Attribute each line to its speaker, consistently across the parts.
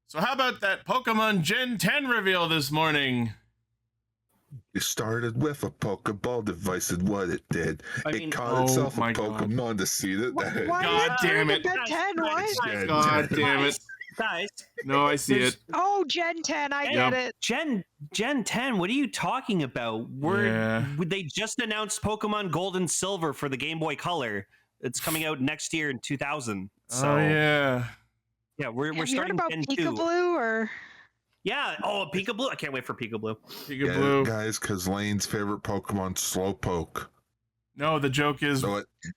Speaker 1: So how about that Pokemon Gen 10 reveal this morning?
Speaker 2: It started with a Pokeball device and what it did. It called itself a Pokemon to see that.
Speaker 1: God damn it.
Speaker 3: Gen 10, what?
Speaker 1: God damn it.
Speaker 4: Guys.
Speaker 1: No, I see it.
Speaker 3: Oh, Gen 10, I get it.
Speaker 4: Gen 10, what are you talking about? They just announced Pokemon Gold and Silver for the Game Boy Color. It's coming out next year in 2000. So,
Speaker 1: oh, yeah.
Speaker 4: Yeah, we're
Speaker 3: Have
Speaker 4: starting
Speaker 3: you heard
Speaker 4: Gen
Speaker 3: about
Speaker 4: 2.
Speaker 3: Peekaboo or...
Speaker 4: Yeah. Oh, Peekaboo. I can't wait for Peekaboo.
Speaker 1: Peekaboo.
Speaker 2: Yeah, guys, because Lane's favorite Pokemon, Slowpoke.
Speaker 1: No, the joke is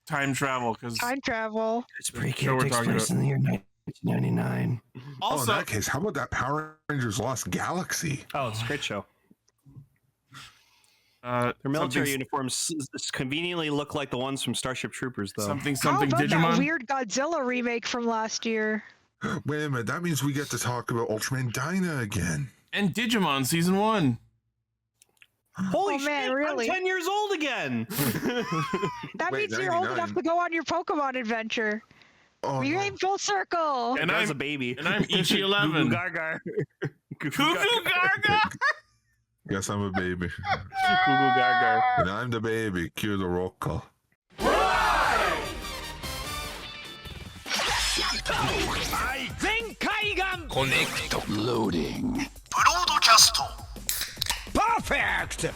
Speaker 1: time travel.
Speaker 3: Time travel.
Speaker 4: It's Precure takes place in the year 1999.
Speaker 2: Also, in that case, how about that Power Rangers Lost Galaxy?
Speaker 4: Oh, it's a great show. Their military uniforms conveniently look like the ones from Starship Troopers, though.
Speaker 1: Something
Speaker 3: How about
Speaker 1: Digimon?
Speaker 3: that weird Godzilla remake from last year?
Speaker 2: Wait a minute, that means we get to talk about Ultraman Dyna again.
Speaker 1: And Digimon Season 1.
Speaker 4: Holy shit,
Speaker 3: man, really?
Speaker 4: I'm 10 years old again!
Speaker 3: That means you're old enough to go on your Pokemon adventure.
Speaker 2: Oh,
Speaker 3: We came full circle.
Speaker 4: And I'm a baby.
Speaker 1: And I'm Ichi 11.
Speaker 4: Goo Gaga.
Speaker 1: Cuckoo Gaga!
Speaker 2: Yes, I'm a baby.
Speaker 4: Goo Gaga.
Speaker 2: And I'm the baby, cue the roll call.
Speaker 5: Connect. Loading.
Speaker 6: Broadcast.
Speaker 5: Perfect!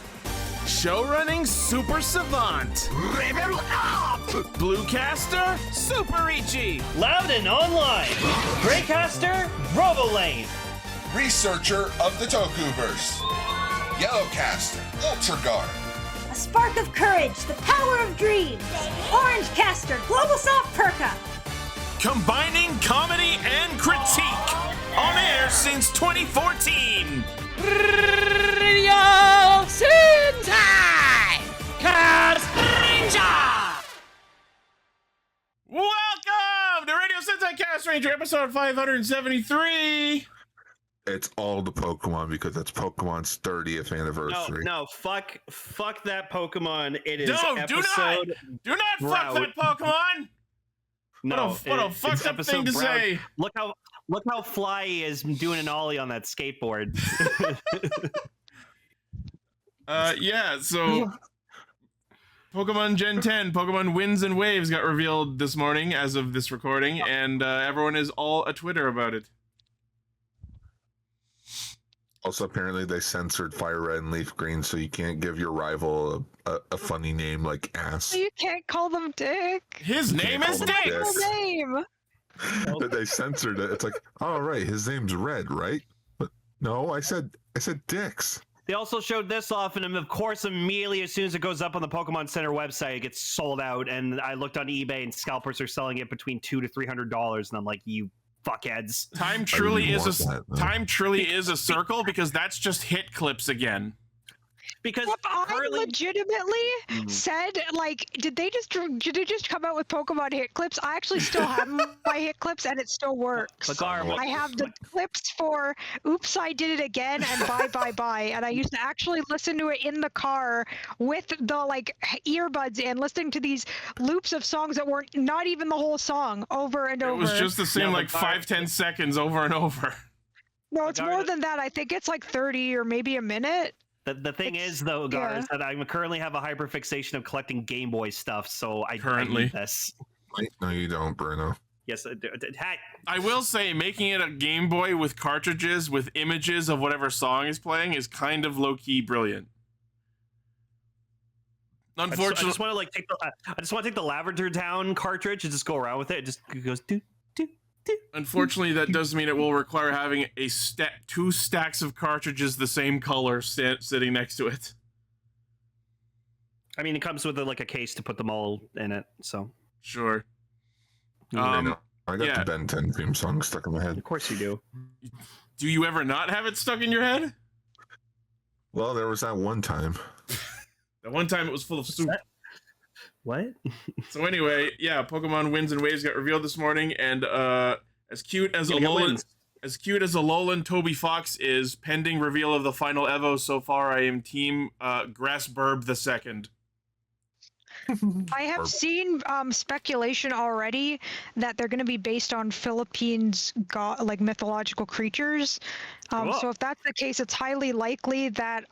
Speaker 1: Show running Super Savant.
Speaker 6: Level up.
Speaker 1: Bluecaster Super Ichi.
Speaker 4: Loudon Online. Greycaster, Robolane.
Speaker 7: Researcher of the Tokuverse. Yellowcaster, Ultra Guard.
Speaker 8: A spark of courage, the power of dreams. Orange Caster, Global Soft Perka.
Speaker 1: Combining comedy and critique. On air since 2014.
Speaker 5: Radio Sentai Castranger!
Speaker 1: Welcome to Radio Sentai Castranger, episode 573.
Speaker 2: It's all the Pokemon because it's Pokemon's 30th anniversary.
Speaker 4: No, fuck that Pokemon. It is
Speaker 1: episode. Do not fuck that Pokemon.
Speaker 4: No,
Speaker 1: what a fucked up thing to say.
Speaker 4: Look how Fly is doing an ollie on that skateboard.
Speaker 1: Yeah, so Pokemon Gen 10, Pokemon Winds and Waves got revealed this morning as of this recording, and everyone is all a Twitter about it.
Speaker 2: Also, apparently they censored Fire Red and Leaf Green, so you can't give your rival a funny name like Ass.
Speaker 3: You can't call them Dick.
Speaker 1: His name is Dick.
Speaker 3: His name.
Speaker 2: They censored it. It's like, oh right, his name's Red, right? But no, I said Dix.
Speaker 4: They also showed this off, and of course, immediately as soon as it goes up on the Pokemon Center website, it gets sold out. And I looked on eBay, and scalpers are selling it between $200 to $300, and I'm like, you fuckheads.
Speaker 1: Time truly is a circle because that's just hit clips again.
Speaker 4: Because
Speaker 3: I legitimately said, like, did they just come out with Pokemon hit clips? I actually still have my hit clips, and it still works. I have the clips for "Oops, I Did It Again" and "Bye Bye Bye," and I used to actually listen to it in the car with the earbuds in, listening to these loops of songs that weren't not even the whole song over and over.
Speaker 1: It was just the same 5-10 seconds over and over.
Speaker 3: No, it's more than that. I think it's like 30 or maybe a minute.
Speaker 4: The thing is, though, Gar, is that I currently have a hyperfixation of collecting Game Boy stuff, so I need this.
Speaker 2: No, you don't, Bruno.
Speaker 4: Yes,
Speaker 1: I will say, making it a Game Boy with cartridges with images of whatever song is playing is kind of low-key brilliant. Unfortunately,
Speaker 4: I just want to take the Lavender Town cartridge and just go around with it. It just goes do.
Speaker 1: Unfortunately, that does mean it will require having two stacks of cartridges the same color sitting next to it.
Speaker 4: I mean, it comes with a case to put them all in it, so.
Speaker 1: Sure.
Speaker 2: I got the Ben 10 theme song stuck in my head.
Speaker 4: Of course you do.
Speaker 1: Do you ever not have it stuck in your head?
Speaker 2: Well, there was that one time.
Speaker 1: That one time it was full of soup.
Speaker 4: What? So
Speaker 1: anyway, yeah, Pokemon Winds and Waves got revealed this morning, and as cute as Alolan Toby Fox is, pending reveal of the final Evo so far, I am team Grassburb II.
Speaker 3: I have seen speculation already that they're going to be based on Philippines like mythological creatures. So if that's the case, it's highly likely that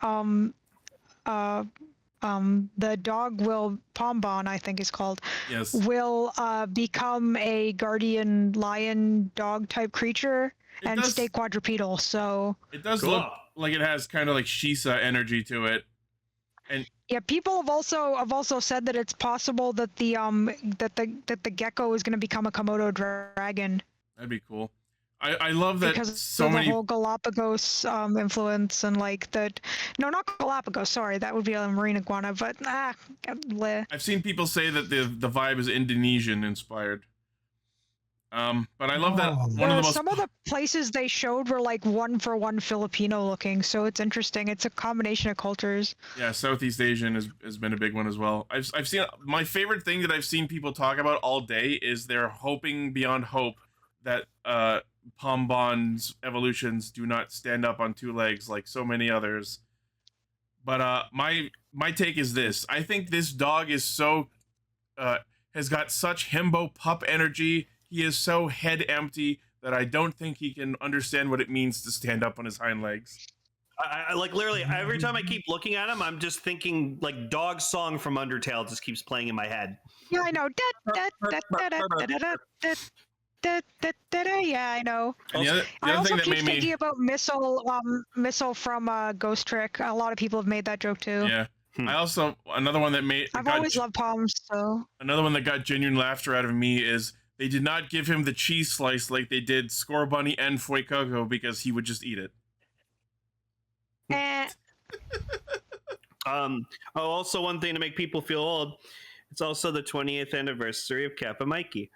Speaker 3: the dog will Pombon, I think is called,
Speaker 1: Yes,
Speaker 3: will become a guardian lion dog type creature and stay quadrupedal. So
Speaker 1: it does look like it has kind of like Shisa energy to it. And
Speaker 3: yeah, people have also said that it's possible that the that the gecko is going to become a Komodo dragon.
Speaker 1: That'd be cool. I love that
Speaker 3: because
Speaker 1: so
Speaker 3: of
Speaker 1: many
Speaker 3: the whole Galapagos influence and like that. No, not Galapagos. Sorry, that would be a marine iguana. But
Speaker 1: I've seen people say that the vibe is Indonesian inspired. But I love that
Speaker 3: some of the places they showed were like 1-for-1 Filipino looking, so it's interesting. It's a combination of cultures.
Speaker 1: Yeah, Southeast Asian has been a big one as well. I've seen my favorite thing that I've seen people talk about all day is they're hoping beyond hope that Pombon's evolutions do not stand up on two legs like so many others. But my take is this: I think this dog is so has got such himbo pup energy. He is so head empty that I don't think he can understand what it means to stand up on his hind legs.
Speaker 4: I like literally every time I keep looking at him, I'm just thinking like Dog Song from Undertale just keeps playing in my head.
Speaker 3: Yeah, I know. Yeah, I know. I also keep thinking about Missile from Ghost Trick. A lot of people have made that joke too.
Speaker 1: Yeah. I also another one that made
Speaker 3: I've always loved Palms, so
Speaker 1: another one that got genuine laughter out of me is they did not give him the cheese slice like they did Score Bunny and Fuecoco because he would just eat it.
Speaker 4: Also one thing to make people feel old, it's also the 20th anniversary of Kappa Mikey.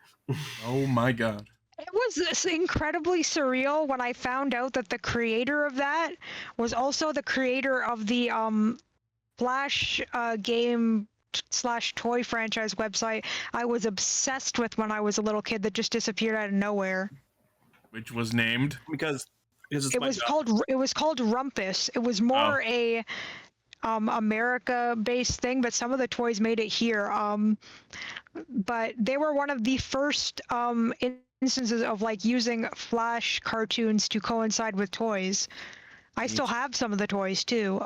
Speaker 1: Oh my god.
Speaker 3: It was incredibly surreal when I found out that the creator of that was also the creator of the Flash game / toy franchise website I was obsessed with when I was a little kid that just disappeared out of nowhere.
Speaker 1: Which was named?
Speaker 4: Because
Speaker 3: it was called Rumpus. It was more a America-based thing, but some of the toys made it here. But they were one of the first instances of like using Flash cartoons to coincide with toys. I still have some of the toys too.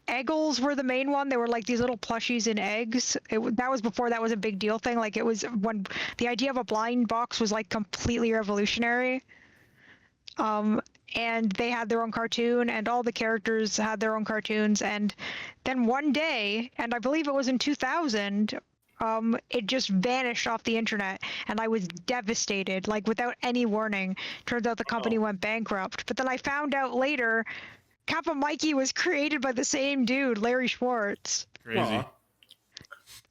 Speaker 3: Eggles were the main one. They were like these little plushies in eggs. That was before that was a big deal thing. Like it was when the idea of a blind box was like completely revolutionary. And they had their own cartoon, and all the characters had their own cartoons. And then one day, and I believe it was in 2000, it just vanished off the internet, and I was devastated, like without any warning. Turns out the company went bankrupt. But then I found out later, Kappa Mikey was created by the same dude, Larry Schwartz.
Speaker 1: Crazy.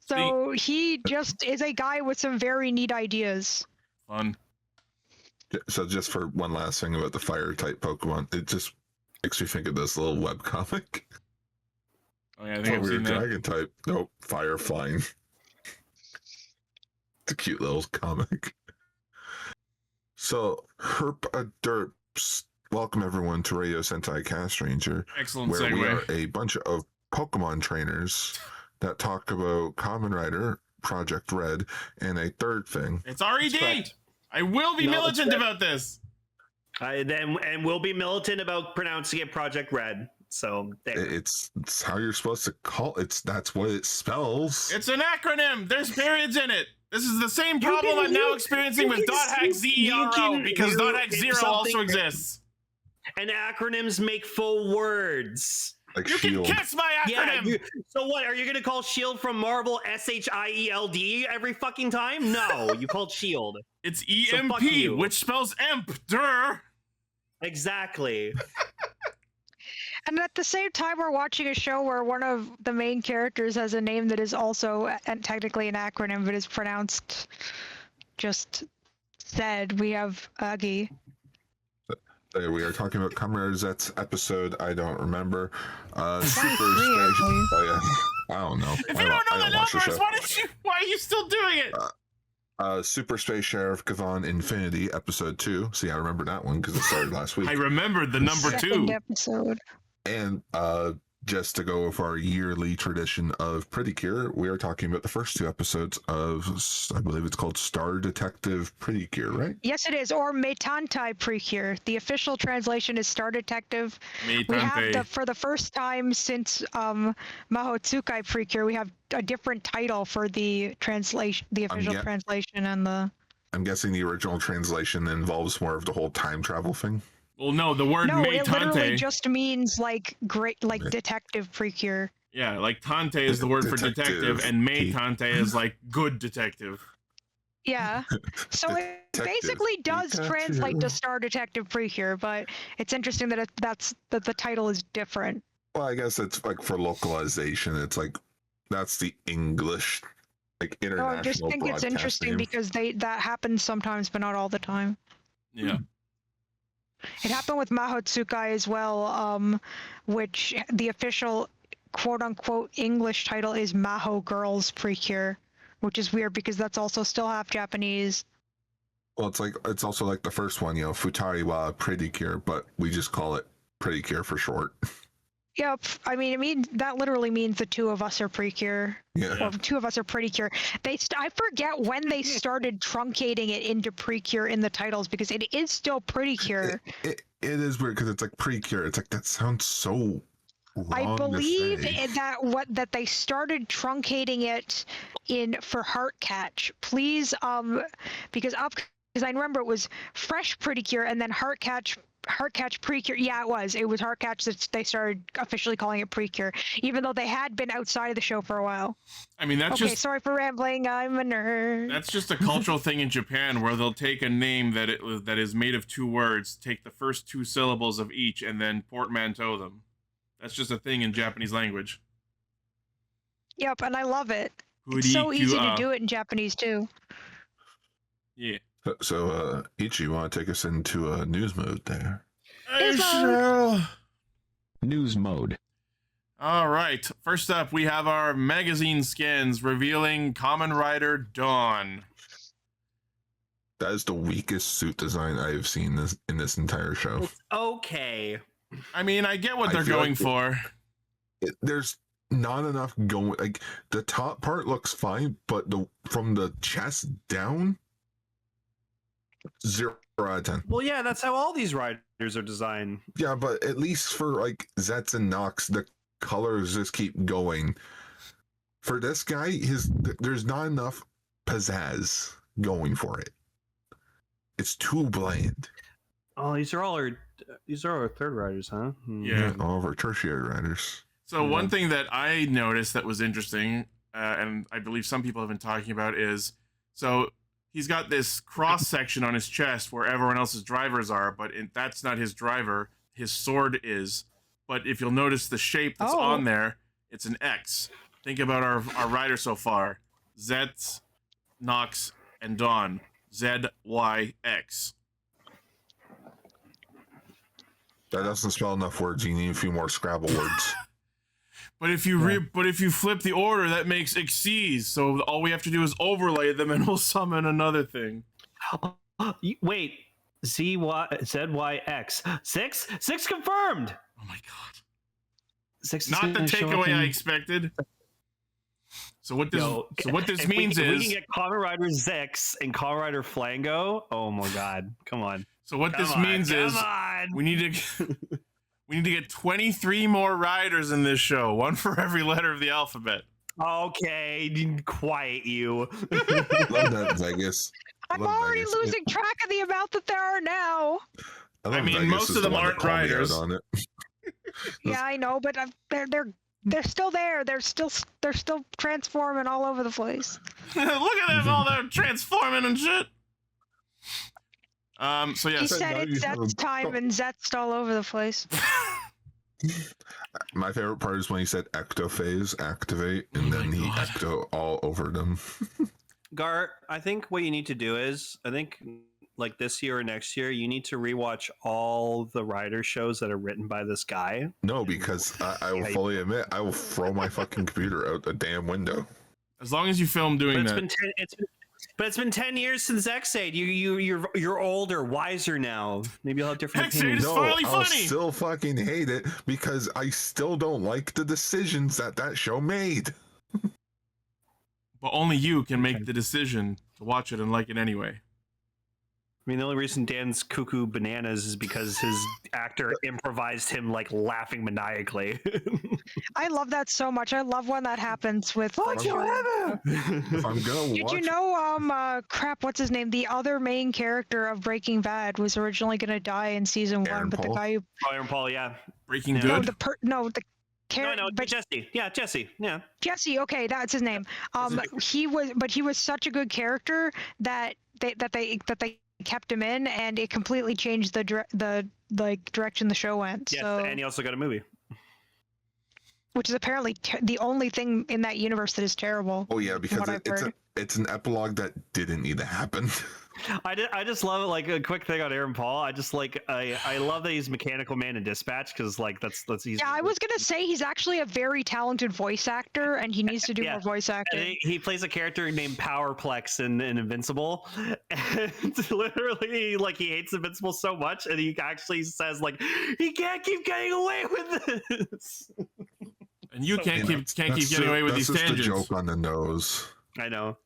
Speaker 3: So he just is a guy with some very neat ideas.
Speaker 1: Fun.
Speaker 2: So just for one last thing about the fire type Pokemon, it just makes me think of this little web comic.
Speaker 1: Oh yeah, I think I've seen that.
Speaker 2: Dragon type. Nope, fire flying. It's a cute little comic. So Herp-a-derps, welcome everyone to Radio Sentai Castranger.
Speaker 1: Excellent
Speaker 2: where
Speaker 1: segue.
Speaker 2: We are a bunch of Pokemon trainers that talk about Kamen Rider, Project Red, and a third thing.
Speaker 1: It's RED! I will be militant about this.
Speaker 4: And we'll be militant about pronouncing it Project Red. So there.
Speaker 2: It's how you're supposed to call it. That's what it spells.
Speaker 1: It's an acronym. There's periods in it. This is the same problem I'm now experiencing with .hack-zero because .hack-zero also exists.
Speaker 4: And acronyms make full words.
Speaker 2: Like
Speaker 1: you
Speaker 2: Shield.
Speaker 1: can kiss my acronym.
Speaker 4: Yeah, so what? Are you gonna call Shield from Marvel SHIELD every fucking time? No, you called Shield.
Speaker 1: It's EMP, which spells emp. Durr.
Speaker 4: Exactly.
Speaker 3: And at the same time, we're watching a show where one of the main characters has a name that is also technically an acronym, but is pronounced just said. We have Agi.
Speaker 2: We are talking about Kamen Rider Zets episode. I don't remember. Super Space. Oh yeah. I don't know.
Speaker 1: If you don't know the numbers, why are you still doing it?
Speaker 2: Super Space Sheriff Gavan Infinity episode 2. See, I remember that one because it started last week.
Speaker 1: I remembered the number 2
Speaker 3: episode.
Speaker 2: And just to go with our yearly tradition of Precure, we are talking about the first 2 episodes of, I believe it's called Star Detective Precure, right?
Speaker 3: Yes, it is, or Meitantai Precure. The official translation is Star Detective. We have for the first time since Mahotsukai Precure, we have a different title for the translation, the official translation, and the.
Speaker 2: I'm guessing the original translation involves more of the whole time travel thing.
Speaker 1: Well, no, the word
Speaker 3: No,
Speaker 1: Meitante
Speaker 3: it literally just means like great, like detective Precure.
Speaker 1: Yeah, like Tante is the word for detective, and Meitante is like good detective.
Speaker 3: Yeah, so it basically does translate to Star Detective Precure, but it's interesting that that the title is different.
Speaker 2: Well, I guess it's like for localization. It's like that's the English, like international.
Speaker 3: I just think it's interesting because that happens sometimes, but not all the time.
Speaker 1: Yeah.
Speaker 3: It happened with Mahotsukai as well, which the official quote-unquote English title is Maho Girls Precure, which is weird because that's also still half Japanese.
Speaker 2: Well, it's also like the first one, Futari wa Precure, but we just call it Precure for short.
Speaker 3: Yep. I mean, that literally means the 2 of us are Precure.
Speaker 2: Yeah.
Speaker 3: Or 2 of us are Precure. I forget when they started truncating it into Precure in the titles because it is still Precure.
Speaker 2: It is weird because it's like Precure. It's like that sounds so wrong.
Speaker 3: I believe that they started truncating it for Heartcatch. Please, because I remember it was Fresh Precure and then Heartcatch Precure. Yeah, it was Heartcatch that they started officially calling it Precure, even though they had been outside of the show for a while.
Speaker 1: I mean, that's
Speaker 3: okay. Sorry for rambling. I'm a nerd.
Speaker 1: That's just a cultural thing in Japan where they'll take a name that is made of 2 words, take the first 2 syllables of each, and then portmanteau them. That's just a thing in Japanese language.
Speaker 3: Yep, and I love it. It's so easy to do it in Japanese too.
Speaker 1: Yeah.
Speaker 2: So, Ichi, you want to take us into a news mode there?
Speaker 9: News mode.
Speaker 1: All right. First up, we have our magazine scans revealing Kamen Rider Dawn.
Speaker 2: That is the weakest suit design I've seen in this entire show.
Speaker 4: It's okay.
Speaker 1: I mean, I get what they're going for.
Speaker 2: There's not enough going. Like the top part looks fine, but from the chest down, 0 out of 10.
Speaker 4: Well, yeah, that's how all these riders are designed.
Speaker 2: Yeah, but at least for like Zets and Nox, the colors just keep going. For this guy, there's not enough pizzazz going for it. It's too bland.
Speaker 4: Oh, these are our 3rd riders, huh?
Speaker 1: Yeah,
Speaker 2: all of our tertiary riders.
Speaker 1: So one thing that I noticed that was interesting, and I believe some people have been talking about, is so he's got this cross section on his chest where everyone else's drivers are, but that's not his driver. His sword is. But if you'll notice the shape that's on there, it's an X. Think about our riders so far: Zets, Nox, and Dawn. ZYX.
Speaker 2: That doesn't spell enough words. You need a few more Scrabble words.
Speaker 1: But if you flip the order, that makes Xyz. So all we have to do is overlay them, and we'll summon another thing.
Speaker 4: Wait, ZYX 6 confirmed.
Speaker 1: Oh my god!
Speaker 4: 6
Speaker 1: not the takeaway I expected. So what this means is
Speaker 4: we can get Kamen Rider Zets and Kamen Rider Flango. Oh my god! Come on.
Speaker 1: So what this means is we need to get 23 more riders in this show, 1 for every letter of the alphabet.
Speaker 4: Okay, quiet you.
Speaker 2: Love that, Vegas.
Speaker 3: I'm already losing track of the amount that there are now.
Speaker 1: I mean, most of them aren't riders.
Speaker 3: Yeah, I know, but they're still there. They're still transforming all over the place.
Speaker 1: Look at them, all they're transforming and shit. So yeah.
Speaker 3: He said it's Zets time and Zets all over the place.
Speaker 2: My favorite part is when he said ectophase, activate, and then he ecto all over them.
Speaker 4: Gar, I think what you need to do is, like this year or next year, you need to rewatch all the Rider shows that are written by this guy.
Speaker 2: No, because I will fully admit, I will throw my fucking computer out the damn window.
Speaker 1: As long as you film doing that.
Speaker 4: But it's been 10 years since X8. You're older, wiser now. Maybe you'll have different
Speaker 1: X8
Speaker 4: opinions.
Speaker 1: is
Speaker 2: No,
Speaker 1: finally
Speaker 2: I'll
Speaker 1: funny.
Speaker 2: still fucking hate it because I still don't like the decisions that show made.
Speaker 1: But only you can make the decision to watch it and like it anyway.
Speaker 4: I mean, the only reason Dan's cuckoo bananas is because his actor improvised him like laughing maniacally.
Speaker 3: I love that so much. I love when that happens with.
Speaker 2: If I'm gonna
Speaker 3: Did
Speaker 2: watch,
Speaker 3: you know? Crap. What's his name? The other main character of Breaking Bad was originally gonna die in season
Speaker 2: Aaron
Speaker 3: 1, but
Speaker 2: Paul?
Speaker 3: the guy who
Speaker 4: Aaron Paul, yeah.
Speaker 1: Breaking
Speaker 4: Yeah.
Speaker 1: Good.
Speaker 3: but
Speaker 4: Jesse. Yeah, Jesse. Yeah.
Speaker 3: Jesse. Okay, that's his name. He was such a good character that they kept him in, and it completely changed the direction the show went.
Speaker 4: Yes,
Speaker 3: So,
Speaker 4: and he also got a movie.
Speaker 3: which is apparently the only thing in that universe that is terrible.
Speaker 2: oh yeah,
Speaker 3: from
Speaker 2: because
Speaker 3: what I've heard.
Speaker 2: it's an epilogue that didn't need to happen.
Speaker 4: I just love it. Like a quick thing on Aaron Paul. I just like I love that he's Mechanical Man in Dispatch because like that's easy.
Speaker 3: Yeah, I was gonna say he's actually a very talented voice actor, and he needs to do more voice acting.
Speaker 4: And he plays a character named Powerplex in Invincible, and literally like he hates Invincible so much, and he actually says like he can't keep getting away with this.
Speaker 1: And you can't keep
Speaker 2: That's
Speaker 1: getting away with these
Speaker 2: just a
Speaker 1: tangents.
Speaker 2: joke on the nose.
Speaker 4: I know.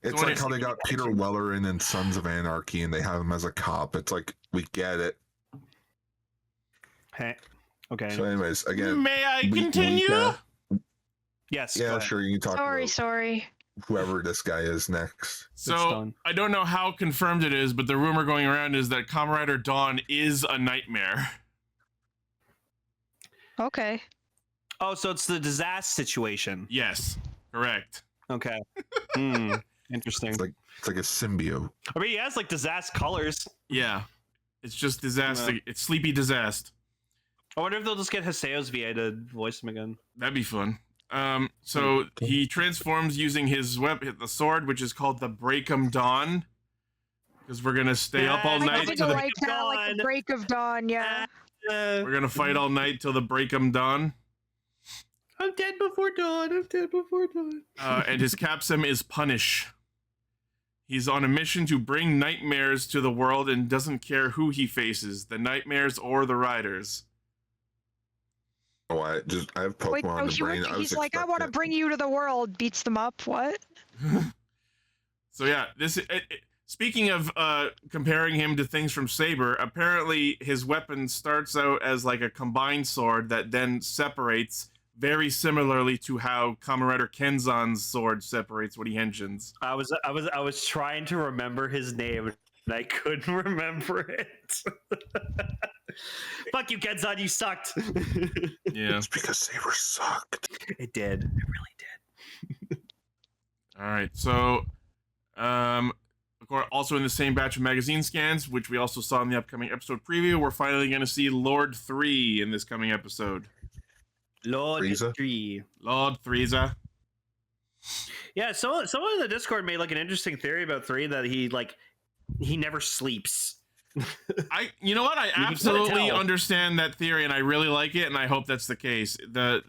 Speaker 2: It's
Speaker 1: So
Speaker 2: like how they got Peter Weller in Sons of Anarchy and they have him as a cop. It's like, we get it.
Speaker 4: Hey. Okay.
Speaker 2: So anyways, again.
Speaker 1: May I continue?
Speaker 4: Yes.
Speaker 2: Yeah, sure, you can talk
Speaker 3: Sorry.
Speaker 2: about whoever this guy is next.
Speaker 1: So I don't know how confirmed it is, but the rumor going around is that Kamen Rider Dawn is a nightmare.
Speaker 3: Okay.
Speaker 4: Oh, so it's the disaster situation.
Speaker 1: Yes, correct.
Speaker 4: Okay. Interesting.
Speaker 2: It's like a symbiote.
Speaker 4: I mean, he has like disaster colors.
Speaker 1: Yeah, it's just disaster.
Speaker 4: Yeah.
Speaker 1: It's sleepy disaster.
Speaker 4: I wonder if they'll just get Haseo's VA to voice him again.
Speaker 1: That'd be fun. So he transforms using his the sword, which is called the Breakum Dawn, because we're gonna stay up all
Speaker 3: I
Speaker 1: night
Speaker 3: think
Speaker 1: till
Speaker 3: like that, like the break of dawn. Yeah.
Speaker 1: we're gonna fight all night till the Breakum Dawn.
Speaker 4: I'm dead before dawn.
Speaker 1: And his capsim is Punish. He's on a mission to bring nightmares to the world and doesn't care who he faces, the nightmares or the riders.
Speaker 2: Oh, I have Pokemon
Speaker 3: Wait, no,
Speaker 2: in the brain.
Speaker 3: he's like, I want to bring you to the world. Beats them up. What?
Speaker 1: So yeah, speaking of comparing him to things from Saber, apparently his weapon starts out as like a combined sword that then separates very similarly to how Kamen Rider Kenzan's sword separates when he henshins.
Speaker 4: I was trying to remember his name and I couldn't remember it. Fuck you, Kenzan, you sucked.
Speaker 1: Yeah.
Speaker 2: It's because Saber sucked.
Speaker 4: It did. It really did.
Speaker 1: All right. So, of course, also in the same batch of magazine scans, which we also saw in the upcoming episode preview, we're finally going to see Lord 3 in this coming episode.
Speaker 4: Lord
Speaker 2: Frieza?
Speaker 4: 3.
Speaker 1: Lord Frieza.
Speaker 4: Yeah, someone in the Discord made like an interesting theory about 3 that he never sleeps.
Speaker 1: You know what? I
Speaker 4: can
Speaker 1: absolutely
Speaker 4: tell.
Speaker 1: understand that theory, and I really like it, and I hope that's the case. The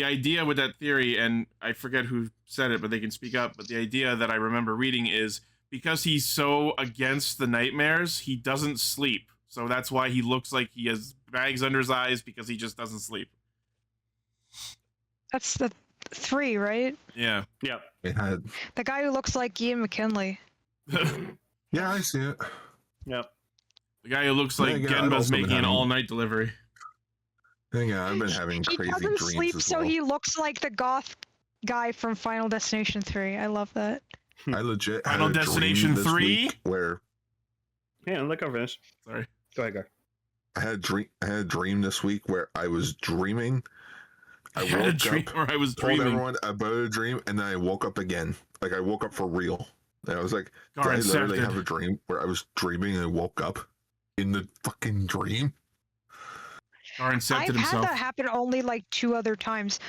Speaker 1: idea with that theory, and I forget who said it, but they can speak up, but the idea that I remember reading is because he's so against the nightmares, he doesn't sleep. So that's why he looks like he has bags under his eyes, because he just doesn't sleep.
Speaker 3: That's the 3, right?
Speaker 1: Yeah.
Speaker 4: Yep.
Speaker 2: It had.
Speaker 3: The guy who looks like Ian McKinley.
Speaker 2: Yeah, I see it.
Speaker 4: Yep.
Speaker 1: The guy who looks like
Speaker 2: Yeah, I've
Speaker 1: Genba's
Speaker 2: also been
Speaker 1: making an
Speaker 2: having-
Speaker 1: all-night delivery.
Speaker 2: Yeah, I've been having
Speaker 3: He
Speaker 2: crazy
Speaker 3: doesn't
Speaker 2: dreams
Speaker 3: sleep,
Speaker 2: as
Speaker 3: so
Speaker 2: well.
Speaker 3: he looks like the goth guy from Final Destination 3. I love that.
Speaker 2: I legit had
Speaker 1: Final
Speaker 2: a dream
Speaker 1: Destination
Speaker 2: this
Speaker 1: 3?
Speaker 2: week where
Speaker 4: Yeah, let go finish.
Speaker 1: Sorry.
Speaker 4: Go ahead, go.
Speaker 2: I had a dream this week where I was dreaming. I
Speaker 1: had a
Speaker 2: woke
Speaker 1: dream
Speaker 2: up,
Speaker 1: where I was
Speaker 2: told
Speaker 1: dreaming.
Speaker 2: everyone about a dream, and then I woke up again. Like I woke up for real. And I was like, did I
Speaker 1: Gar
Speaker 2: literally
Speaker 1: incepted.
Speaker 2: have a dream where I was dreaming and I woke up in the fucking dream?
Speaker 1: Or incepted
Speaker 3: I've had
Speaker 1: himself.
Speaker 3: that happen only like 2 other times.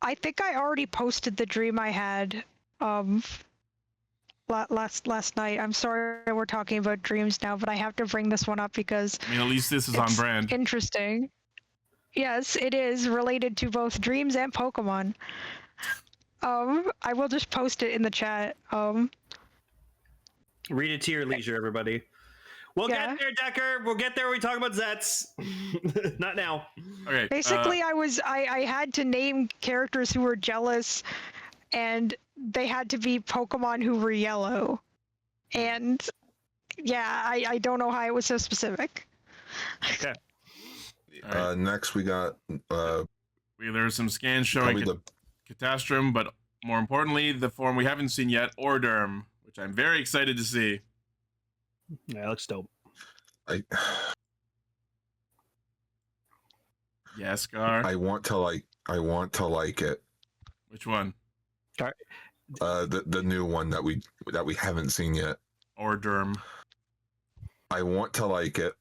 Speaker 3: I think I already posted the dream I had last night. I'm sorry we're talking about dreams now, but I have to bring this one up because
Speaker 1: I mean, at least this is on
Speaker 3: it's
Speaker 1: brand.
Speaker 3: interesting. Yes, it is related to both dreams and Pokemon. I will just post it in the chat.
Speaker 4: Read it to your leisure, everybody. We'll
Speaker 3: Yeah.
Speaker 4: get there, Decker. We'll get there when we talk about Zets. Not now.
Speaker 1: Okay.
Speaker 3: Basically, I had to name characters who were jealous, and they had to be Pokemon who were yellow. And yeah, I don't know how it was so specific.
Speaker 4: Okay.
Speaker 1: All right.
Speaker 2: Next we got
Speaker 1: There's some scans showing
Speaker 2: probably the
Speaker 1: Catastrum, but more importantly, the form we haven't seen yet, Orderm, which I'm very excited to see.
Speaker 4: Yeah, it looks dope.
Speaker 1: Yes, Gar.
Speaker 2: I want to like it.
Speaker 1: Which one?
Speaker 2: The new one that we haven't seen yet.
Speaker 1: Orderm.
Speaker 2: I want to like it,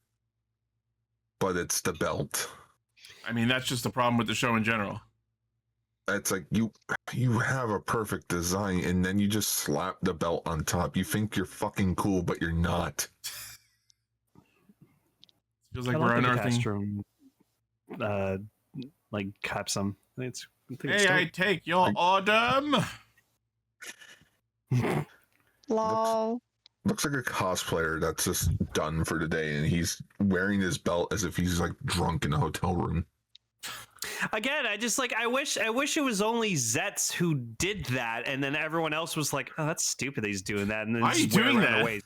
Speaker 2: but it's the belt.
Speaker 1: I mean, that's just the problem with the show in general.
Speaker 2: It's like you have a perfect design and then you just slap the belt on top. You think you're fucking cool, but you're not.
Speaker 1: Feels like
Speaker 4: I
Speaker 1: we're
Speaker 4: like the
Speaker 1: unearthing.
Speaker 4: Catastrum, like capsum. I think it's
Speaker 1: Hey, I
Speaker 4: dope.
Speaker 1: take your Orderm.
Speaker 3: Lol.
Speaker 2: Looks like a cosplayer that's just done for the day and he's wearing his belt as if he's like drunk in a hotel room.
Speaker 4: Again, I wish it was only Zets who did that, and then everyone else was like, "Oh, that's stupid that he's doing that." And then
Speaker 1: Why are you
Speaker 4: just wear
Speaker 1: doing
Speaker 4: it around
Speaker 1: that?
Speaker 4: waist.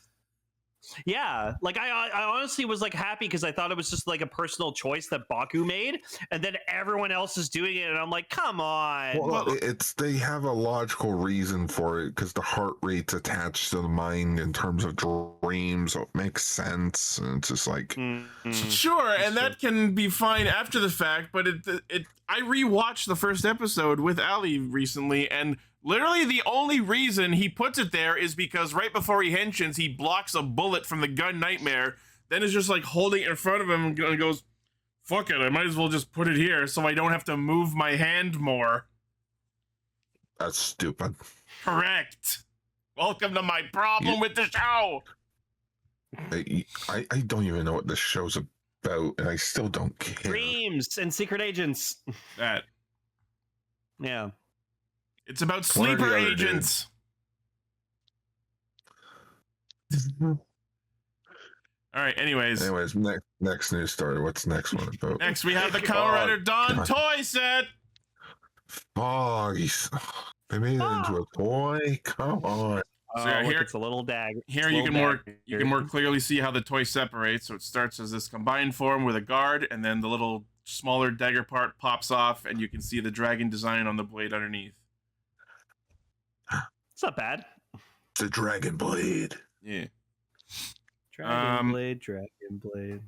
Speaker 4: Yeah, like I honestly was like happy because I thought it was just like a personal choice that Baku made, and then everyone else is doing it, and I'm like, come on.
Speaker 2: Well, they have a logical reason for it because the heart rate's attached to the mind in terms of dreams, so it makes sense. And it's just like,
Speaker 1: Sure, and that can be fine after the fact, but I rewatched the first episode with Ali recently, and literally the only reason he puts it there is because right before he henshins, he blocks a bullet from the gun Nightmare, then is just like holding it in front of him and goes, fuck it, I might as well just put it here so I don't have to move my hand more.
Speaker 2: that's stupid.
Speaker 1: Correct. Welcome to my problem with the show.
Speaker 2: I don't even know what this show's about, and I still don't care.
Speaker 4: Dreams and secret agents.
Speaker 1: That.
Speaker 4: Yeah.
Speaker 1: It's about
Speaker 2: One or the
Speaker 1: sleeper
Speaker 2: other,
Speaker 1: agents. All right, anyways,
Speaker 2: Next news story. What's the next one about?
Speaker 1: next we have the Kamen Rider Dawn
Speaker 2: God.
Speaker 1: toy set.
Speaker 2: Oh, they made it into a toy. Come on.
Speaker 1: So yeah,
Speaker 4: Look,
Speaker 1: here-
Speaker 4: it's a little dagger.
Speaker 1: Here you can more clearly see how the toy separates. So it starts as this combined form with a guard, and then the little smaller dagger part pops off, and you can see the dragon design on the blade underneath.
Speaker 4: It's not bad.
Speaker 2: It's a dragon blade.
Speaker 1: Yeah.
Speaker 4: Dragon blade.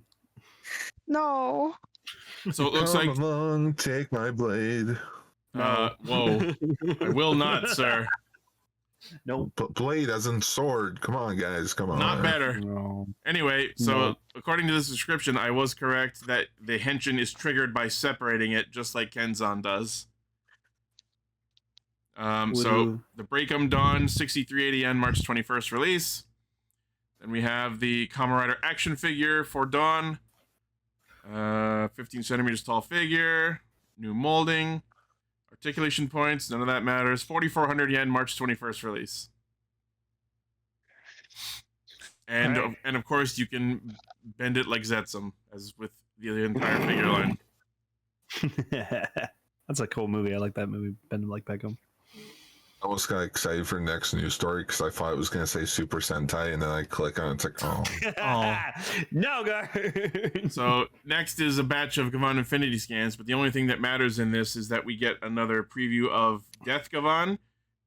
Speaker 3: No.
Speaker 1: So it looks like
Speaker 2: Come along, take my blade.
Speaker 1: whoa. I will not, sir.
Speaker 4: Nope.
Speaker 2: Blade as in sword. Come on, guys. Come on.
Speaker 1: Not better.
Speaker 4: No.
Speaker 1: Anyway, so
Speaker 4: No.
Speaker 1: according to this description, I was correct that the henshin is triggered by separating it, just like Kenzan does. So
Speaker 4: Woohoo.
Speaker 1: the Breakum Dawn 6380 yen March 21st release. Then we have the Kamen Rider action figure for Dawn. 15 centimeters tall figure. New molding. Articulation points. None of that matters. 4,400 yen March 21st release. And
Speaker 4: Alright.
Speaker 1: and of course you can bend it like Zetsum, as with the entire figure line.
Speaker 4: That's a cool movie. I like that movie. Ben like Beckham.
Speaker 2: I almost got excited for the next news story because I thought it was going to say Super Sentai, and then I click on it. It's like, oh.
Speaker 4: No, guard.
Speaker 1: So next is a batch of Gavan Infinity scans, but the only thing that matters in this is that we get another preview of Death Gavan,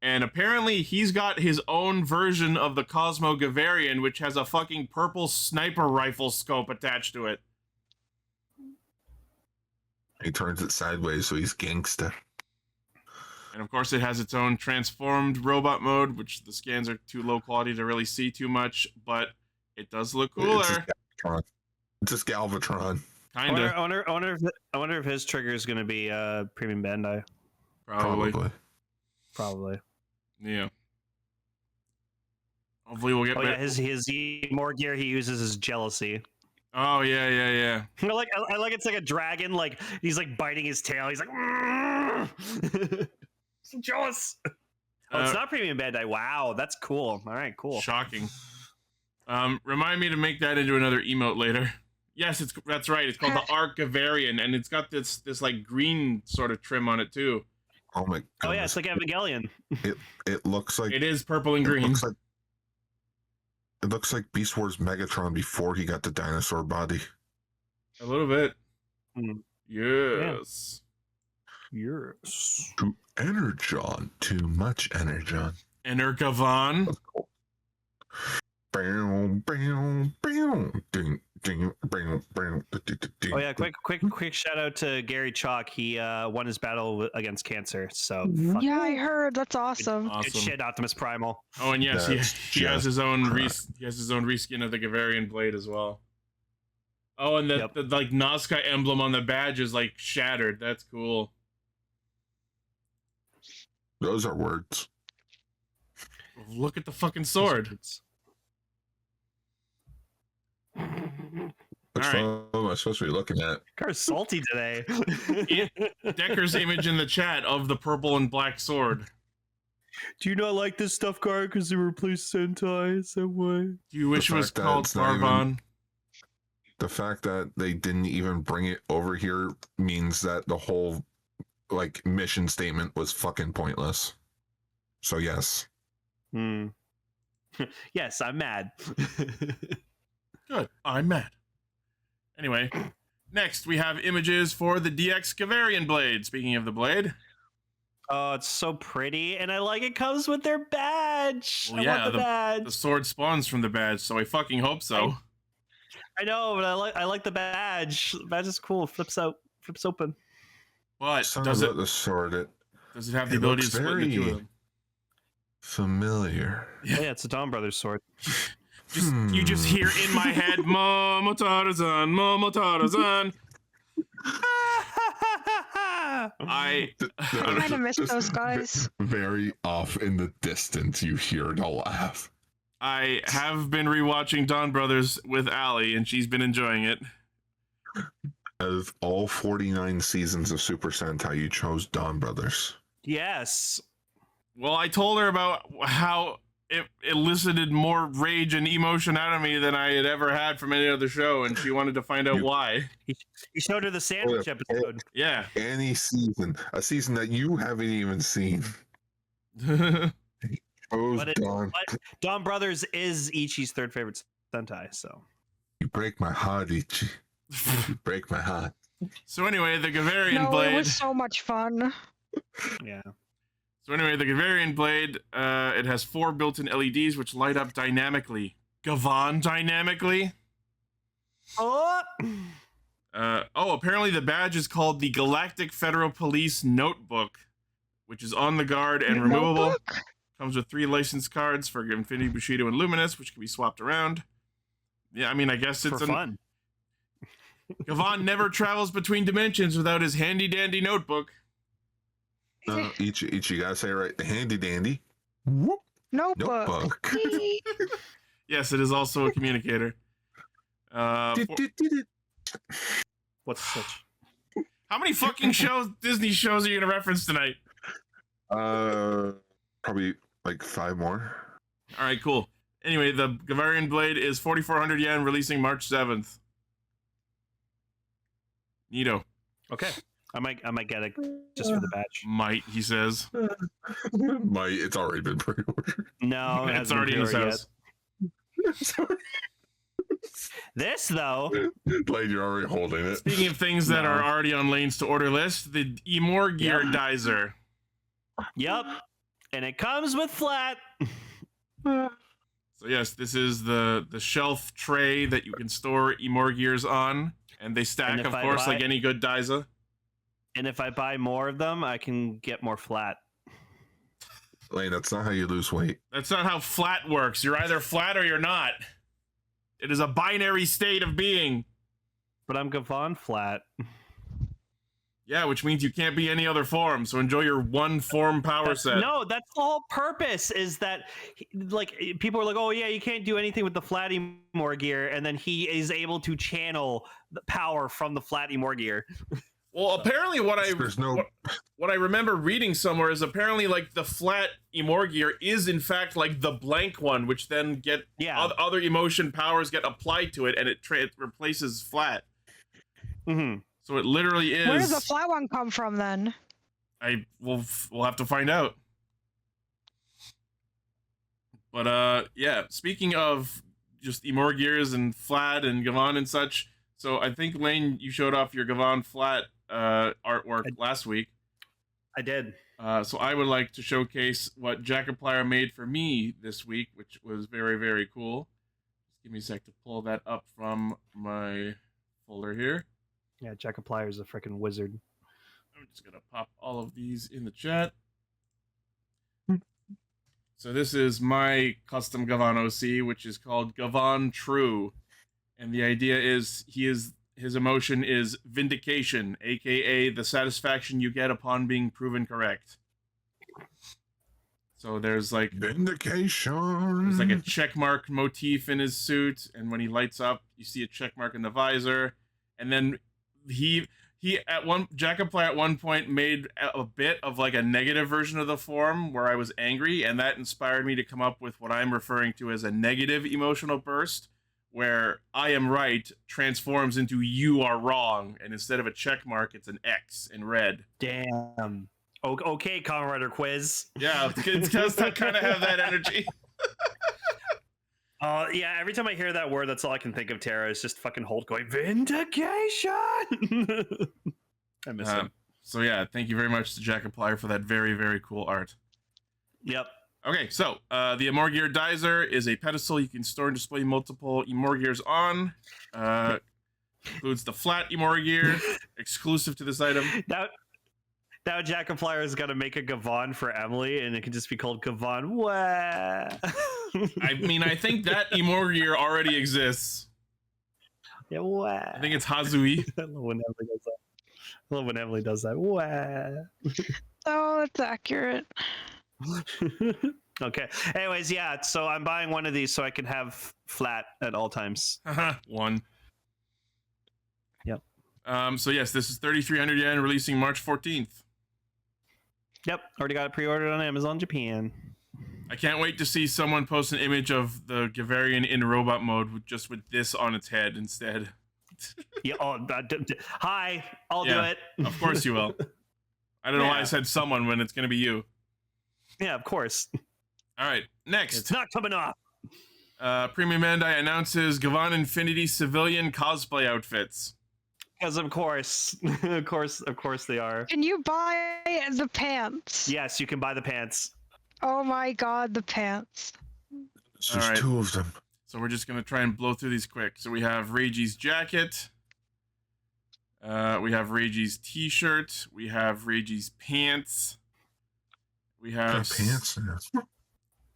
Speaker 1: and apparently he's got his own version of the Cosmo Gavarian, which has a fucking purple sniper rifle scope attached to it.
Speaker 2: He turns it sideways, so he's gangsta.
Speaker 1: And of course it has its own transformed robot mode, which the scans are too low quality to really see too much, but it does look cooler.
Speaker 2: It's just Galvatron.
Speaker 1: Kinda.
Speaker 4: I wonder if his trigger is going to be Premium Bandai.
Speaker 1: Probably. Yeah. Hopefully we'll get
Speaker 4: Oh yeah, his Emorgear he uses is jealousy.
Speaker 1: Oh yeah.
Speaker 4: I like it's like a dragon, like he's like biting his tail. He's like, So jealous. Oh, it's not Premium Bandai. Wow, that's cool. All right, cool.
Speaker 1: Shocking. Remind me to make that into another emote later. Yes, that's right. It's called the Arc Gavarian, and it's got this like green sort of trim on it too.
Speaker 2: Oh my god.
Speaker 4: Oh yeah, it's like Evangelion.
Speaker 2: It looks like
Speaker 1: It is purple and green.
Speaker 2: It looks like Beast Wars Megatron before he got the dinosaur body.
Speaker 1: A little bit.
Speaker 4: Mm.
Speaker 1: Yes.
Speaker 4: Yes.
Speaker 2: Too Energon. Too much Energon.
Speaker 1: Enter Gavan.
Speaker 2: That's cool. Bam, bam, bam, ding, ding, bam, bam,
Speaker 4: Oh yeah, quick shout out to Gary Chalk. He won his battle against cancer. So
Speaker 3: Yeah, I heard. That's awesome.
Speaker 4: good shit, Optimus Primal.
Speaker 1: Oh, and yes,
Speaker 2: That's
Speaker 1: he has his own
Speaker 2: just
Speaker 1: he has his own reskin of the Gavarian blade as well. Oh, and the like Nazca emblem on the badge is like shattered. That's cool.
Speaker 2: Those are words.
Speaker 1: Look at the fucking sword.
Speaker 2: Which
Speaker 1: All right.
Speaker 2: one am I supposed to be looking at?
Speaker 4: Car's salty today.
Speaker 1: Decker's image in the chat of the purple and black sword.
Speaker 4: Do you not like this stuff, Car? Because they replaced Sentai some way.
Speaker 1: Do you wish it was
Speaker 2: fact that
Speaker 1: called
Speaker 2: it's not even-
Speaker 1: Farvon?
Speaker 2: The fact that they didn't even bring it over here means that the whole like mission statement was fucking pointless. So yes.
Speaker 4: Yes, I'm mad.
Speaker 1: Good. I'm mad. Anyway, next we have images for the DX Gavarian blade. Speaking of the blade.
Speaker 4: Oh, it's so pretty, and I like it comes with their badge.
Speaker 1: Well,
Speaker 4: I want the badge.
Speaker 1: The sword spawns from the badge, so I fucking hope so.
Speaker 4: I know, but I like the badge. The badge is cool. Flips open.
Speaker 1: But
Speaker 2: Something
Speaker 1: does
Speaker 2: about
Speaker 1: it
Speaker 2: the sword?
Speaker 1: does it have the
Speaker 2: it
Speaker 1: ability to
Speaker 2: looks
Speaker 1: split into two of
Speaker 2: very-
Speaker 1: them?
Speaker 2: Familiar.
Speaker 4: Yeah, it's a Dawn Brothers sword.
Speaker 1: You just hear in my head, Momotaro-san, Momotaro-san. I
Speaker 3: I kind of miss
Speaker 2: Just
Speaker 3: those guys.
Speaker 2: Very off in the distance, you hear the laugh.
Speaker 1: I have been rewatching Dawn Brothers with Allie, and she's been enjoying it.
Speaker 2: Of all 49 seasons of Super Sentai, you chose Dawn Brothers.
Speaker 4: Yes.
Speaker 1: Well, I told her about how it elicited more rage and emotion out of me than I had ever had from any other show, and she wanted to find out why.
Speaker 4: He showed her the sandwich episode.
Speaker 1: Yeah.
Speaker 2: Any season, a season that you haven't even seen. Chose Dawn.
Speaker 4: But Dawn Brothers is Ichi's third favorite Sentai, so.
Speaker 2: You break my heart, Ichi. You break my heart.
Speaker 1: So anyway, the Gavarian
Speaker 3: No,
Speaker 1: blade.
Speaker 3: it was so much fun.
Speaker 4: Yeah.
Speaker 1: So anyway, the Gavarian blade, it has 4 built-in LEDs which light up dynamically. Gavan dynamically?
Speaker 4: Oh!
Speaker 1: Apparently the badge is called the Galactic Federal Police Notebook, which is on the guard and removable.
Speaker 3: Notebook?
Speaker 1: Comes with 3 license cards for Infinity, Bushido, and Luminous, which can be swapped around. Yeah, I mean, I guess it's
Speaker 4: For fun.
Speaker 1: Gavan never travels between dimensions without his handy-dandy notebook.
Speaker 2: Ichi, gotta say it right. The handy dandy. Whoop.
Speaker 3: Notebook.
Speaker 2: Notebook.
Speaker 1: Yes, it is also a communicator.
Speaker 4: What's such?
Speaker 1: How many fucking Disney shows are you gonna reference tonight?
Speaker 2: Probably like 5 more.
Speaker 1: All right, cool. Anyway, the Gavarian blade is 4,400 yen, releasing March 7th. Neato.
Speaker 4: Okay. I might get it just for the badge.
Speaker 1: Might, he says.
Speaker 2: It's already been pre-ordered.
Speaker 4: No, it
Speaker 1: It's
Speaker 4: hasn't
Speaker 1: already in his
Speaker 4: pre-ordered
Speaker 1: house.
Speaker 4: yet. This though.
Speaker 2: Blade, you're already holding it.
Speaker 1: Speaking of things that are already on Lane's to order list, the Emorgear Dizer.
Speaker 4: Yep. And it comes with flat.
Speaker 1: So yes, this is the shelf tray that you can store Emorgears on, and they stack,
Speaker 4: And if
Speaker 1: of
Speaker 4: I
Speaker 1: course,
Speaker 4: buy-
Speaker 1: like any good Diza.
Speaker 4: And if I buy more of them, I can get more flat.
Speaker 2: Lane, that's not how you lose weight.
Speaker 1: That's not how flat works. You're either flat or you're not. It is a binary state of being.
Speaker 4: But I'm Gavan flat.
Speaker 1: Yeah, which means you can't be any other form. So enjoy your one form power set.
Speaker 4: No, that's the whole purpose. Is that like people are like, oh yeah, you can't do anything with the flat Emorgear, and then he is able to channel the power from the flat Emorgear.
Speaker 1: Well, apparently what I remember reading somewhere is apparently like the flat Emorgear is in fact like the blank one, which then other emotion powers get applied to it, and it replaces flat.
Speaker 4: Mm-hmm.
Speaker 1: So it literally is.
Speaker 3: Where does the flat one come from then?
Speaker 1: We'll have to find out. But yeah, speaking of just Emorgears and flat and Gavan and such, so I think Lane, you showed off your Gavan flat artwork last week.
Speaker 4: I did.
Speaker 1: So I would like to showcase what Jackaplier made for me this week, which was very, very cool. Just give me a sec to pull that up from my folder here.
Speaker 4: Yeah, Jackaplier is a freaking wizard.
Speaker 1: I'm just gonna pop all of these in the chat. So this is my custom Gavan OC, which is called Gavan True. And the idea is his emotion is vindication, aka the satisfaction you get upon being proven correct. So there's like
Speaker 2: vindication.
Speaker 1: There's like a checkmark motif in his suit, and when he lights up, you see a checkmark in the visor. And then Jackaplier at one point made a bit of like a negative version of the form where I was angry, and that inspired me to come up with what I'm referring to as a negative emotional burst, where I am right transforms into you are wrong, and instead of a check mark, it's an X in red.
Speaker 4: Damn. Okay, Kamen Rider quiz.
Speaker 1: Yeah, it does kind of have that energy.
Speaker 4: Yeah, every time I hear that word, that's all I can think of, Tara, is just fucking Holt going, vindication! I miss him.
Speaker 1: So yeah, thank you very much to Jackaplier for that very, very cool art.
Speaker 4: Yep.
Speaker 1: Okay, so the Emorgear Dizer is a pedestal you can store and display multiple Emorgears on. Includes the flat Emorgear, exclusive to this item.
Speaker 4: Now Jackaplier is gonna make a Gavan for Emily, and it can just be called Gavan. Wah.
Speaker 1: I mean, I think that Emorgear already exists.
Speaker 4: Yeah, wah.
Speaker 1: I think it's Hazui.
Speaker 4: I love when Emily does that. I love when Emily does that. Wah.
Speaker 3: Oh, that's accurate.
Speaker 4: Okay. Anyways, yeah. So I'm buying one of these so I can have flat at all times.
Speaker 1: One.
Speaker 4: Yep.
Speaker 1: So yes, this is 3,300 yen, releasing March 14th.
Speaker 4: Yep. Already got it pre-ordered on Amazon Japan.
Speaker 1: I can't wait to see someone post an image of the Gavarian in robot mode with this on its head instead.
Speaker 4: Yeah. Hi. I'll do it.
Speaker 1: Of course you will. I don't know why I said someone when it's going to be you.
Speaker 4: Yeah, of course.
Speaker 1: All right, next.
Speaker 4: It's not coming off.
Speaker 1: Premium Bandai announces Gavan Infinity civilian cosplay outfits.
Speaker 4: Because of course they are.
Speaker 3: Can you buy the pants?
Speaker 4: Yes, you can buy the pants.
Speaker 3: Oh my god, the pants.
Speaker 2: There's two of them.
Speaker 1: So we're just gonna try and blow through these quick. So we have Reiji's jacket. We have Reiji's t-shirt. We have Reiji's pants. We have
Speaker 2: pants.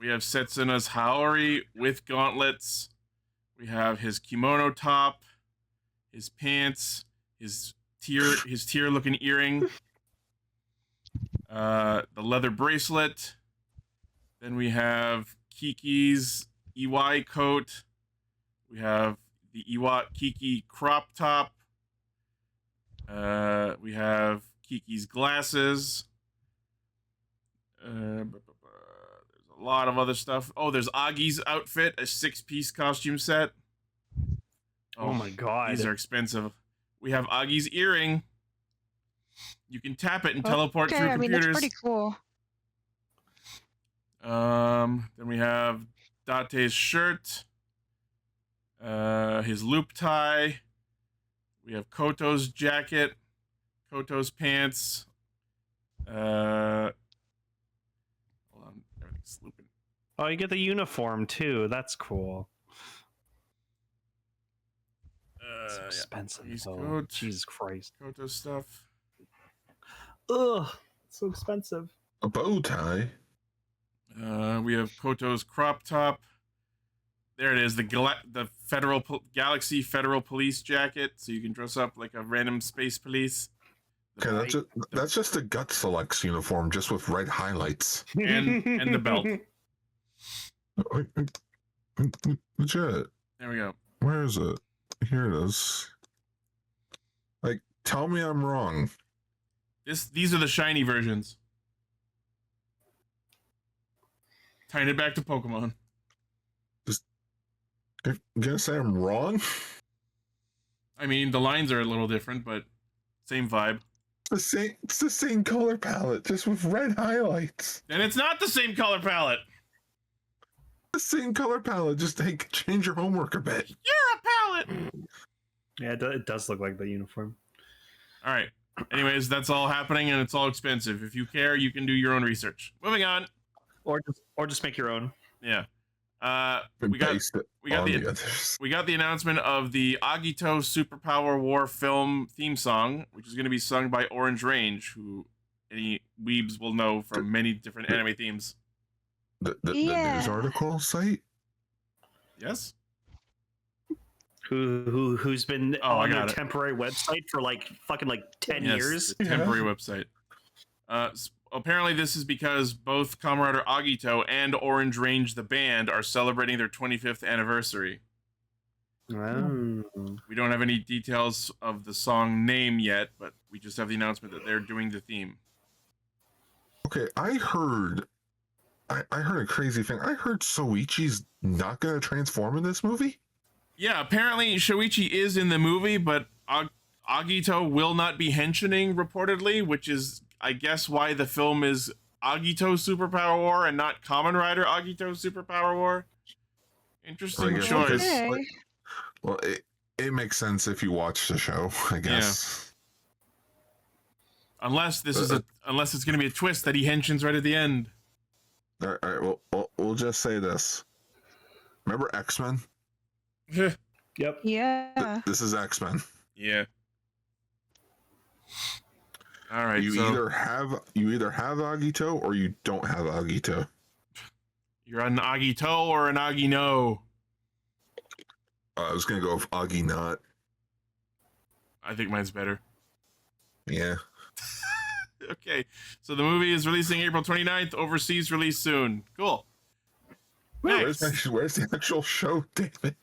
Speaker 1: We have Setsuna's Haori with gauntlets. We have his kimono top, his pants, his tear looking earring, the leather bracelet. Then we have Kiki's EY coat. We have the Kiki crop top. We have Kiki's glasses. There's a lot of other stuff. Oh, there's Agi's outfit, a 6-piece costume set.
Speaker 4: Oh my god.
Speaker 1: These are expensive. We have Agi's earring. You can tap it and teleport through computers.
Speaker 3: That's pretty cool.
Speaker 1: Then we have Date's shirt. His loop tie. We have Koto's jacket. Koto's pants. Hold on, everything's looping.
Speaker 4: Oh, you get the uniform too. That's cool. It's expensive.
Speaker 1: Yeah.
Speaker 4: Jesus Christ.
Speaker 1: Koto stuff.
Speaker 4: Ugh, so expensive.
Speaker 2: A bow tie.
Speaker 1: We have Koto's crop top. There it is, the Galaxy Federal Police jacket, so you can dress up like a random space police.
Speaker 2: Okay, that's just a Gut Selects uniform, just with red highlights.
Speaker 1: And the belt.
Speaker 2: Legit.
Speaker 1: There we go.
Speaker 2: Where is it? Here it is. Like, Tell me I'm wrong.
Speaker 1: These are the shiny versions. Tying it back to Pokemon.
Speaker 2: I'm gonna say I'm wrong.
Speaker 1: I mean, the lines are a little different, but same vibe.
Speaker 2: It's the same color palette, just with red highlights.
Speaker 1: And it's not the same color palette.
Speaker 2: The same color palette, just change your homework a bit.
Speaker 1: You're a palette.
Speaker 4: Yeah, it does look like the uniform.
Speaker 1: All right. Anyways, that's all happening, and it's all expensive. If you care, you can do your own research. Moving on.
Speaker 4: Or just make your own.
Speaker 1: Yeah. We got the announcement of the Agito Superpower War film theme song, which is going to be sung by Orange Range, who any weebs will know from many different anime themes.
Speaker 2: The news article site?
Speaker 1: Yes.
Speaker 4: Who's been on their temporary website for fucking 10 years?
Speaker 1: The temporary website. Apparently this is because both Kamen Rider Agito and Orange Range the band are celebrating their 25th anniversary.
Speaker 4: Oh.
Speaker 1: We don't have any details of the song name yet, but we just have the announcement that they're doing the theme.
Speaker 2: Okay, I heard a crazy thing. I heard Soichi's not gonna transform in this movie.
Speaker 1: Yeah, apparently Shoichi is in the movie, but Agito will not be henching reportedly, which is, I guess, why the film is Agito Superpower War and not Kamen Rider Agito Superpower War. Interesting choice.
Speaker 3: Okay.
Speaker 2: Well, it makes sense if you watch the show, I guess.
Speaker 1: Yeah. Unless it's going to be a twist that he henshins right at the end.
Speaker 2: All right, we'll just say this. Remember X-Men?
Speaker 4: Yep.
Speaker 3: Yeah.
Speaker 2: This is X-Men.
Speaker 1: Yeah. All right.
Speaker 2: You either have Agito or you don't have Agito.
Speaker 1: You're an Agito or an Agino.
Speaker 2: I was gonna go with Agi not.
Speaker 1: I think mine's better.
Speaker 2: Yeah.
Speaker 1: Okay. So the movie is releasing April 29th. Overseas release soon. Cool.
Speaker 2: Where's the actual show, David?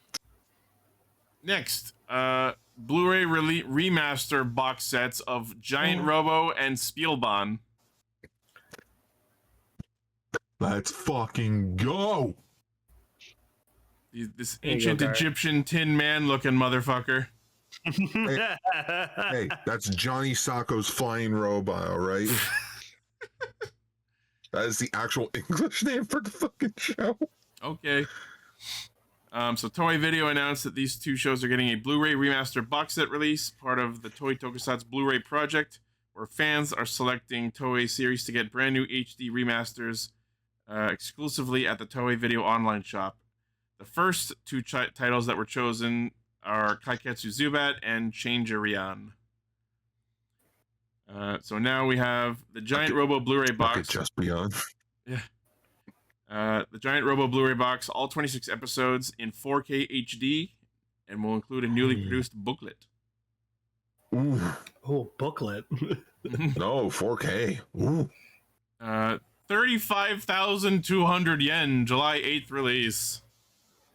Speaker 1: Next, Blu-ray remaster box sets of Giant Robo and Spielbahn.
Speaker 2: Let's fucking go!
Speaker 1: This ancient Egyptian Tin Man looking motherfucker.
Speaker 2: Hey, that's Johnny Sacco's flying robot, all right? That is the actual English name for the fucking show.
Speaker 1: Okay. So Toei Video announced that these two shows are getting a Blu-ray remaster box set release, part of the Toei Tokusatsu Blu-ray project, where fans are selecting Toei series to get brand new HD remasters exclusively at the Toei Video online shop. The first two titles that were chosen are Kaiketsu Zubat and Changerian. So now we have the Giant Robo Blu-ray box.
Speaker 2: Just Beyond.
Speaker 1: Yeah. The Giant Robo Blu-ray box, all 26 episodes in 4K HD, and will include a newly produced booklet.
Speaker 2: Ooh.
Speaker 4: Oh, booklet.
Speaker 2: No, 4K. Ooh.
Speaker 1: 35,200 yen, July 8th release.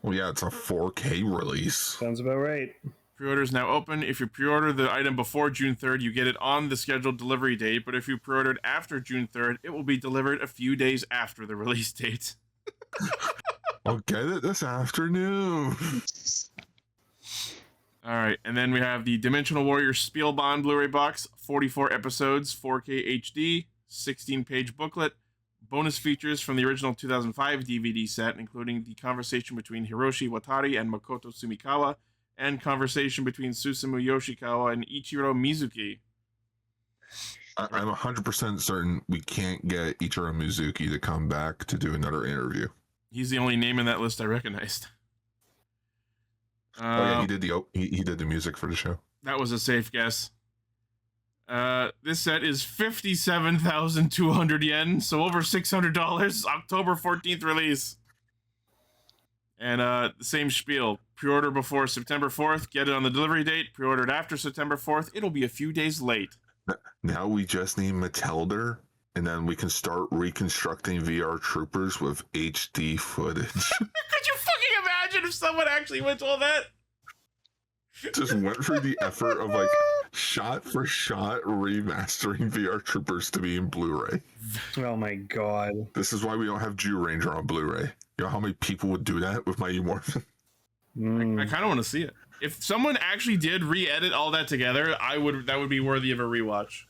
Speaker 2: Well, yeah, it's a 4K release.
Speaker 4: Sounds about right.
Speaker 1: Pre-order is now open. If you pre-order the item before June 3rd, you get it on the scheduled delivery date. But if you pre-ordered after June 3rd, it will be delivered a few days after the release date.
Speaker 2: I'll get it this afternoon.
Speaker 1: All right, and then we have the Dimensional Warrior Spielbahn Blu-ray box, 44 episodes, 4K HD, 16-page booklet, bonus features from the original 2005 DVD set, including the conversation between Hiroshi Watari and Makoto Sumikawa, and conversation between Susumu Yoshikawa and Ichiro Mizuki.
Speaker 2: I'm 100% certain we can't get Ichiro Mizuki to come back to do another interview.
Speaker 1: He's the only name in that list I recognized.
Speaker 2: Yeah, he did the music for the show.
Speaker 1: That was a safe guess. This set is 57,200 yen, so over $600. October 14th release. And the same spiel. Pre-order before September 4th, get it on the delivery date. Pre-ordered after September 4th, it'll be a few days late.
Speaker 2: Now we just need Mattelder, and then we can start reconstructing VR Troopers with HD footage.
Speaker 1: Could you fucking imagine if someone actually went to all that?
Speaker 2: Just went through the effort of shot for shot remastering VR Troopers to be in Blu-ray.
Speaker 4: Oh my god.
Speaker 2: This is why we don't have Jew Ranger on Blu-ray. You know how many people would do that with my Emorphin?
Speaker 1: I kind of want to see it. If someone actually did re-edit all that together, that would be worthy of a rewatch.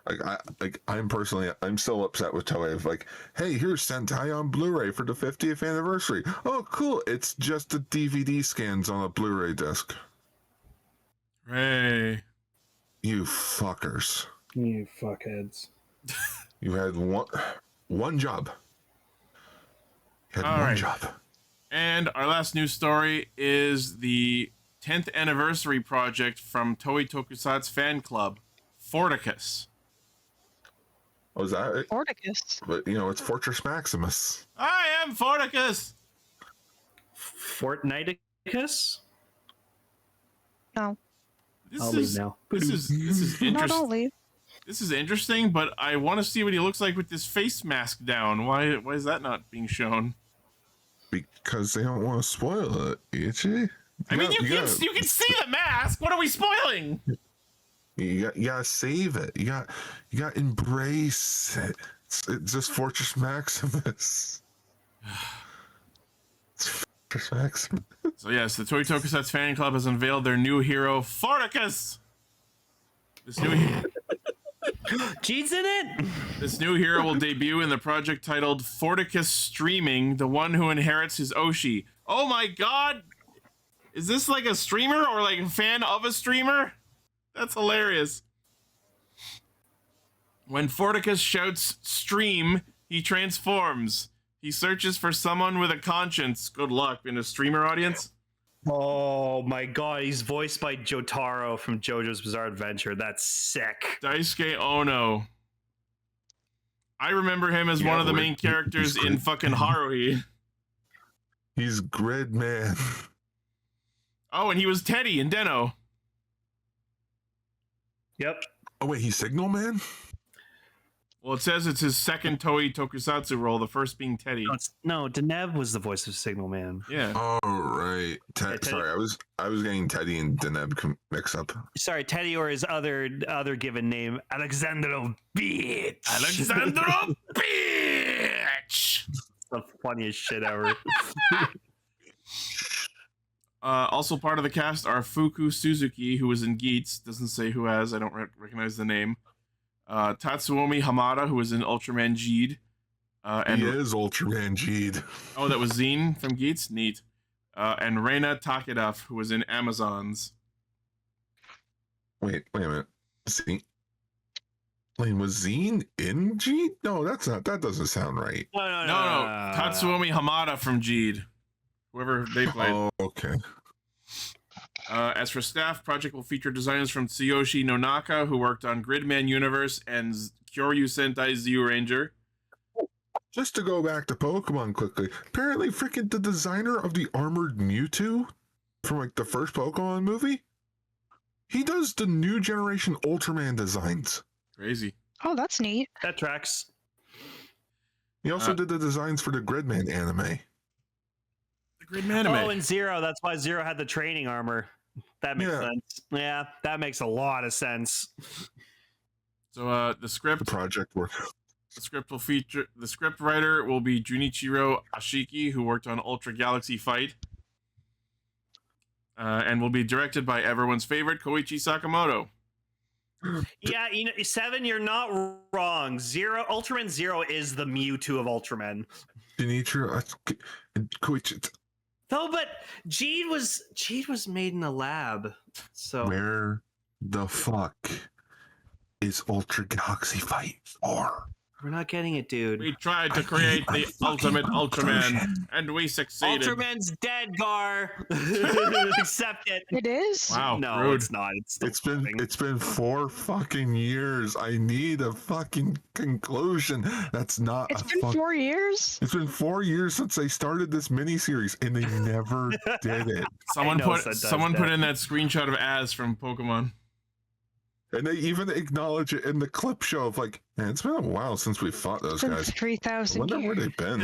Speaker 2: I'm still upset with Toei. Like, hey, here's Sentai on Blu-ray for the 50th anniversary. Oh, cool! It's just the DVD scans on a Blu-ray disc.
Speaker 1: Hey,
Speaker 2: you fuckers!
Speaker 4: You fuckheads!
Speaker 2: You had one job. You had
Speaker 1: all
Speaker 2: one
Speaker 1: right.
Speaker 2: job.
Speaker 1: And our last news story is the 10th anniversary project from Toei Tokusatsu fan club, Forticus.
Speaker 2: Oh, is that it?
Speaker 3: Forticus.
Speaker 2: But, it's Fortress Maximus.
Speaker 1: I am Forticus!
Speaker 4: Fortniticus?
Speaker 3: No.
Speaker 4: I'll leave now.
Speaker 1: This is
Speaker 3: No, don't
Speaker 1: interesting.
Speaker 3: leave.
Speaker 1: This is interesting, but I want to see what he looks like with this face mask down. Why is that not being shown?
Speaker 2: Because they don't want to spoil it, Ichi.
Speaker 1: I mean, you can see the mask. What are we spoiling?
Speaker 2: You gotta save it. You got embrace it. It's just Fortress Maximus. It's Fortress Maximus.
Speaker 1: So yes, the Toei Tokusatsu fan club has unveiled their new hero, Forticus. This new
Speaker 4: Jeed's in it.
Speaker 1: This new hero will debut in the project titled Forticus Streaming, the one who inherits his Oshi. Oh my god! Is this like a streamer or like a fan of a streamer? That's hilarious. When Forticus shouts stream, he transforms. He searches for someone with a conscience. Good luck in a streamer audience.
Speaker 4: Oh my god, he's voiced by Jotaro from JoJo's Bizarre Adventure. That's sick.
Speaker 1: Daisuke Ono. I remember him as one of the main characters in fucking Haruhi.
Speaker 2: He's Grid Man.
Speaker 1: Oh, and he was Teddy in Den-O.
Speaker 4: Yep.
Speaker 2: Oh wait, he's Signal Man?
Speaker 1: Well, it says it's his second Toei Tokusatsu role, the first being Teddy.
Speaker 4: No, Deneb was the voice of Signal Man.
Speaker 1: Yeah.
Speaker 2: Oh right. Sorry, I was getting Teddy and Deneb mixed up.
Speaker 4: Sorry, Teddy or his other given name, Alexandro Bitch.
Speaker 1: Alexandro Bitch!
Speaker 4: The funniest shit ever.
Speaker 1: Also part of the cast are Fuku Suzuki, who was in Zets. Doesn't say who has. I don't recognize the name. Tatsuomi Hamada, who was in Ultraman Jeed. And
Speaker 2: he is Ultraman Jeed.
Speaker 1: Oh, that was Zine from Zets? Neat. And Reina Takeda, who was in Amazons.
Speaker 2: Wait a minute. Zine? Wait, was Zine in Jeed? No, that doesn't sound right.
Speaker 1: No. Tatsuomi Hamada from Jeed. Whoever they played.
Speaker 2: Oh, okay.
Speaker 1: As for staff, project will feature designers from Tsuyoshi Nonaka, who worked on Gridman Universe and Kyoryu Sentai Zyu Ranger.
Speaker 2: Just to go back to Pokemon quickly, apparently freaking the designer of the armored Mewtwo from like the first Pokemon movie, he does the new generation Ultraman designs.
Speaker 1: Crazy.
Speaker 3: Oh, that's neat.
Speaker 4: That tracks.
Speaker 2: He also did the designs for the Gridman anime.
Speaker 1: The Gridman anime.
Speaker 4: Oh, and Zero. That's why Zero had the training armor. That makes sense. Yeah, that makes a lot of sense.
Speaker 1: So the script.
Speaker 2: The project work.
Speaker 1: The script writer will be Junichiro Ashiki, who worked on Ultra Galaxy Fight. And will be directed by everyone's favorite, Koichi Sakamoto.
Speaker 4: Yeah, Seven, you're not wrong. Ultraman Zero is the Mewtwo of Ultraman.
Speaker 2: Junichiro Koichi.
Speaker 4: No, but Jeed was made in a lab. So
Speaker 2: where the fuck is Ultra Galaxy Fight 4?
Speaker 4: We're not getting it, dude.
Speaker 1: We tried to create the ultimate Ultraman, and we succeeded.
Speaker 4: Ultraman's dead, Gar. Accept it.
Speaker 3: It is?
Speaker 1: Wow.
Speaker 4: No,
Speaker 1: rude.
Speaker 4: it's not.
Speaker 2: It's been 4 fucking years. I need a fucking conclusion. That's not.
Speaker 3: It's been 4 years.
Speaker 2: It's been 4 years since they started this miniseries, and they never did it.
Speaker 1: Someone put in that screenshot of Az from Pokemon.
Speaker 2: And they even acknowledge it in the clip show of like, man, it's been a while since we fought those guys.
Speaker 3: 3,000
Speaker 2: I wonder where
Speaker 3: years.
Speaker 2: they've been.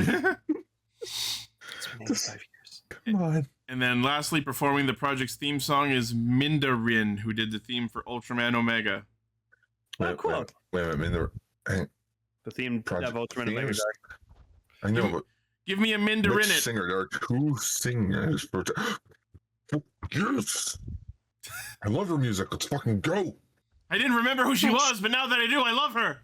Speaker 4: It's been 85 years.
Speaker 2: Come on.
Speaker 1: And then lastly, performing the project's theme song is Mindarin, who did the theme for Ultraman Omega.
Speaker 4: Oh, cool.
Speaker 2: Wait a minute.
Speaker 4: The theme
Speaker 2: Project
Speaker 4: of Ultraman Omega.
Speaker 2: I know, but
Speaker 1: Give me a Mindarin
Speaker 2: which
Speaker 1: it.
Speaker 2: singer? There are 2 singers. Yes. I love her music. Let's fucking go.
Speaker 1: I didn't remember who she was, but now that I do, I love her.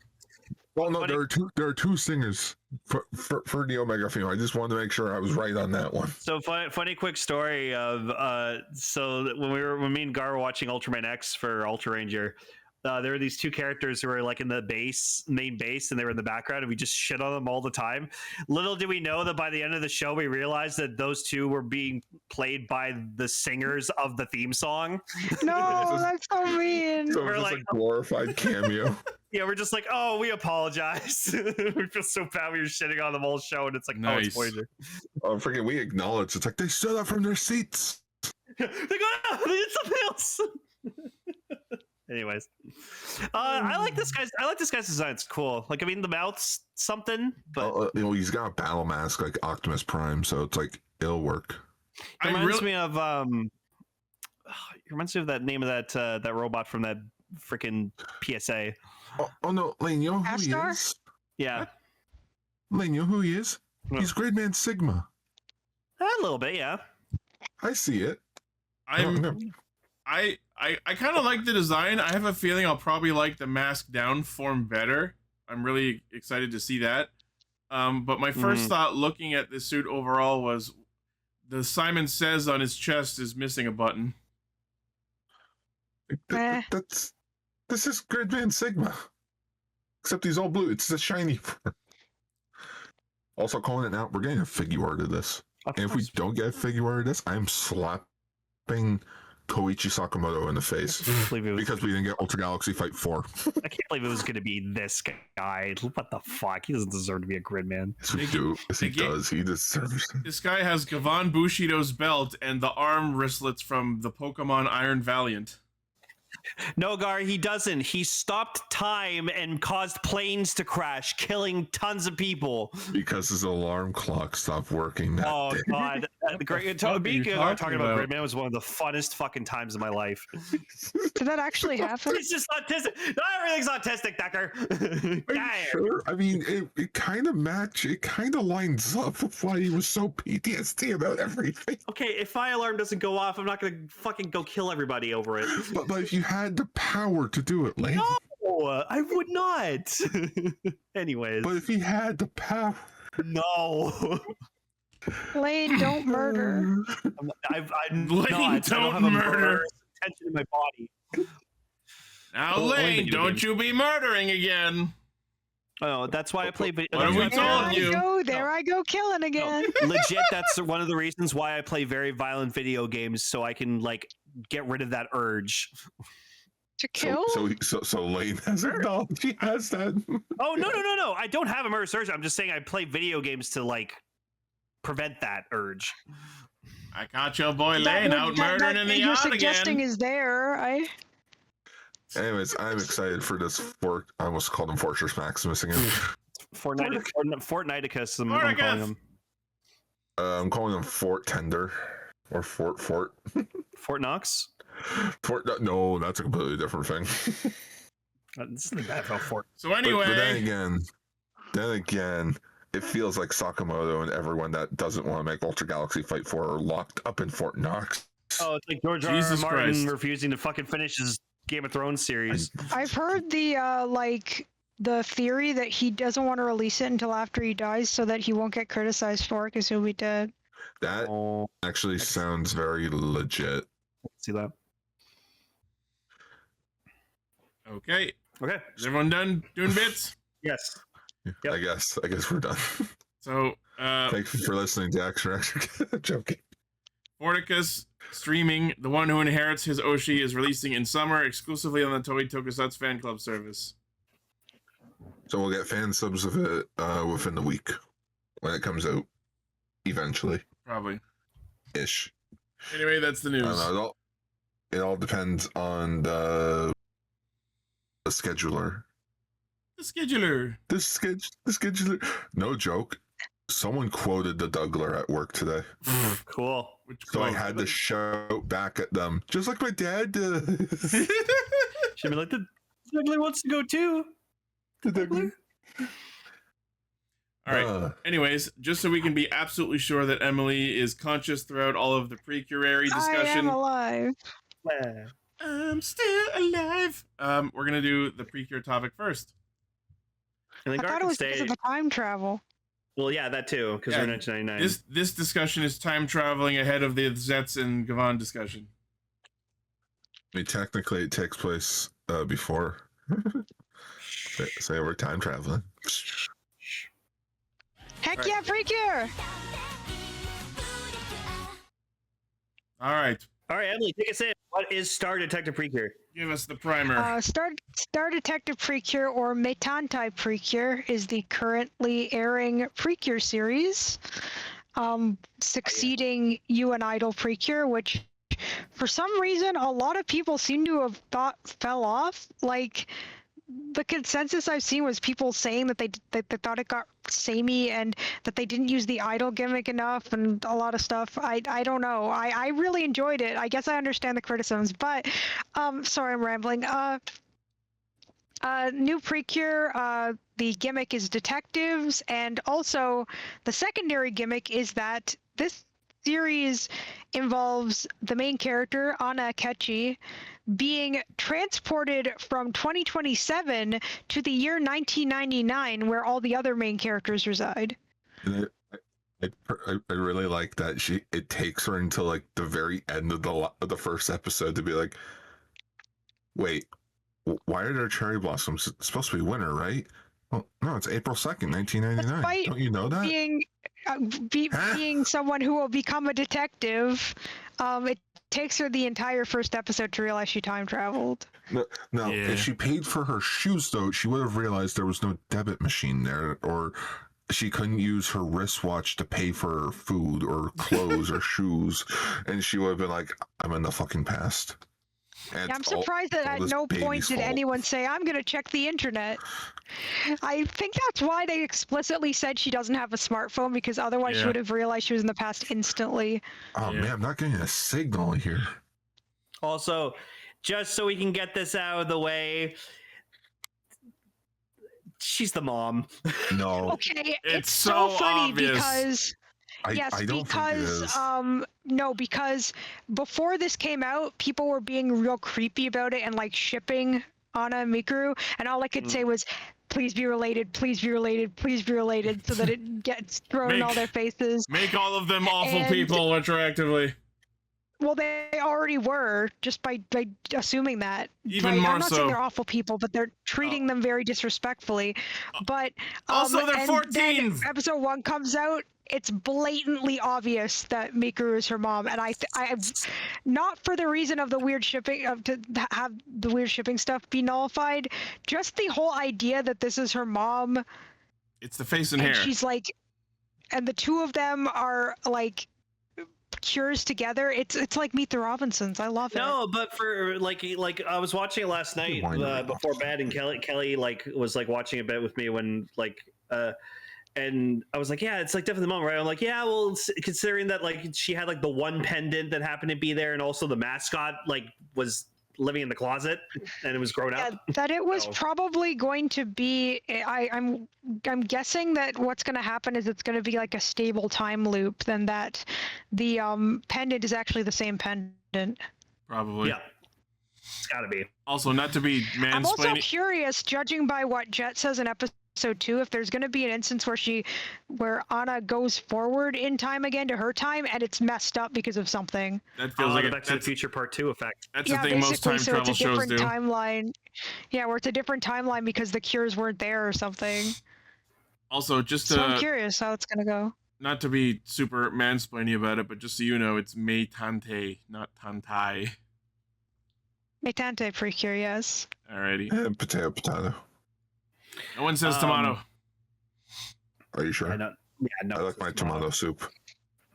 Speaker 2: Well, no, there are two singers for the Omega theme. I just wanted to make sure I was right on that one.
Speaker 4: So funny quick story of so when me and Gar were watching Ultraman X for Ultra Ranger, there were these 2 characters who were like in the main base, and they were in the background, and we just shit on them all the time. Little did we know that by the end of the show, we realized that those 2 were being played by the singers of the theme song.
Speaker 3: No, that's so mean.
Speaker 2: So
Speaker 4: We're
Speaker 2: it's
Speaker 4: like-
Speaker 2: like a glorified cameo.
Speaker 4: Yeah, we're just like, oh, we apologize. We feel so bad we were shitting on the whole show, and it's like,
Speaker 1: Nice.
Speaker 4: oh, it's Voyager.
Speaker 2: Oh, freaking, we acknowledge. It's like they stood up from their seats.
Speaker 4: They go, oh, they did something else. Anyways, I like this guy's design. It's cool. Like, I mean, the mouth's something, but
Speaker 2: He's got a battle mask like Optimus Prime, so it's like it'll work.
Speaker 4: it reminds me of it reminds me of that name of that robot from that freaking PSA.
Speaker 2: Oh no, Lane, you know who
Speaker 3: Astar?
Speaker 2: he is?
Speaker 4: Yeah,
Speaker 2: Lane, you know who he is?
Speaker 4: No.
Speaker 2: He's Gridman Sigma.
Speaker 4: a little bit, yeah.
Speaker 2: I see it.
Speaker 1: I kind of like the design. I have a feeling I'll probably like the mask down form better. I'm really excited to see that. But my first thought looking at this suit overall was the Simon Says on his chest is missing a button.
Speaker 2: This is Gridman Sigma. Except he's all blue. It's the shiny. Also calling it out, we're getting a figure art of this. And if we don't get a figure art of this, I'm slapping Koichi Sakamoto in the face. Because we didn't get Ultra Galaxy Fight 4.
Speaker 4: I can't believe it was going to be this guy. What the fuck? He doesn't deserve to be a Gridman.
Speaker 2: Yes, we do. Yes, he does. He deserves it.
Speaker 1: This guy has Gavan Bushido's belt and the arm wristlets from the Pokemon Iron Valiant.
Speaker 4: No, Gar, he doesn't. He stopped time and caused planes to crash, killing tons of people.
Speaker 2: Because his alarm clock stopped working that
Speaker 4: Oh,
Speaker 2: day.
Speaker 4: God.
Speaker 1: fuck
Speaker 4: Talking
Speaker 1: are you
Speaker 4: about
Speaker 1: talking
Speaker 4: Gridman was one of the funnest fucking times of my life.
Speaker 3: Did that actually happen?
Speaker 4: He's just autistic. Not everything's autistic, Decker.
Speaker 2: Are you
Speaker 4: Damn.
Speaker 2: sure? I mean, it kind of it kind of lines up with why he was so PTSD about everything.
Speaker 4: Okay, if my alarm doesn't go off, I'm not going to fucking go kill everybody over it.
Speaker 2: But if you had the power to do it, Lane.
Speaker 4: No, I would not. Anyways.
Speaker 2: But if he had the power.
Speaker 4: No.
Speaker 3: Lane, don't murder.
Speaker 4: I'm
Speaker 1: Lane,
Speaker 4: not. I don't
Speaker 1: don't
Speaker 4: have a
Speaker 1: murder.
Speaker 4: murderous intention in my body.
Speaker 1: Now,
Speaker 4: Oh,
Speaker 1: Lane,
Speaker 4: video
Speaker 1: don't
Speaker 4: games.
Speaker 1: you be murdering again.
Speaker 4: Oh, that's why I play video.
Speaker 1: What have we
Speaker 3: There
Speaker 1: told
Speaker 3: I
Speaker 1: you?
Speaker 3: go. There I go killing again.
Speaker 4: Legit, that's one of the reasons why I play very violent video games, so I can like get rid of that urge.
Speaker 3: To kill?
Speaker 2: So Lane has acknowledged he has that.
Speaker 4: Oh no! I don't have a murderous urge. I'm just saying I play video games to like prevent that urge.
Speaker 1: I caught your boy Lane out murdering in the
Speaker 3: you're
Speaker 1: yard
Speaker 3: suggesting
Speaker 1: again.
Speaker 3: is there.
Speaker 2: Anyways, I'm excited for this I almost called him Fortress Maximus again.
Speaker 4: Fortniticus, I'm calling him.
Speaker 2: I'm calling him Fort Tender. Or Fort.
Speaker 4: Fort Knox?
Speaker 2: No, that's a completely different thing.
Speaker 4: This isn't bad about Fort.
Speaker 1: So anyway,
Speaker 2: but then again, it feels like Sakamoto and everyone that doesn't want to make Ultra Galaxy Fight 4 are locked up in Fort Knox.
Speaker 4: Oh, it's like George R. R.
Speaker 1: Jesus
Speaker 4: Martin
Speaker 1: Christ.
Speaker 4: refusing to fucking finish his Game of Thrones series.
Speaker 3: I've heard the theory that he doesn't want to release it until after he dies so that he won't get criticized for it because he'll be dead.
Speaker 2: That
Speaker 4: Oh,
Speaker 2: actually sounds very legit.
Speaker 4: see that?
Speaker 1: okay.
Speaker 4: Okay.
Speaker 1: Is everyone done doing bits?
Speaker 4: Yes.
Speaker 2: I guess we're done.
Speaker 1: So,
Speaker 2: Thanks for listening to Action. Joking.
Speaker 1: Forticus streaming, the one who inherits his Oshi, is releasing in summer exclusively on the Toei Tokusatsu fan club service.
Speaker 2: So we'll get fan subs of it within the week when it comes out. Eventually.
Speaker 1: Probably.
Speaker 2: Ish.
Speaker 1: Anyway, that's the
Speaker 2: I
Speaker 1: news.
Speaker 2: don't know, it all depends on the scheduler.
Speaker 1: The scheduler.
Speaker 2: The scheduler. No joke. Someone quoted the Dougler at work today.
Speaker 4: Cool.
Speaker 1: Which
Speaker 2: So I
Speaker 1: quote?
Speaker 2: had to shout back at them, just like my dad did.
Speaker 4: Should be like, the Dougler wants to go too. Dougler.
Speaker 1: All right. Anyways, just so we can be absolutely sure that Emily is conscious throughout all of the Precurary discussion.
Speaker 3: I am alive.
Speaker 4: Yeah.
Speaker 1: I'm still alive. We're gonna do the Precure topic first.
Speaker 4: And
Speaker 3: I
Speaker 4: then
Speaker 3: thought it was because of the time travel.
Speaker 4: Well, yeah, that too, because
Speaker 1: Yeah,
Speaker 4: we're 1999.
Speaker 1: This discussion is time traveling ahead of the Zets and Gavan discussion.
Speaker 2: I mean, technically, it takes place before. Say we're time traveling.
Speaker 3: Heck
Speaker 1: Right.
Speaker 3: yeah, Precure!
Speaker 1: All right,
Speaker 4: All right, Emily, take us in. What is Star Detective Precure?
Speaker 1: give us the primer.
Speaker 3: Star Detective Precure, or Metantai Precure, is the currently airing Precure series, succeeding You and Idol Precure, which for some reason a lot of people seem to have thought fell off. Like, the consensus I've seen was people saying that they thought it got samey and that they didn't use the idol gimmick enough and a lot of stuff. I don't know. I really enjoyed it. I guess I understand the criticisms, but sorry, I'm rambling. New Precure, the gimmick is detectives, and also the secondary gimmick is that this series involves the main character, Anna Akechi, being transported from 2027 to the year 1999, where all the other main characters reside.
Speaker 2: And I really like that it takes her until like the very end of the first episode to be like, wait, why are there cherry blossoms? It's supposed to be winter, right? Well, no, it's April 2nd, 1999.
Speaker 3: Despite
Speaker 2: Don't you know that?
Speaker 3: Being someone who will become a detective, it takes her the entire first episode to realize she time traveled.
Speaker 2: No,
Speaker 1: Yeah.
Speaker 2: if she paid for her shoes, though, she would have realized there was no debit machine there, or she couldn't use her wristwatch to pay for food or clothes or shoes, and she would have been like, I'm in the fucking past. And
Speaker 3: I'm surprised that at
Speaker 2: this
Speaker 3: no point
Speaker 2: baby's
Speaker 3: did
Speaker 2: fault.
Speaker 3: anyone say, I'm going to check the internet. I think that's why they explicitly said she doesn't have a smartphone, because otherwise she
Speaker 1: Yeah.
Speaker 3: would have realized she was in the past instantly.
Speaker 2: Oh
Speaker 1: Yeah.
Speaker 2: man, I'm not getting a signal here.
Speaker 4: Also, just so we can get this out of the way, she's the mom.
Speaker 2: No,
Speaker 3: Okay,
Speaker 1: It's
Speaker 3: so
Speaker 1: so
Speaker 3: funny
Speaker 1: obvious.
Speaker 3: because
Speaker 2: I don't think it is.
Speaker 3: no, because before this came out, people were being real creepy about it and like shipping Anna and Mikuru, and all I could say was, please be related, please be related, please be related, so that it gets thrown in all their faces.
Speaker 1: Make all of them awful
Speaker 3: And-
Speaker 1: people retroactively.
Speaker 3: Well, they already were, just by assuming that.
Speaker 1: Even
Speaker 3: Like,
Speaker 1: more
Speaker 3: I'm not saying
Speaker 1: so.
Speaker 3: they're awful people, but they're treating them very disrespectfully. But
Speaker 1: Also, they're
Speaker 3: and
Speaker 1: 14.
Speaker 3: then episode 1 comes out. It's blatantly obvious that Mikuru is her mom, and I not for the reason of the weird shipping to have the weird shipping stuff be nullified. Just the whole idea that this is her mom,
Speaker 1: It's the face and
Speaker 3: and
Speaker 1: hair.
Speaker 3: she's like, and the two of them are like cures together. It's like Meet the Robinsons. I love it.
Speaker 4: No, but for like I was watching it last night before bed, and Kelly like was like watching a bit with me when like and I was like, yeah, it's like definitely the mom, right? I'm like, yeah, well, considering that like she had like the one pendant that happened to be there, and also the mascot like was living in the closet and it was grown
Speaker 3: Yeah,
Speaker 4: up.
Speaker 3: that it was
Speaker 4: So-
Speaker 3: probably going to be. I'm guessing that what's going to happen is it's going to be like a stable time loop. Then that the pendant is actually the same pendant.
Speaker 1: Probably.
Speaker 4: Yeah, it's got to be.
Speaker 1: Also, not to be
Speaker 3: I'm also
Speaker 1: mansplaining.
Speaker 3: curious, judging by what Jet says in episode 2, if there's going to be an instance where Anna goes forward in time again to her time, and it's messed up because of something.
Speaker 1: That feels like
Speaker 4: the
Speaker 1: it.
Speaker 4: Back to the
Speaker 1: That's,
Speaker 4: Future Part 2 effect.
Speaker 1: that's
Speaker 3: Yeah,
Speaker 1: the thing most
Speaker 3: basically.
Speaker 1: time
Speaker 3: So
Speaker 1: travel
Speaker 3: it's a
Speaker 1: shows
Speaker 3: different
Speaker 1: do.
Speaker 3: timeline. Yeah, where it's a different timeline because the cures weren't there or something.
Speaker 1: Also, just
Speaker 3: So I'm
Speaker 1: to
Speaker 3: curious how it's going to go.
Speaker 1: not to be super mansplaining about it, but just so you know, it's Mei Tante, not Tantai.
Speaker 3: Metante Precure, yes.
Speaker 1: Alrighty.
Speaker 2: Potato.
Speaker 1: No one says tomato.
Speaker 2: Are you sure?
Speaker 4: I know. Yeah, no.
Speaker 2: I like my tomato soup.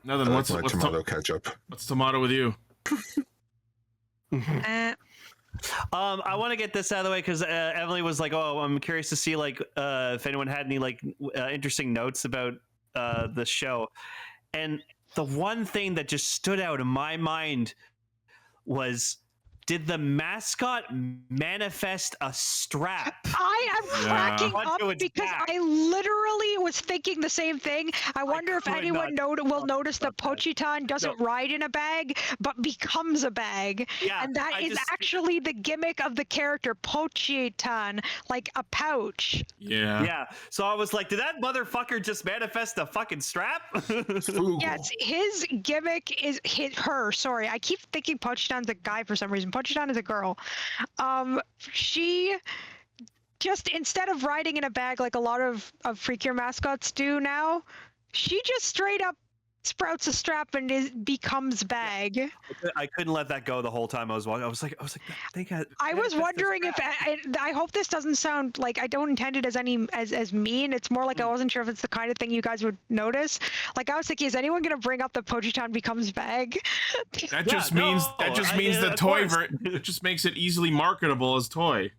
Speaker 1: Nothing.
Speaker 2: I like
Speaker 1: What's
Speaker 2: my
Speaker 1: what's,
Speaker 2: tomato ketchup.
Speaker 1: what's tomato with you?
Speaker 3: Eh.
Speaker 4: I want to get this out of the way because Emily was like, "Oh, I'm curious to see like if anyone had any like interesting notes about the show," and the one thing that just stood out in my mind was, did the mascot manifest a strap?
Speaker 3: I am cracking
Speaker 4: Onto
Speaker 3: up
Speaker 4: its
Speaker 3: because
Speaker 4: back.
Speaker 3: I literally was thinking the same thing. I wonder if
Speaker 4: could
Speaker 3: anyone
Speaker 4: not
Speaker 3: will notice that Pochitan doesn't ride in a bag, but becomes a bag.
Speaker 4: Yeah,
Speaker 3: And that is actually the gimmick of the character, Pochitan, like a pouch.
Speaker 1: Yeah.
Speaker 4: Yeah. So I was like, did that motherfucker just manifest a fucking strap?
Speaker 3: Yeah, it's his gimmick is her. Sorry, I keep thinking Pochitan's a guy for some reason. Pochitan is a girl. She just, instead of riding in a bag like a lot of Precure mascots do now, she just straight up sprouts a strap and becomes bag.
Speaker 4: I couldn't let that go the whole time I was watching. I was like,
Speaker 3: I was wondering if I hope this doesn't sound like, I don't intend it as mean. It's more like I wasn't sure if it's the kind of thing you guys would notice. Like I was thinking, is anyone gonna bring up the Pochitan becomes bag?
Speaker 1: That just means the toy it just makes it easily marketable as toy.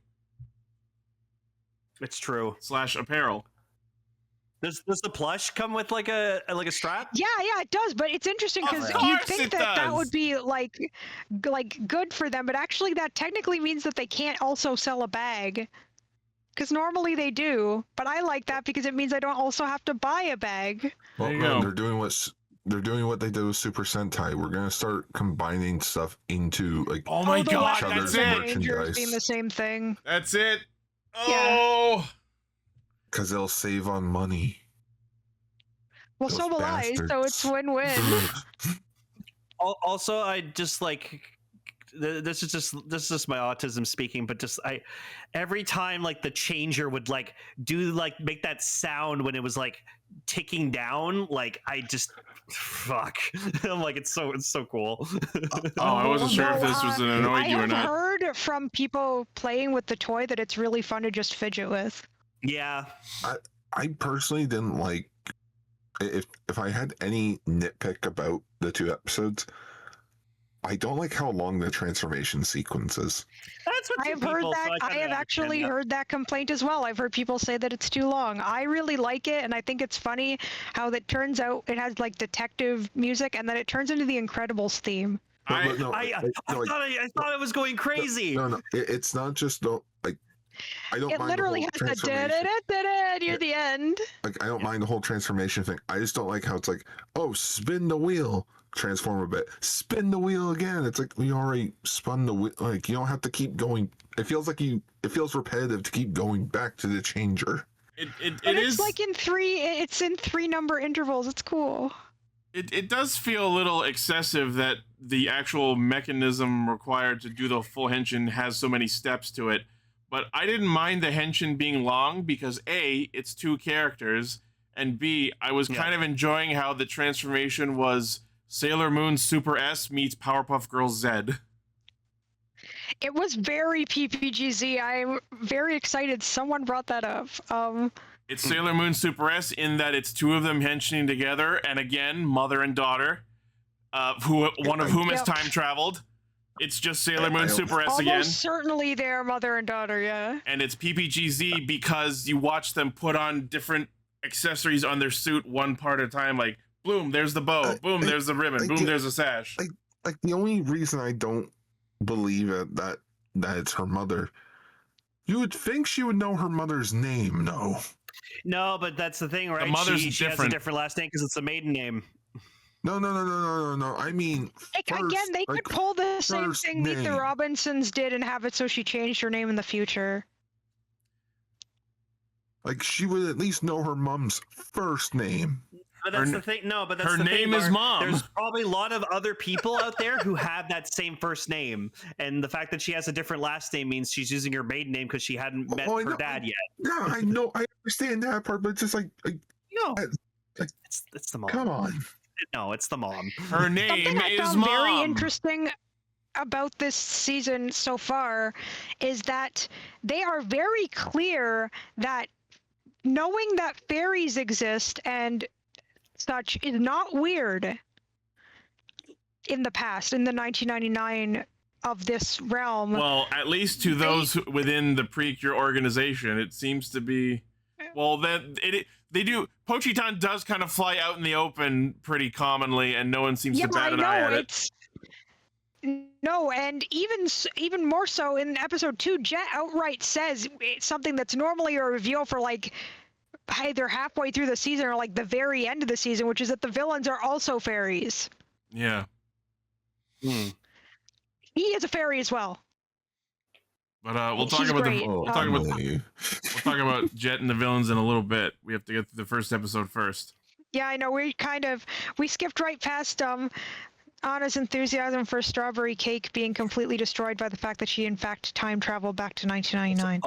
Speaker 4: It's true.
Speaker 1: / apparel.
Speaker 4: Does the plush come with like a strap?
Speaker 3: Yeah, it does. But it's interesting because
Speaker 1: Of
Speaker 3: you'd
Speaker 1: course
Speaker 3: think
Speaker 1: it
Speaker 3: that
Speaker 1: does.
Speaker 3: would be like good for them, but actually that technically means that they can't also sell a bag. Because normally they do, but I like that because it means I don't also have to buy a bag.
Speaker 2: Well,
Speaker 1: There you
Speaker 2: no,
Speaker 1: go.
Speaker 2: they're doing what they did with Super Sentai. We're gonna start combining stuff into like.
Speaker 1: Oh my
Speaker 3: the
Speaker 1: god,
Speaker 3: Legends
Speaker 1: that's
Speaker 3: of
Speaker 1: it.
Speaker 3: Rangers
Speaker 2: Merchandise.
Speaker 3: being the same thing.
Speaker 1: That's it.
Speaker 3: Yeah.
Speaker 1: Oh.
Speaker 2: Because they'll save on money.
Speaker 3: Well,
Speaker 2: Those
Speaker 3: so will I, so it's
Speaker 2: bastards.
Speaker 3: win-win.
Speaker 4: Also, I just like, this is just my autism speaking, but just every time like the changer would like make that sound when it was like ticking down, like I just fuck. I'm like, it's so cool.
Speaker 1: Oh, I wasn't sure if this was an annoyed you or
Speaker 3: I have
Speaker 1: not.
Speaker 3: heard from people playing with the toy that it's really fun to just fidget with.
Speaker 4: Yeah.
Speaker 2: I personally didn't like. If I had any nitpick about the 2 episodes, I don't like how long the transformation sequence is.
Speaker 4: That's what
Speaker 3: I've heard that. I have actually heard that complaint as well. I've heard people say that it's too long. I really like it, and I think it's funny how that turns out it has like detective music, and then it turns into the Incredibles theme.
Speaker 4: I thought it was going crazy.
Speaker 2: No, it's not just like. I don't
Speaker 3: It
Speaker 2: mind
Speaker 3: literally
Speaker 2: the whole
Speaker 3: has the
Speaker 2: transformation.
Speaker 3: near the end.
Speaker 2: Like I don't mind the whole transformation thing. I just don't like how it's like, oh, spin the wheel, transform a bit, spin the wheel again. It's like we already spun the wheel. Like you don't have to keep going. It feels feels repetitive to keep going back to the changer.
Speaker 3: It's like in 3 number intervals. It's cool.
Speaker 1: It does feel a little excessive that the actual mechanism required to do the full henshin has so many steps to it. But I didn't mind the henshin being long because A, it's 2 characters, and B, I was kind of enjoying how the transformation was Sailor Moon Super S meets Powerpuff Girls Z.
Speaker 3: It was very PPGZ. I'm very excited someone brought that up.
Speaker 1: It's Sailor Moon Super S in that it's 2 of them henshining together, and again, mother and daughter, one of whom has time traveled. It's just Sailor Moon Super S again.
Speaker 3: Almost certainly they're mother and daughter, yeah.
Speaker 1: And it's PPGZ because you watch them put on different accessories on their suit one part at a time. Like, boom, there's the bow. Boom, there's the ribbon. Boom, there's a sash.
Speaker 2: Like the only reason I don't believe that it's her mother, you would think she would know her mother's name, no?
Speaker 4: No, but that's the thing, right?
Speaker 1: The mother's
Speaker 4: she has a different last name because it's a maiden name.
Speaker 2: No. I mean,
Speaker 3: again, they could pull the same thing Meet the
Speaker 2: name.
Speaker 3: Robinsons did and have it so she changed her name in the future.
Speaker 2: Like she would at least know her mom's first name.
Speaker 4: But that's the thing. No, but that's
Speaker 1: her
Speaker 4: the
Speaker 1: name
Speaker 4: thing,
Speaker 1: is
Speaker 4: Mark.
Speaker 1: Mom.
Speaker 4: There's probably a lot of other people out there who have that same first name, and the fact that she has a different last name means she's using her maiden name because she hadn't met her dad yet.
Speaker 2: Yeah, I know. I understand that part, but it's just like
Speaker 4: no, it's the mom.
Speaker 2: Come on.
Speaker 4: No, it's the mom.
Speaker 1: Her name
Speaker 3: Something I
Speaker 1: is
Speaker 3: found
Speaker 1: Mom.
Speaker 3: very interesting about this season so far is that they are very clear that knowing that fairies exist and such is not weird in the past, in the 1999 of this realm.
Speaker 1: Well, at least to those within the Precure organization, it seems to be. Well, they do. Pochitan does kind of fly out in the open pretty commonly, and no one seems to bat an eye at it.
Speaker 3: No, and even more so in episode 2, Jet outright says it's something that's normally a reveal for like either halfway through the season or like the very end of the season, which is that the villains are also fairies.
Speaker 1: Yeah.
Speaker 3: He is a fairy as well.
Speaker 1: But we'll talk about Jet and the villains in a little bit. We have to get through the first episode first.
Speaker 3: Yeah, I know. We skipped right past Anna's enthusiasm for strawberry cake being completely destroyed by the fact that she in fact time traveled back to 1999.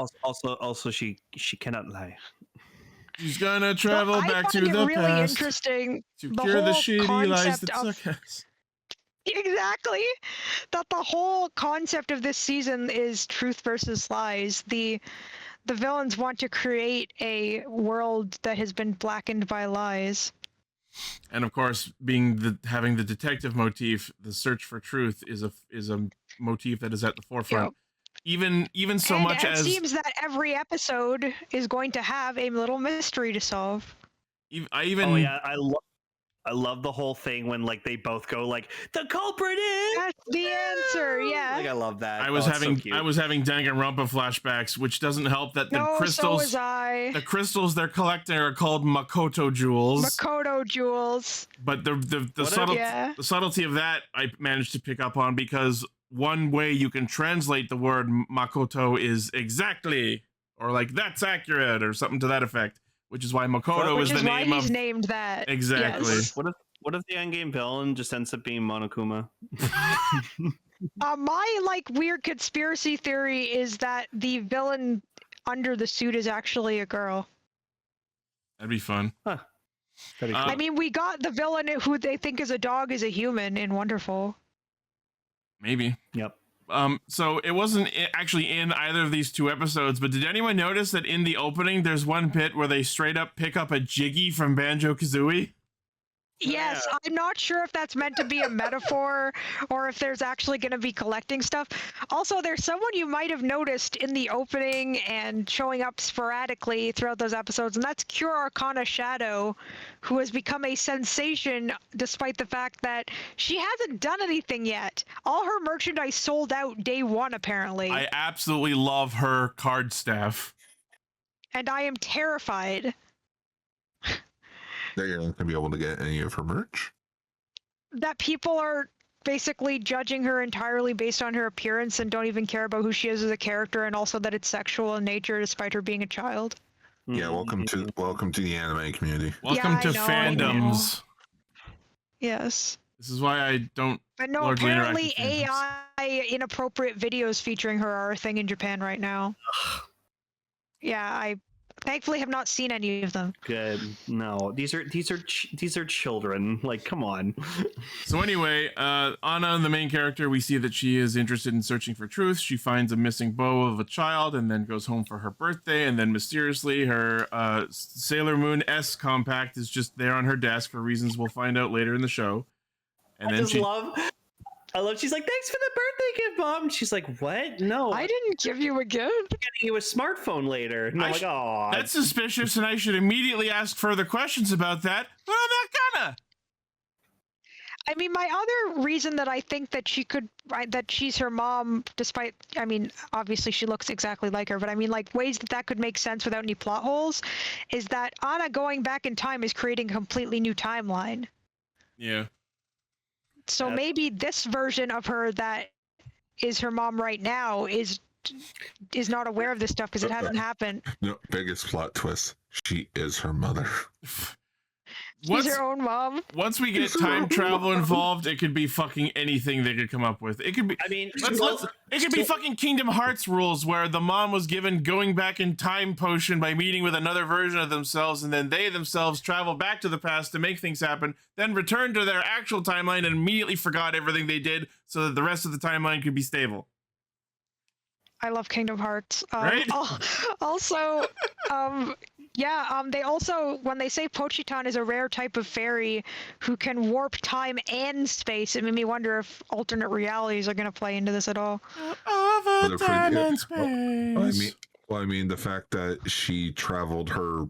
Speaker 4: Also, she cannot lie.
Speaker 1: She's gonna travel back to the
Speaker 3: really
Speaker 1: past
Speaker 3: interesting
Speaker 1: to cure the shitty lies that suck ass.
Speaker 3: Exactly. That the whole concept of this season is truth versus lies. The villains want to create a world that has been blackened by lies.
Speaker 1: And of course, having the detective motif, the search for truth is a motif that is at the forefront. Yep. Even so much as
Speaker 3: it seems that every episode is going to have a little mystery to solve.
Speaker 4: I love the whole thing when like they both go like the culprit is
Speaker 3: that's the answer. Yeah,
Speaker 4: like I love that.
Speaker 1: I was having Danganronpa flashbacks, which doesn't help that the crystals the crystals they're collecting are called Makoto jewels.
Speaker 3: Makoto jewels.
Speaker 1: But the subtlety of that I managed to pick up on, because one way you can translate the word Makoto is exactly, or like that's accurate, or something to that effect. Which is why Makoto is the name of.
Speaker 3: He's named that.
Speaker 1: Exactly.
Speaker 3: Yes.
Speaker 4: What if the endgame villain just ends up being Monokuma?
Speaker 3: My like weird conspiracy theory is that the villain under the suit is actually a girl.
Speaker 1: That'd be fun.
Speaker 4: Huh. Cool.
Speaker 3: I mean, we got the villain who they think is a dog is a human in Wonderful.
Speaker 1: Maybe.
Speaker 4: Yep.
Speaker 1: So it wasn't actually in either of these two episodes, but did anyone notice that in the opening there's one bit where they straight up pick up a Jiggy from Banjo-Kazooie?
Speaker 3: Yes, yeah. I'm not sure if that's meant to be a metaphor or if there's actually going to be collecting stuff. Also, there's someone you might have noticed in the opening and showing up sporadically throughout those episodes, and that's Cure Arcana Shadow, who has become a sensation despite the fact that she hasn't done anything yet. All her merchandise sold out day one, apparently.
Speaker 1: I absolutely love her card staff.
Speaker 3: And I am terrified
Speaker 2: that you're not going to be able to get any of her merch?
Speaker 3: That people are basically judging her entirely based on her appearance and don't even care about who she is as a character, and also that it's sexual in nature despite her being a child.
Speaker 2: Yeah, welcome to the anime community.
Speaker 1: Welcome to fandoms.
Speaker 3: Yes.
Speaker 1: This is why I don't.
Speaker 3: But no, apparently AI inappropriate videos featuring her are a thing in Japan right now. Yeah, I thankfully have not seen any of them.
Speaker 4: Good. No, these are children. Like, come on.
Speaker 1: So anyway, Anna, the main character, we see that she is interested in searching for truth. She finds a missing bow of a child and then goes home for her birthday. And then mysteriously, her Sailor Moon S compact is just there on her desk for reasons we'll find out later in the show. And then
Speaker 4: I love. She's like, "Thanks for the birthday gift, Mom." And she's like, "What? No,
Speaker 3: I didn't give you a gift.
Speaker 4: I'm getting you a smartphone later." And I'm like, "Oh,
Speaker 1: that's suspicious," and I should immediately ask further questions about that. But I'm not gonna.
Speaker 3: I mean, my other reason that I think that that she's her mom, despite, I mean, obviously she looks exactly like her, but I mean, like, ways that could make sense without any plot holes, is that Anna going back in time is creating a completely new timeline.
Speaker 1: Yeah.
Speaker 3: So maybe this version of her that is her mom right now is not aware of this stuff because it hasn't happened.
Speaker 2: No, biggest plot twist. She is her mother.
Speaker 3: She's her own mom.
Speaker 1: Once we get time travel involved, it could be fucking anything they could come up with. It could be. I mean, it could be fucking Kingdom Hearts rules where the mom was given going back in time potion by meeting with another version of themselves, and then they themselves travel back to the past to make things happen, then return to their actual timeline and immediately forgot everything they did, so that the rest of the timeline could be stable.
Speaker 3: I love Kingdom Hearts.
Speaker 1: Right?
Speaker 3: Also, they also, when they say Pochitan is a rare type of fairy who can warp time and space, it made me wonder if alternate realities are going to play into this at all.
Speaker 1: Over time and space.
Speaker 2: I mean, the fact that she traveled her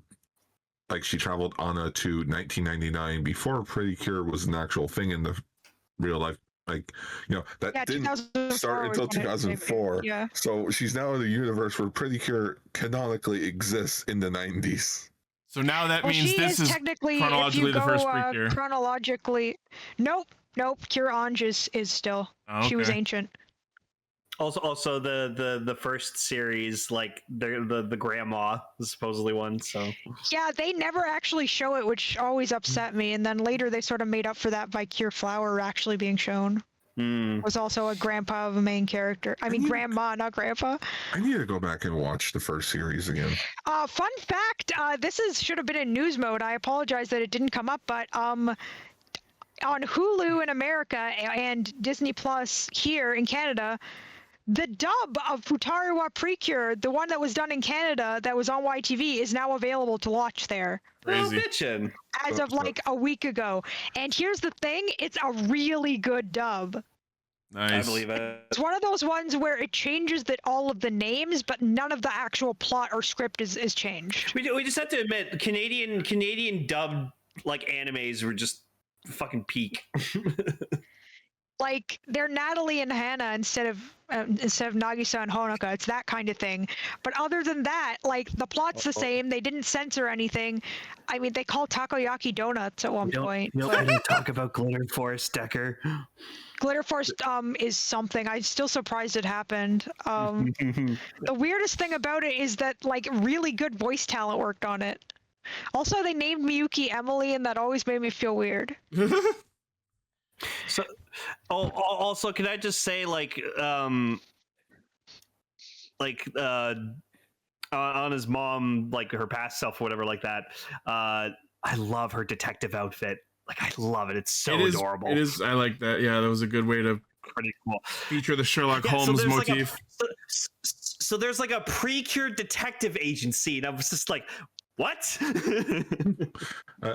Speaker 2: like she traveled Anna to 1999 before Precure was an actual thing in the real life. Like, that didn't start until 2004.
Speaker 3: Yeah.
Speaker 2: So she's now in a universe where Precure canonically exists in the 90s.
Speaker 1: So now that means this is
Speaker 3: technically,
Speaker 1: chronologically
Speaker 3: if you
Speaker 1: the first
Speaker 3: go
Speaker 1: Precure.
Speaker 3: chronologically, nope. Cure Ange is still.
Speaker 1: Oh, okay.
Speaker 3: She was ancient.
Speaker 4: Also, the first series, like the grandma was supposedly one. So
Speaker 3: yeah, they never actually show it, which always upset me. And then later they sort of made up for that by Cure Flower actually being shown. Was also a grandpa of a main character. I mean, grandma, not grandpa.
Speaker 2: I need to go back and watch the first series again.
Speaker 3: Fun fact: this should have been in news mode. I apologize that it didn't come up, but on Hulu in America and Disney Plus here in Canada, the dub of Futari wa Precure, the one that was done in Canada that was on YTV, is now available to watch there.
Speaker 1: Crazy.
Speaker 4: bitchin'.
Speaker 3: As of like a week ago. And here's the thing, it's a really good dub.
Speaker 1: Nice.
Speaker 4: I believe it.
Speaker 3: It's one of those ones where it changes all of the names, but none of the actual plot or script is changed.
Speaker 4: We just have to admit, Canadian dubbed like animes were just fucking peak.
Speaker 3: Like they're Natalie and Hannah instead of Nagisa and Honoka. It's that kind of thing. But other than that, like the plot's the same. They didn't censor anything. I mean, they called takoyaki donuts at one point.
Speaker 4: We don't talk about Glitter Force, Decker.
Speaker 3: Glitter Force is something. I'm still surprised it happened. The weirdest thing about it is that like really good voice talent worked on it. Also, they named Miyuki Emily, and that always made me feel weird.
Speaker 4: So, also, can I just say, on his mom, like her past self, or whatever, like that. I love her detective outfit. Like, I love it. It's so adorable.
Speaker 1: It is. I like that. Yeah, that was a good way to
Speaker 4: pretty cool
Speaker 1: feature the Sherlock Holmes motif.
Speaker 4: So there's like a Precure detective agency, and I was just like, what?
Speaker 2: I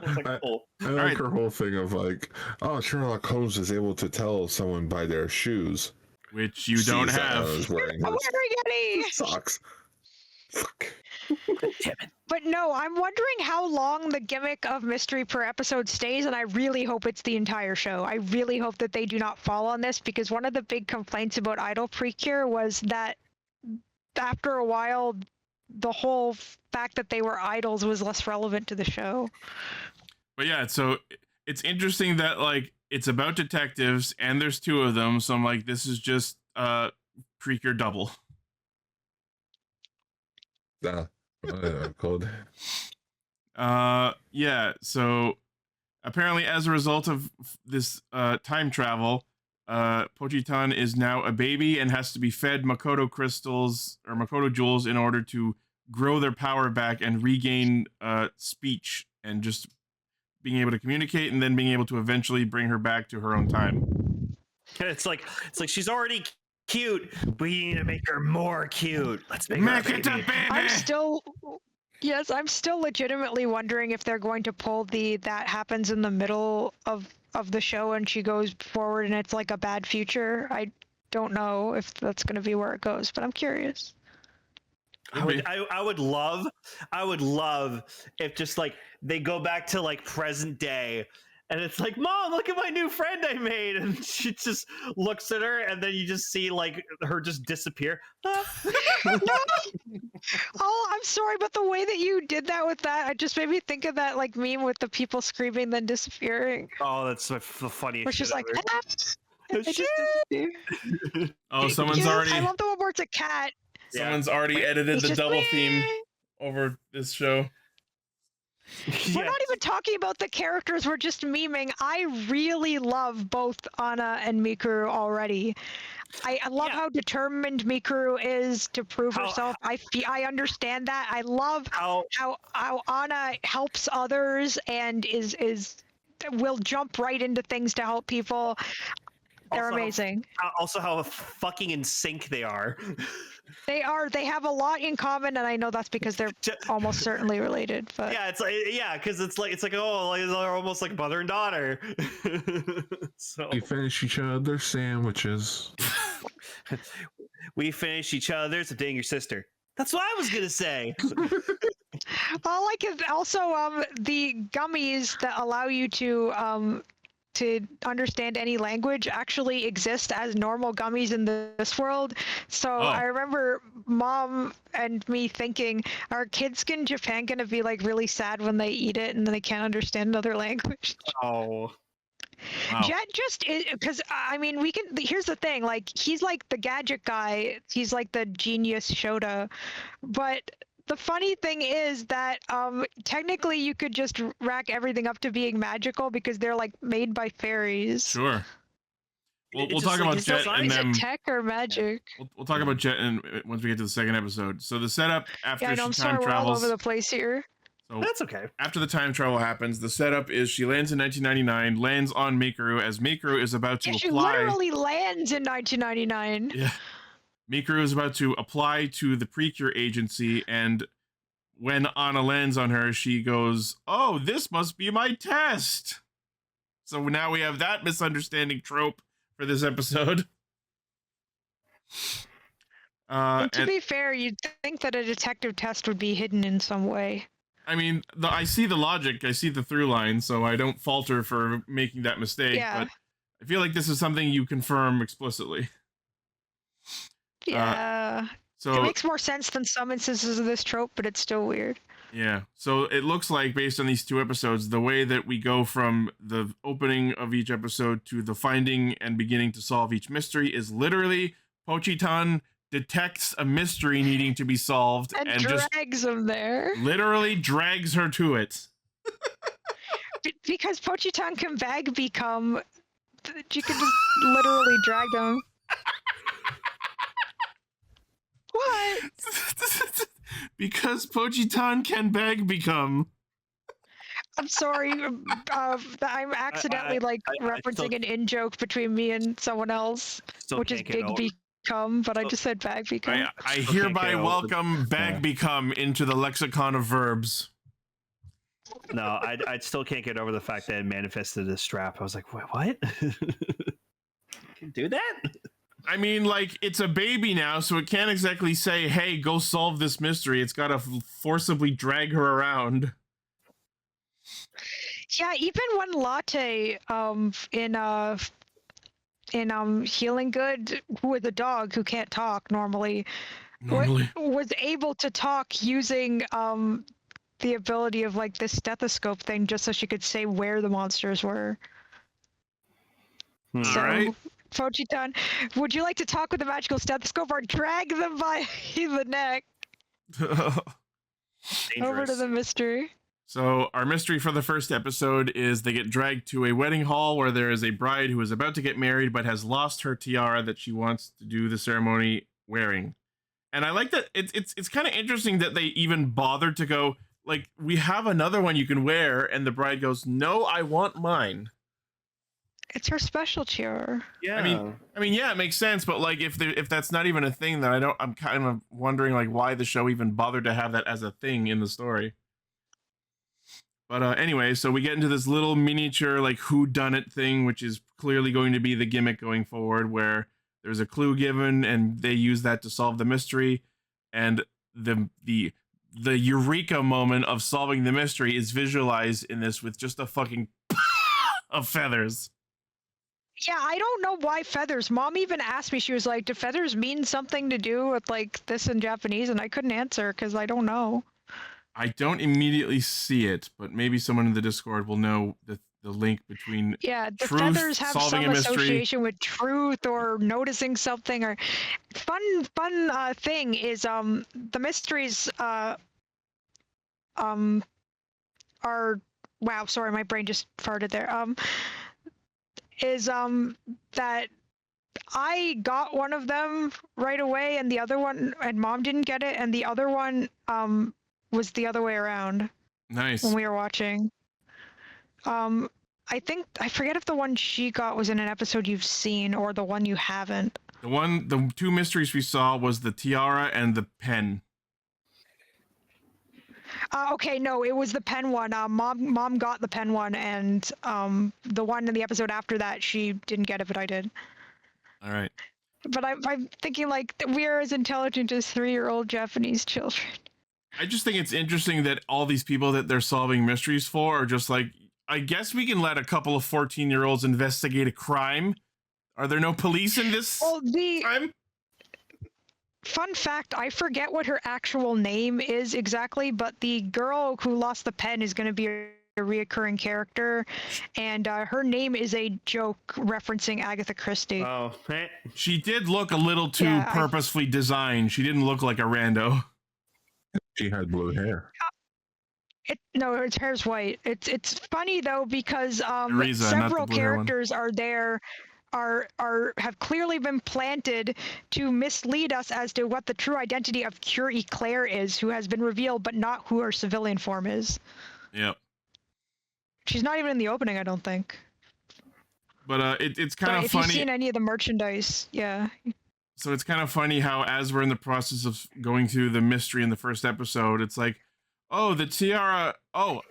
Speaker 2: like her whole thing of like, oh, Sherlock Holmes is able to tell someone by their shoes,
Speaker 1: which you don't have.
Speaker 3: I'm wearing any
Speaker 2: socks. Fuck.
Speaker 3: But no, I'm wondering how long the gimmick of mystery per episode stays, and I really hope it's the entire show. I really hope that they do not fall on this, because one of the big complaints about Idol Precure was that after a while, the whole fact that they were idols was less relevant to the show.
Speaker 1: But yeah, so it's interesting that like it's about detectives and there's two of them, so I'm like, this is just Precure double.
Speaker 2: Code.
Speaker 1: Yeah, so apparently as a result of this time travel, Pochitan is now a baby and has to be fed Makoto crystals or Makoto jewels in order to grow their power back and regain speech and just being able to communicate, and then being able to eventually bring her back to her own time.
Speaker 4: It's like she's already cute. We need to make her more cute. Let's make her a baby.
Speaker 3: I'm still legitimately wondering if they're going to pull that happens in the middle of the show and she goes forward and it's like a bad future. I don't know if that's going to be where it goes, but I'm curious.
Speaker 4: I would love if just like they go back to like present day and it's like, Mom, look at my new friend I made, and she just looks at her and then you just see like her just disappear.
Speaker 3: No! Oh, I'm sorry, but the way that you did that with that, it just made me think of that like meme with the people screaming then disappearing.
Speaker 4: Oh, that's the funniest.
Speaker 3: Which is like,
Speaker 1: oh, someone's already.
Speaker 3: I love the one where it's a cat.
Speaker 1: Someone's already edited the double theme over this show.
Speaker 3: We're not even talking about the characters, we're just memeing. I really love both Anna and Mikuru already. I love how determined Mikuru is to prove herself. I understand that. I love how Anna helps others and will jump right into things to help people. They're amazing.
Speaker 4: Also, how fucking in sync they are.
Speaker 3: They are. They have a lot in common, and I know that's because they're almost certainly related. But
Speaker 4: yeah, it's like because it's like oh, like, they're almost like mother and daughter. So
Speaker 2: we finish each other's sandwiches.
Speaker 4: We finish each other's. I'm dating your sister. That's what I was gonna say.
Speaker 3: All I can also the gummies that allow you to understand any language actually exist as normal gummies in this world. So I remember Mom and me thinking, are kids in Japan gonna be like really sad when they eat it and then they can't understand another language?
Speaker 4: Oh.
Speaker 1: Wow.
Speaker 3: Jet just because I mean we can. Here's the thing, like he's like the gadget guy. He's like the genius Shota, but the funny thing is that technically you could just rack everything up to being magical because they're like made by fairies.
Speaker 1: Sure. We'll
Speaker 4: It's
Speaker 1: talk
Speaker 4: just like
Speaker 1: about
Speaker 4: it's
Speaker 1: Jet
Speaker 4: so
Speaker 1: and
Speaker 3: Is
Speaker 1: then
Speaker 3: it tech or magic?
Speaker 1: we'll talk about Jet and once we get to the second episode. So the setup after
Speaker 3: Yeah, I know, I'm
Speaker 1: she
Speaker 3: sorry,
Speaker 1: time
Speaker 3: we're all
Speaker 1: travels.
Speaker 3: over the place here.
Speaker 1: So
Speaker 4: That's okay.
Speaker 1: after the time travel happens, the setup is she lands in 1999, lands on Makuru as Makuru is about to
Speaker 3: Yeah, she
Speaker 1: apply.
Speaker 3: literally lands in 1999.
Speaker 1: Yeah. Mikuru is about to apply to the Precure agency, and when Anna lands on her, she goes, "Oh, this must be my test." So now we have that misunderstanding trope for this episode.
Speaker 3: And to
Speaker 1: And,
Speaker 3: be fair, you'd think that a detective test would be hidden in some way.
Speaker 1: I mean, I see the logic, I see the through line, so I don't falter for making that mistake.
Speaker 3: Yeah.
Speaker 1: But I feel like this is something you confirm explicitly.
Speaker 3: Yeah.
Speaker 1: So
Speaker 3: It makes more sense than some instances of this trope, but it's still weird.
Speaker 1: yeah, so it looks like based on these two episodes, the way that we go from the opening of each episode to the finding and beginning to solve each mystery is literally Pochitan detects a mystery needing to be solved
Speaker 3: And
Speaker 1: just
Speaker 3: drags them there.
Speaker 1: literally drags her to it.
Speaker 3: Because Pochitan can bag become, you can just literally drag them. What?
Speaker 1: Because Pochitan can bag become.
Speaker 3: I'm sorry. I'm accidentally referencing an in joke between me and someone else,
Speaker 4: Still
Speaker 3: which is
Speaker 4: can't get
Speaker 3: big
Speaker 4: over-
Speaker 3: become, but I just said bag become.
Speaker 1: I
Speaker 4: Okay,
Speaker 1: hereby
Speaker 4: okay,
Speaker 1: welcome bag
Speaker 4: yeah.
Speaker 1: become into the lexicon of verbs.
Speaker 4: No, I still can't get over the fact that it manifested a strap. I was like, wait, what? Can do that?
Speaker 1: I mean, like, it's a baby now, so it can't exactly say, hey, go solve this mystery. It's gotta forcibly drag her around.
Speaker 3: Yeah, even when Latte in Healing Good, with a dog who can't talk normally, was able to talk using the ability of like this stethoscope thing just so she could say where the monsters were. So,
Speaker 1: Alright.
Speaker 3: Pochitan, would you like to talk with a magical stethoscope or drag them by the neck over to the mystery?
Speaker 1: So our mystery for the first episode is they get dragged to a wedding hall where there is a bride who is about to get married but has lost her tiara that she wants to do the ceremony wearing. And I like that it's kind of interesting that they even bothered to go, like, we have another one you can wear, and the bride goes, no, I want mine.
Speaker 3: It's her special tiara.
Speaker 4: Yeah.
Speaker 1: I mean, yeah, it makes sense, but like, if that's not even a thing, then I'm kind of wondering like why the show even bothered to have that as a thing in the story. But anyway, so we get into this little miniature like whodunit thing, which is clearly going to be the gimmick going forward, where there's a clue given and they use that to solve the mystery, and the eureka moment of solving the mystery is visualized in this with just a fucking of feathers.
Speaker 3: Yeah, I don't know why feathers. Mom even asked me, she was like, do feathers mean something to do with like this in Japanese? And I couldn't answer because I don't know.
Speaker 1: I don't immediately see it, but maybe someone in the Discord will know the link between
Speaker 3: Yeah, the
Speaker 1: truth,
Speaker 3: feathers have
Speaker 1: solving
Speaker 3: some
Speaker 1: a mystery.
Speaker 3: association with truth or noticing something. Or fun thing is the mysteries are wow, sorry, my brain just farted there. Is that I got one of them right away and the other one, and Mom didn't get it, and the other one was the other way around
Speaker 1: Nice.
Speaker 3: when we were watching. I forget if the one she got was in an episode you've seen or the one you haven't.
Speaker 1: The two mysteries we saw was the tiara and the pen.
Speaker 3: Okay, no, it was the pen one. Mom got the pen one, and the one in the episode after that, she didn't get it, but I did.
Speaker 1: All right.
Speaker 3: But I'm thinking like we're as intelligent as 3-year-old Japanese children.
Speaker 1: I just think it's interesting that all these people that they're solving mysteries for are just like, I guess we can let a couple of 14-year-olds investigate a crime. Are there no police in this crime?
Speaker 3: Fun fact, I forget what her actual name is exactly, but the girl who lost the pen is going to be a reoccurring character, and her name is a joke referencing Agatha Christie.
Speaker 4: Oh,
Speaker 1: she did look a little too purposefully designed. She didn't look like a rando.
Speaker 2: She had blue hair.
Speaker 3: No, her hair's white. It's funny though because
Speaker 1: Teresa,
Speaker 3: several characters are there. Have clearly been planted to mislead us as to what the true identity of Cure Eclair is, who has been revealed, but not who her civilian form is.
Speaker 1: Yep.
Speaker 3: She's not even in the opening, I don't think.
Speaker 1: But it's kind of
Speaker 3: if
Speaker 1: funny.
Speaker 3: If you've seen any of the merchandise, yeah.
Speaker 1: So it's kind of funny how, as we're in the process of going through the mystery in the first episode, it's like, oh, the tiara. Oh,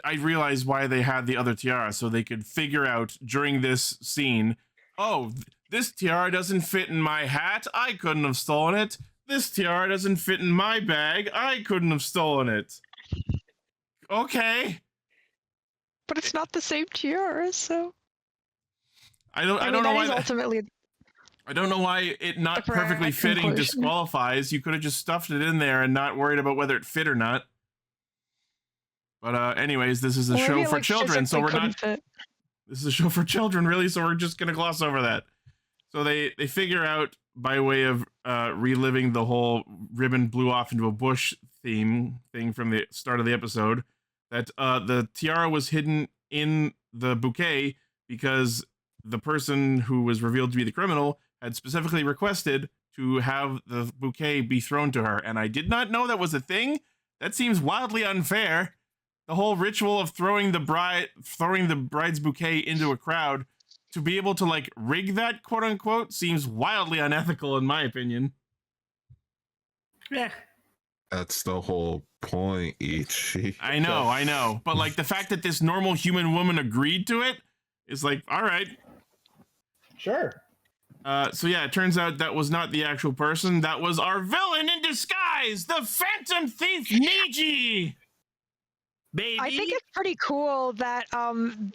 Speaker 1: I realized why they had the other tiara, so they could figure out during this scene, oh, this tiara doesn't fit in my hat. I couldn't have stolen it. This tiara doesn't fit in my bag. I couldn't have stolen it. Okay.
Speaker 3: But it's not the same tiara, so.
Speaker 1: I don't know why.
Speaker 3: Ultimately.
Speaker 1: I don't know why it not perfectly fitting disqualifies. You could have just stuffed it in there and not worried about whether it fit or not. But anyways, this is a show for children, so we're not. This is a show for children, really, so we're just gonna gloss over that. So they figure out, by way of reliving the whole ribbon blew off into a bush thing from the start of the episode, that the tiara was hidden in the bouquet because the person who was revealed to be the criminal had specifically requested to have the bouquet be thrown to her, and I did not know that was a thing. That seems wildly unfair. The whole ritual of throwing the bride's bouquet into a crowd, to be able to like rig that, quote unquote, seems wildly unethical in my opinion.
Speaker 4: Yeah.
Speaker 2: That's the whole point, Ichi.
Speaker 1: I know. But like the fact that this normal human woman agreed to it is like, all right.
Speaker 9: Sure.
Speaker 1: So yeah, it turns out that was not the actual person. That was our villain in disguise, the Phantom Thief Keiji.
Speaker 4: Baby.
Speaker 3: I think it's pretty cool that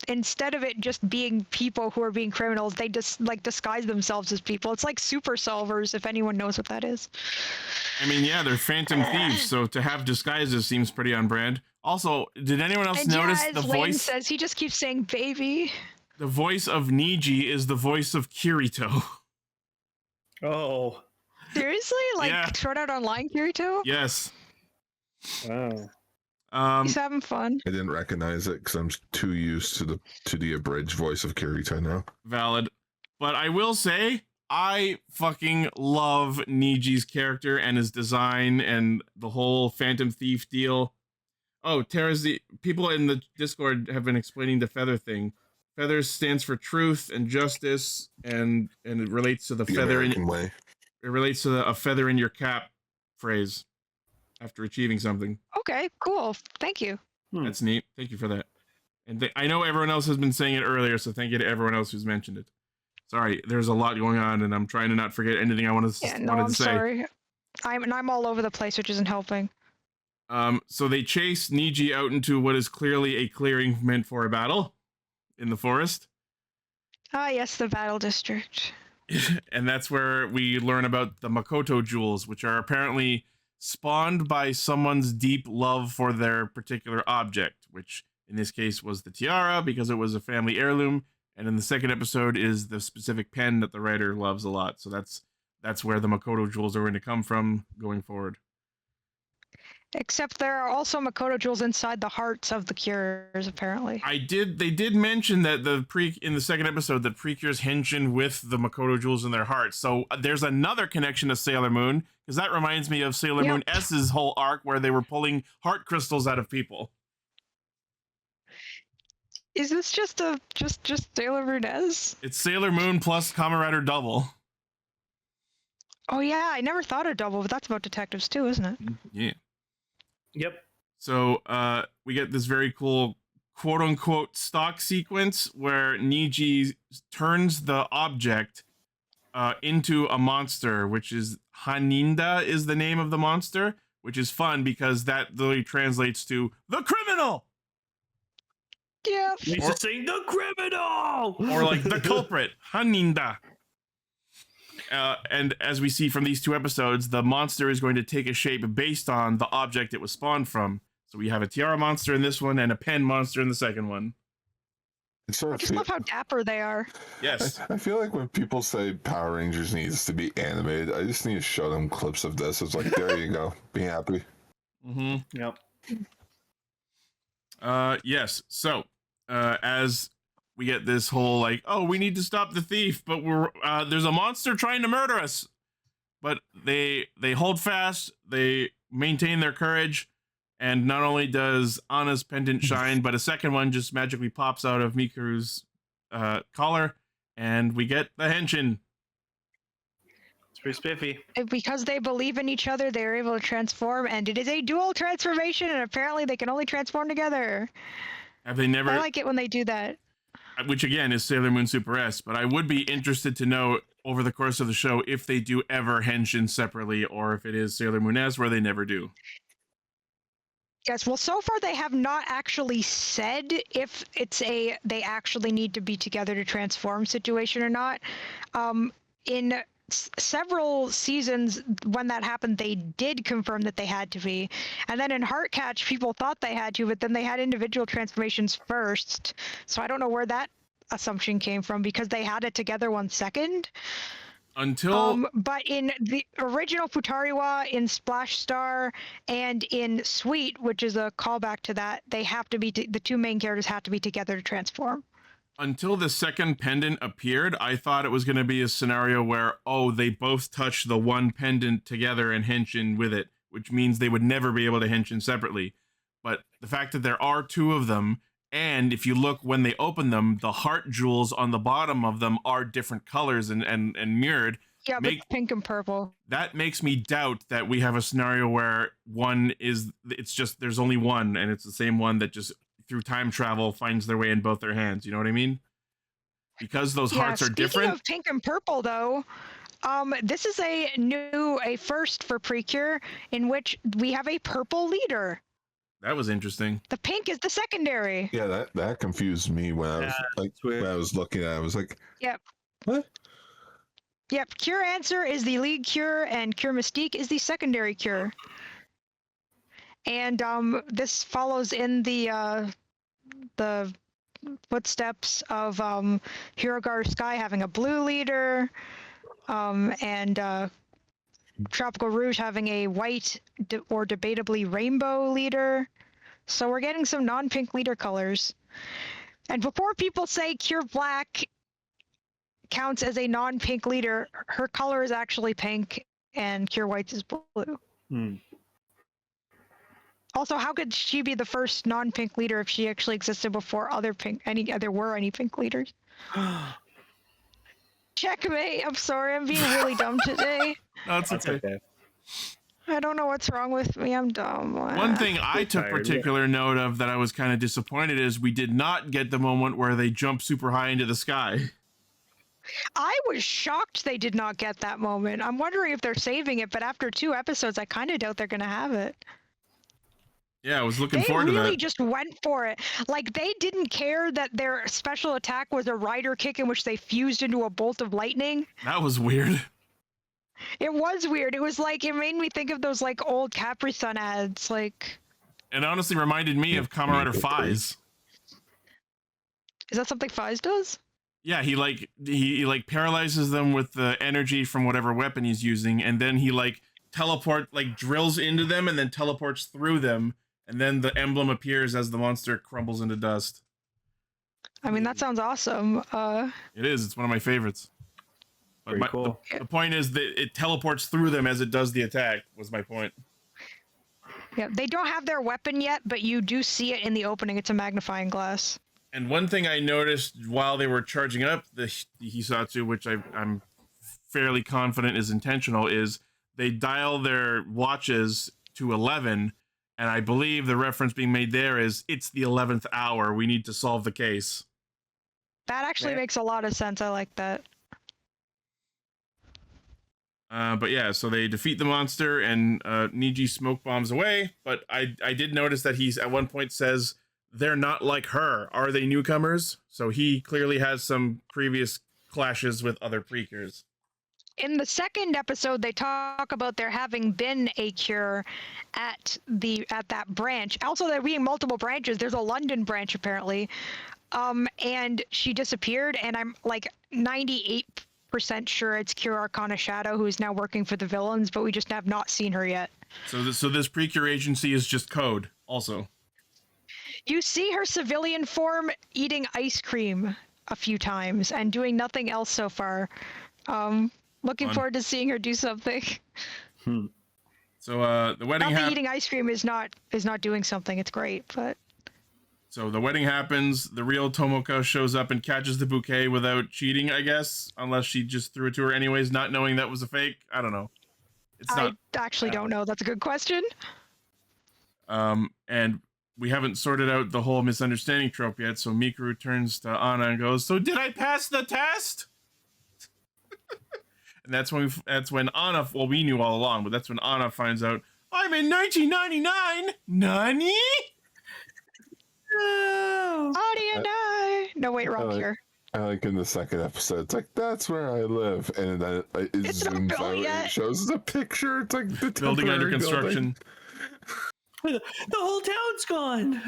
Speaker 3: instead of it just being people who are being criminals, they just like disguise themselves as people. It's like super solvers, if anyone knows what that is.
Speaker 1: I mean, yeah, they're phantom thieves, so to have disguises seems pretty on brand. Also, did anyone else notice the voice?
Speaker 3: Says he just keeps saying baby.
Speaker 1: The voice of Keiji is the voice of Kirito.
Speaker 4: Oh.
Speaker 3: Seriously? Like Sword Art Online Kirito?
Speaker 1: Yes.
Speaker 4: Wow.
Speaker 3: He's having fun.
Speaker 2: I didn't recognize it because I'm too used to the abridged voice of Kirito now.
Speaker 1: Valid. But I will say, I fucking love Niji's character and his design and the whole Phantom Thief deal. Oh, people in the Discord have been explaining the feather thing. Feathers stands for truth and justice, and it relates to the feather
Speaker 2: American way.
Speaker 1: It relates to a feather in your cap phrase after achieving something.
Speaker 3: Okay, cool. Thank you.
Speaker 1: That's neat. Thank you for that. And I know everyone else has been saying it earlier, so thank you to everyone else who's mentioned it. Sorry, there's a lot going on, and I'm trying to not forget anything I wanted to say.
Speaker 3: I'm sorry. I'm all over the place, which isn't helping.
Speaker 1: So they chase Keiji out into what is clearly a clearing meant for a battle in the forest.
Speaker 3: Ah, yes, the battle district.
Speaker 1: And that's where we learn about the Makoto jewels, which are apparently spawned by someone's deep love for their particular object, which in this case was the tiara because it was a family heirloom, and in the second episode is the specific pen that the writer loves a lot. So that's where the Makoto jewels are going to come from going forward.
Speaker 3: Except there are also Makoto jewels inside the hearts of the Cures, apparently.
Speaker 1: They did mention that in the second episode that Precure's hinging with the Makoto jewels in their hearts. So there's another connection to Sailor Moon, because that reminds me of Sailor Moon S's whole arc where they were pulling heart crystals out of people.
Speaker 3: Is this just Sailor Moon S?
Speaker 1: It's Sailor Moon plus Kamen Rider Double.
Speaker 3: Oh yeah, I never thought of Double, but that's about detectives too, isn't it?
Speaker 1: Yeah.
Speaker 4: Yep.
Speaker 1: So we get this very cool quote-unquote stock sequence where Keiji turns the object into a monster, which is Haninda is the name of the monster, which is fun because that literally translates to the criminal.
Speaker 3: Yeah.
Speaker 4: We should sing the criminal,
Speaker 1: or like the culprit, Haninda. And as we see from these two episodes, the monster is going to take a shape based on the object it was spawned from. So we have a tiara monster in this one and a pen monster in the second one.
Speaker 3: I just love how dapper they are.
Speaker 1: Yes.
Speaker 2: I feel like when people say Power Rangers needs to be animated, I just need to show them clips of this. It's like, there you go. Be happy.
Speaker 1: Mm-hmm.
Speaker 4: Yep.
Speaker 1: Yes. So, as we get this whole like, oh, we need to stop the thief, but there's a monster trying to murder us. But they hold fast, they maintain their courage, and not only does Anna's pendant shine, but a second one just magically pops out of Mikuru's collar, and we get the henshin.
Speaker 4: It's pretty spiffy.
Speaker 3: Because they believe in each other, they are able to transform, and it is a dual transformation, and apparently they can only transform together.
Speaker 1: Have they never?
Speaker 3: I like it when they do that.
Speaker 1: Which again is Sailor Moon Super S, but I would be interested to know over the course of the show if they do ever henshin separately, or if it is Sailor Moon S where they never do.
Speaker 3: Yes, well, so far they have not actually said if they actually need to be together to transform situation or not. In several seasons when that happened, they did confirm that they had to be. And then in Heartcatch, people thought they had to, but then they had individual transformations first. So I don't know where that assumption came from because they had it together 1 second. But in the original Futariwa, in Splash Star, and in Sweet, which is a callback to that, they have to be the two main characters have to be together to transform.
Speaker 1: Until the second pendant appeared, I thought it was going to be a scenario where, oh, they both touch the one pendant together and henshin with it, which means they would never be able to henshin separately. But the fact that there are two of them, and if you look when they open them, the heart jewels on the bottom of them are different colors and mirrored.
Speaker 3: Yeah, but pink and purple.
Speaker 1: That makes me doubt that we have a scenario where it's just, there's only one, and it's the same one that just through time travel finds their way in both their hands. You know what I mean? Because those hearts are different.
Speaker 3: Speaking of pink and purple, though, this is a first for Precure in which we have a purple leader.
Speaker 1: That was interesting.
Speaker 3: The pink is the secondary.
Speaker 2: Yeah, that confused me when I was when I was looking at it. I was like,
Speaker 3: yep.
Speaker 2: What?
Speaker 3: Yep, Cure Answer is the lead cure, and Cure Mystique is the secondary cure. And this follows in the footsteps of Hirogaru Sky having a blue leader, and Tropical Rouge having a white or debatably rainbow leader. So we're getting some non-pink leader colors. And before people say Cure Black counts as a non-pink leader, her color is actually pink, and Cure White's is blue. Also, how could she be the first non-pink leader if she actually existed before there were any pink leaders? Checkmate. I'm sorry, I'm being really dumb today.
Speaker 1: No, it's okay.
Speaker 3: I don't know what's wrong with me. I'm dumb.
Speaker 1: One thing I took particular note of that I was kind of disappointed is we did not get the moment where they jump super high into the sky.
Speaker 3: I was shocked they did not get that moment. I'm wondering if they're saving it, but after 2 episodes, I kind of doubt they're going to have it.
Speaker 1: Yeah, I was looking forward to that.
Speaker 3: They really just went for it. Like, they didn't care that their special attack was a rider kick in which they fused into a bolt of lightning.
Speaker 1: That was weird.
Speaker 3: It was weird. It was like, it made me think of those, like, old Capri Sun ads, like...
Speaker 1: It honestly reminded me of Kamen Rider Fies.
Speaker 3: Is that something Fies does?
Speaker 1: Yeah, he paralyzes them with the energy from whatever weapon he's using, and then he, drills into them and then teleports through them, and then the emblem appears as the monster crumbles into dust.
Speaker 3: I mean, that sounds awesome.
Speaker 1: It is. It's one of my favorites. But
Speaker 4: cool.
Speaker 1: The point is that it teleports through them as it does the attack, was my point.
Speaker 3: Yeah, they don't have their weapon yet, but you do see it in the opening. It's a magnifying glass.
Speaker 1: And one thing I noticed while they were charging up the Hisatsu, which I'm fairly confident is intentional, is they dial their watches to 11, and I believe the reference being made there is it's the 11th hour. We need to solve the case.
Speaker 3: That actually makes a lot of sense. I like that.
Speaker 1: But yeah, so they defeat the monster and Niji smoke bombs away. But I did notice that he's at one point says they're not like her. Are they newcomers? So he clearly has some previous clashes with other Precures.
Speaker 3: In the second episode, they talk about there having been a cure at that branch. Also, there being multiple branches. There's a London branch apparently, and she disappeared. And I'm like 98% sure it's Cure Arcana Shadow, who is now working for the villains, but we just have not seen her yet.
Speaker 1: So this Precure agency is just code. Also,
Speaker 3: you see her civilian form eating ice cream a few times and doing nothing else so far. Looking forward to seeing her do something.
Speaker 1: So the wedding
Speaker 3: eating ice cream is not doing something. It's great, but
Speaker 1: so the wedding happens. The real Tomoka shows up and catches the bouquet without cheating, I guess, unless she just threw it to her anyways, not knowing that was a fake. I don't know.
Speaker 3: I actually don't know. That's a good question.
Speaker 1: And we haven't sorted out the whole misunderstanding trope yet. So Mikuru turns to Anna and goes, "So did I pass the test?" And that's when Anna, well, we knew all along, but that's when Anna finds out, I'm in 1999. Nani?
Speaker 3: No. No, wait, wrong here.
Speaker 2: I like in the second episode, it's like, that's where I live. And then it zooms out and it shows the picture. It's like the
Speaker 1: building under construction.
Speaker 4: The whole town's gone.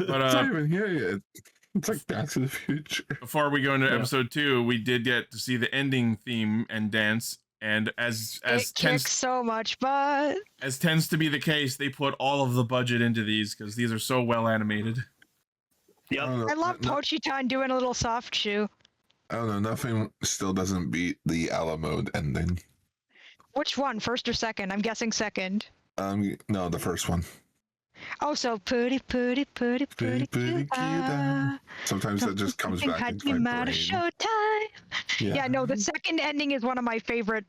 Speaker 1: But,
Speaker 2: it's not even here yet. It's like Back to the Future.
Speaker 1: Before we go into episode 2, we did get to see the ending theme and dance, and as
Speaker 3: kicks so much butt.
Speaker 1: As tends to be the case, they put all of the budget into these because these are so well animated.
Speaker 4: Yep.
Speaker 3: I love Pochitan doing a little soft shoe.
Speaker 2: I don't know. Nothing still doesn't beat the Alamode ending.
Speaker 3: Which one, first or second? I'm guessing second.
Speaker 2: No, the first one.
Speaker 3: Oh, so putty.
Speaker 2: Sometimes that just comes back into my brain.
Speaker 3: Showtime. Yeah, no, the second ending is one of my favorite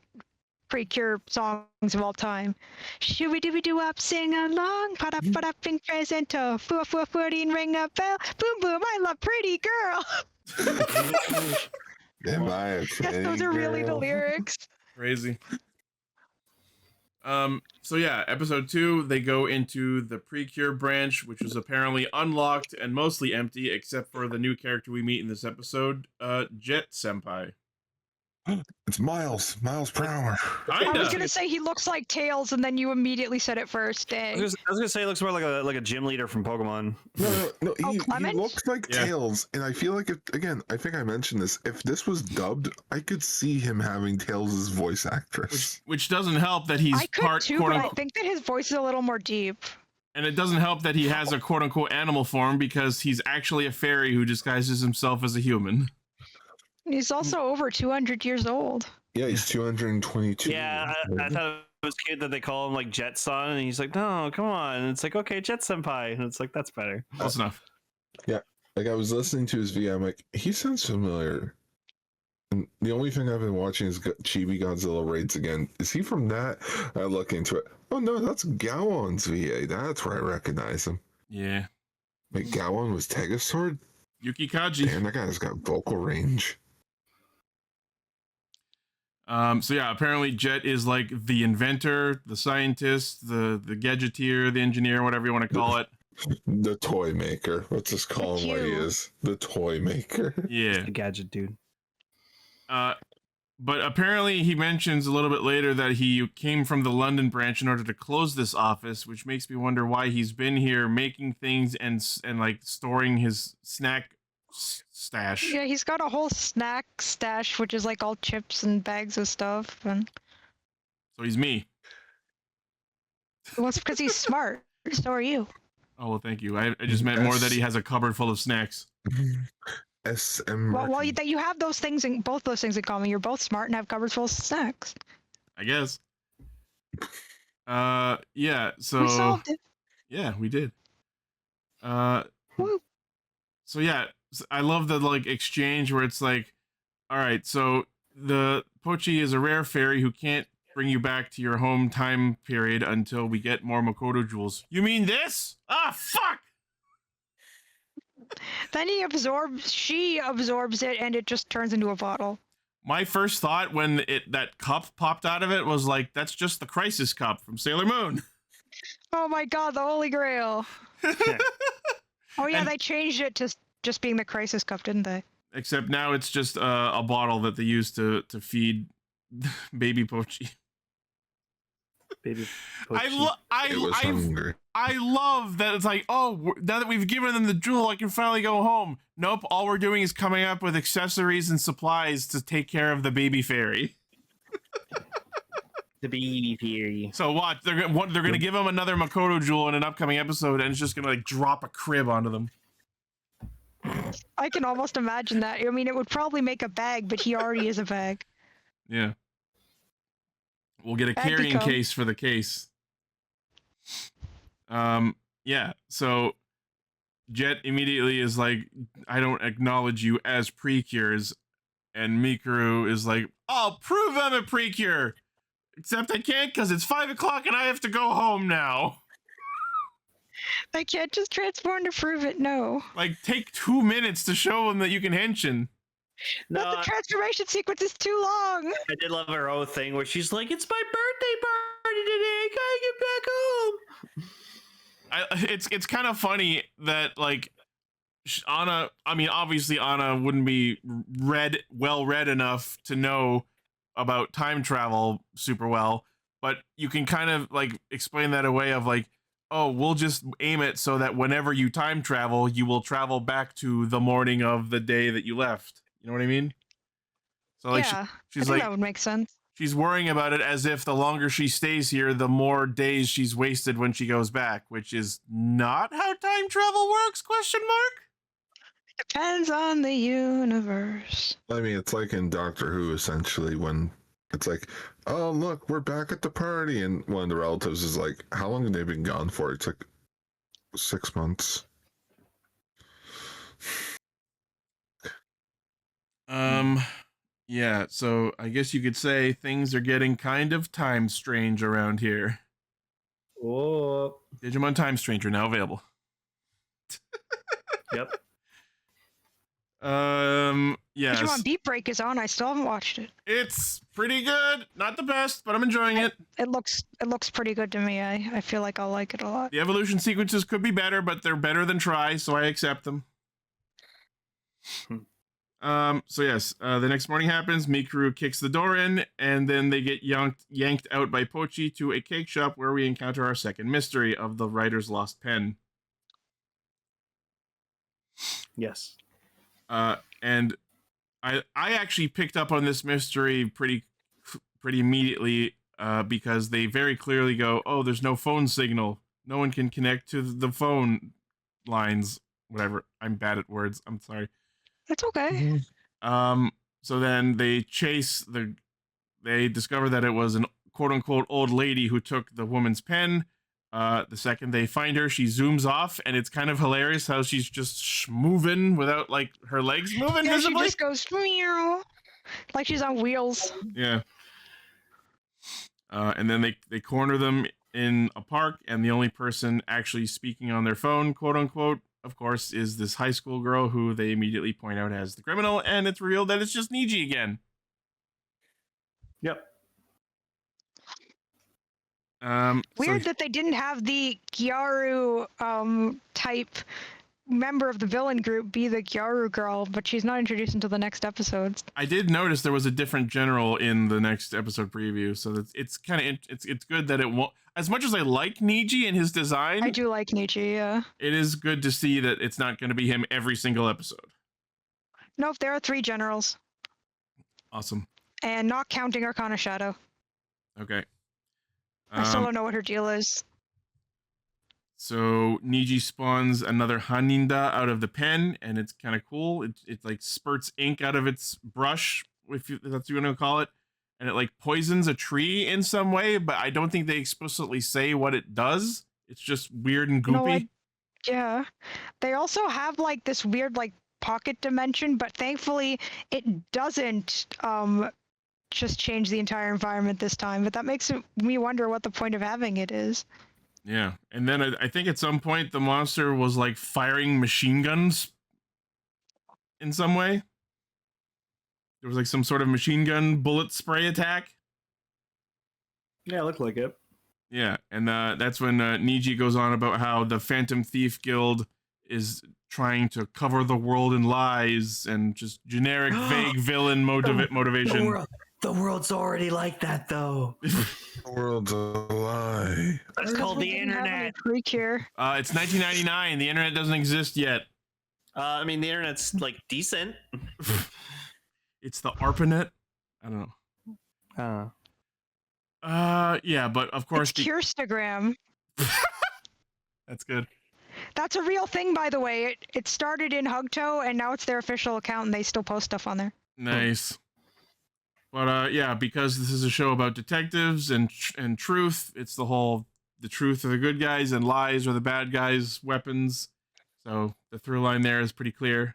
Speaker 3: Precure songs of all time. Shooby-dooby-doo-up, sing along, put-up, presento, foo-foo-footing, ring a bell, boom-boom, I love pretty girl.
Speaker 2: Am I a pretty
Speaker 3: Yes, those are really the
Speaker 2: girl?
Speaker 3: lyrics.
Speaker 1: Crazy. So yeah, episode 2, they go into the Precure branch, which is apparently unlocked and mostly empty, except for the new character we meet in this episode, Jet Senpai.
Speaker 2: It's Miles per hour.
Speaker 3: I was gonna say he looks like Tails, and then you immediately said it first. Dang.
Speaker 4: I was gonna say he looks more like a gym leader from Pokemon.
Speaker 2: No, he looks like Tails, and I feel like I think I mentioned this. If this was dubbed, I could see him having Tails' voice actress.
Speaker 1: Which doesn't help that he's
Speaker 3: I could
Speaker 1: part
Speaker 3: too,
Speaker 1: quote
Speaker 3: but I
Speaker 1: unquote,
Speaker 3: think that his voice is a little more deep.
Speaker 1: and it doesn't help that he has a quote unquote animal form because he's actually a fairy who disguises himself as a human.
Speaker 3: He's also over 200 years old.
Speaker 2: Yeah, he's 222.
Speaker 4: Yeah, I thought it was cute that they call him like Jet Son, and he's like, no, come on. And it's like, okay, Jet Senpai. And it's like, that's better.
Speaker 1: Close enough.
Speaker 2: Yeah, like I was listening to his video, I'm like, he sounds familiar. And the only thing I've been watching is Chibi Godzilla Raids again. Is he from that? I look into it. Oh no, that's Gowon's VA. That's where I recognize him.
Speaker 1: Yeah.
Speaker 2: Like Gowon was Tegasword?
Speaker 1: Yuki Kaji.
Speaker 2: Damn, that guy's got vocal range.
Speaker 1: So yeah, apparently Jet is like the inventor, the scientist, the gadgeteer, the engineer, whatever you want to call it.
Speaker 2: The toy maker. Let's just call him what he is. The toy maker.
Speaker 1: Yeah.
Speaker 4: The gadget dude.
Speaker 1: But apparently he mentions a little bit later that he came from the London branch in order to close this office, which makes me wonder why he's been here making things and like storing his snack stash.
Speaker 3: Yeah, he's got a whole snack stash, which is like all chips and bags of stuff. And
Speaker 1: So he's me.
Speaker 3: well, it's because he's smart. So are you.
Speaker 1: Oh, well, thank you. I just meant more that he has a cupboard full of snacks.
Speaker 3: Well, that you have those things in both those things in common. You're both smart and have cupboards full of snacks.
Speaker 1: I guess. Yeah, so
Speaker 3: We solved it.
Speaker 1: yeah, we did.
Speaker 3: Woo.
Speaker 1: So yeah, I love the like exchange where it's like, all right, so the Pochi is a rare fairy who can't bring you back to your home time period until we get more Makoto jewels. You mean this? Ah, fuck!
Speaker 3: Then she absorbs it, and it just turns into a bottle.
Speaker 1: My first thought when that cup popped out of it was like, that's just the Crisis Cup from Sailor Moon.
Speaker 3: Oh my god, the Holy Grail. Oh yeah,
Speaker 1: And-
Speaker 3: they changed it to just being the Crisis Cup, didn't they?
Speaker 1: Except now it's just a bottle that they use to feed baby Pochi.
Speaker 4: Baby
Speaker 2: It was hungry.
Speaker 1: I love that it's like, oh, now that we've given them the jewel, I can finally go home. Nope, all we're doing is coming up with accessories and supplies to take care of the baby fairy.
Speaker 4: The baby fairy.
Speaker 1: So watch, they're gonna give them another Makoto jewel in an upcoming episode, and it's just gonna like drop a crib onto them.
Speaker 3: I can almost imagine that. I mean, it would probably make a bag, but he already is a bag.
Speaker 1: Yeah. We'll get a
Speaker 3: That'd be
Speaker 1: carrying
Speaker 3: cool.
Speaker 1: case for the case. Yeah, so Jet immediately is like, I don't acknowledge you as Precures, and Mikuru is like, I'll prove I'm a Precure! Except I can't because it's 5 o'clock and I have to go home now.
Speaker 3: I can't just transform to prove it, no.
Speaker 1: Like, take 2 minutes to show them that you can henshin.
Speaker 4: No,
Speaker 3: But the transformation sequence is too long.
Speaker 4: I did love her own thing where she's like, "It's my birthday party today. I gotta get back home."
Speaker 1: It's kind of funny that like Anna. I mean, obviously Anna wouldn't be well read enough to know about time travel super well, but you can kind of like explain that away of like, oh, we'll just aim it so that whenever you time travel, you will travel back to the morning of the day that you left. You know what I mean? So like
Speaker 3: yeah, I
Speaker 1: she's
Speaker 3: think
Speaker 1: like
Speaker 3: that would make sense.
Speaker 1: she's worrying about it as if the longer she stays here, the more days she's wasted when she goes back, which is not how time travel works, question mark?
Speaker 3: Depends on the universe.
Speaker 2: I mean, it's like in Doctor Who, essentially, when it's like, oh, look, we're back at the party. And one of the relatives is like, how long have they been gone for? It's like 6 months.
Speaker 1: Yeah, so I guess you could say things are getting kind of time strange around here.
Speaker 4: Oh,
Speaker 1: Digimon Time Stranger now available.
Speaker 4: yep.
Speaker 1: Yes.
Speaker 3: Digimon Beat Break is on. I still haven't watched it.
Speaker 1: It's pretty good. Not the best, but I'm enjoying it.
Speaker 3: It looks pretty good to me. I feel like I'll like it a lot.
Speaker 1: The evolution sequences could be better, but they're better than try, so I accept them. So yes, the next morning happens. Mikuru kicks the door in, and then they get yanked out by Pochi to a cake shop where we encounter our second mystery of the writer's lost pen.
Speaker 4: Yes.
Speaker 1: And I actually picked up on this mystery pretty immediately because they very clearly go, oh, there's no phone signal. No one can connect to the phone lines. Whatever. I'm bad at words. I'm sorry.
Speaker 3: It's okay.
Speaker 1: So then they discover that it was an quote unquote old lady who took the woman's pen. The second they find her, she zooms off, and it's kind of hilarious how she's just moving without like her legs moving
Speaker 3: Yeah, she
Speaker 1: visibly.
Speaker 3: just goes meow, like she's on wheels.
Speaker 1: Yeah. And then they corner them in a park, and the only person actually speaking on their phone, quote unquote, of course, is this high school girl who they immediately point out as the criminal, and it's revealed that it's just Niji again.
Speaker 4: Yep.
Speaker 3: Weird that they didn't have the Gyaru type member of the villain group be the Gyaru girl, but she's not introduced until the next episodes.
Speaker 1: I did notice there was a different general in the next episode preview, so it's kind of it's good that it won't. As much as I like Niji and his design,
Speaker 3: I do like Niji, yeah.
Speaker 1: it is good to see that it's not going to be him every single episode.
Speaker 3: Nope, there are 3 generals,
Speaker 1: Awesome.
Speaker 3: and not counting Arcana Shadow.
Speaker 1: Okay.
Speaker 3: I still don't know what her deal is.
Speaker 1: So Niji spawns another Haninda out of the pen, and it's kind of cool. It like spurts ink out of its brush, if that's what you want to call it, and it like poisons a tree in some way, but I don't think they explicitly say what it does. It's just weird and goopy.
Speaker 3: Yeah. They also have like this weird like pocket dimension, but thankfully it doesn't just change the entire environment this time. But that makes me wonder what the point of having it is.
Speaker 1: Yeah, and then I think at some point the monster was like firing machine guns in some way. there was like some sort of machine gun bullet spray attack.
Speaker 4: Yeah, it looked like it.
Speaker 1: Yeah, and that's when Niji goes on about how the Phantom Thief Guild is trying to cover the world in lies and just generic, vague villain motivation.
Speaker 4: The world's already like that, though.
Speaker 2: The world's a lie.
Speaker 4: It's called the internet.
Speaker 3: Precure.
Speaker 1: It's 1999. The internet doesn't exist yet.
Speaker 4: I mean, the internet's like decent.
Speaker 1: It's the ARPANET. I don't know. Yeah, but of course
Speaker 3: It's Kirstagram.
Speaker 1: That's good.
Speaker 3: That's a real thing, by the way. It started in Hugto, and now it's their official account, and they still post stuff on there.
Speaker 1: Nice. But yeah, because this is a show about detectives and truth, it's the truth are the good guys and lies are the bad guys' weapons. So the through line there is pretty clear.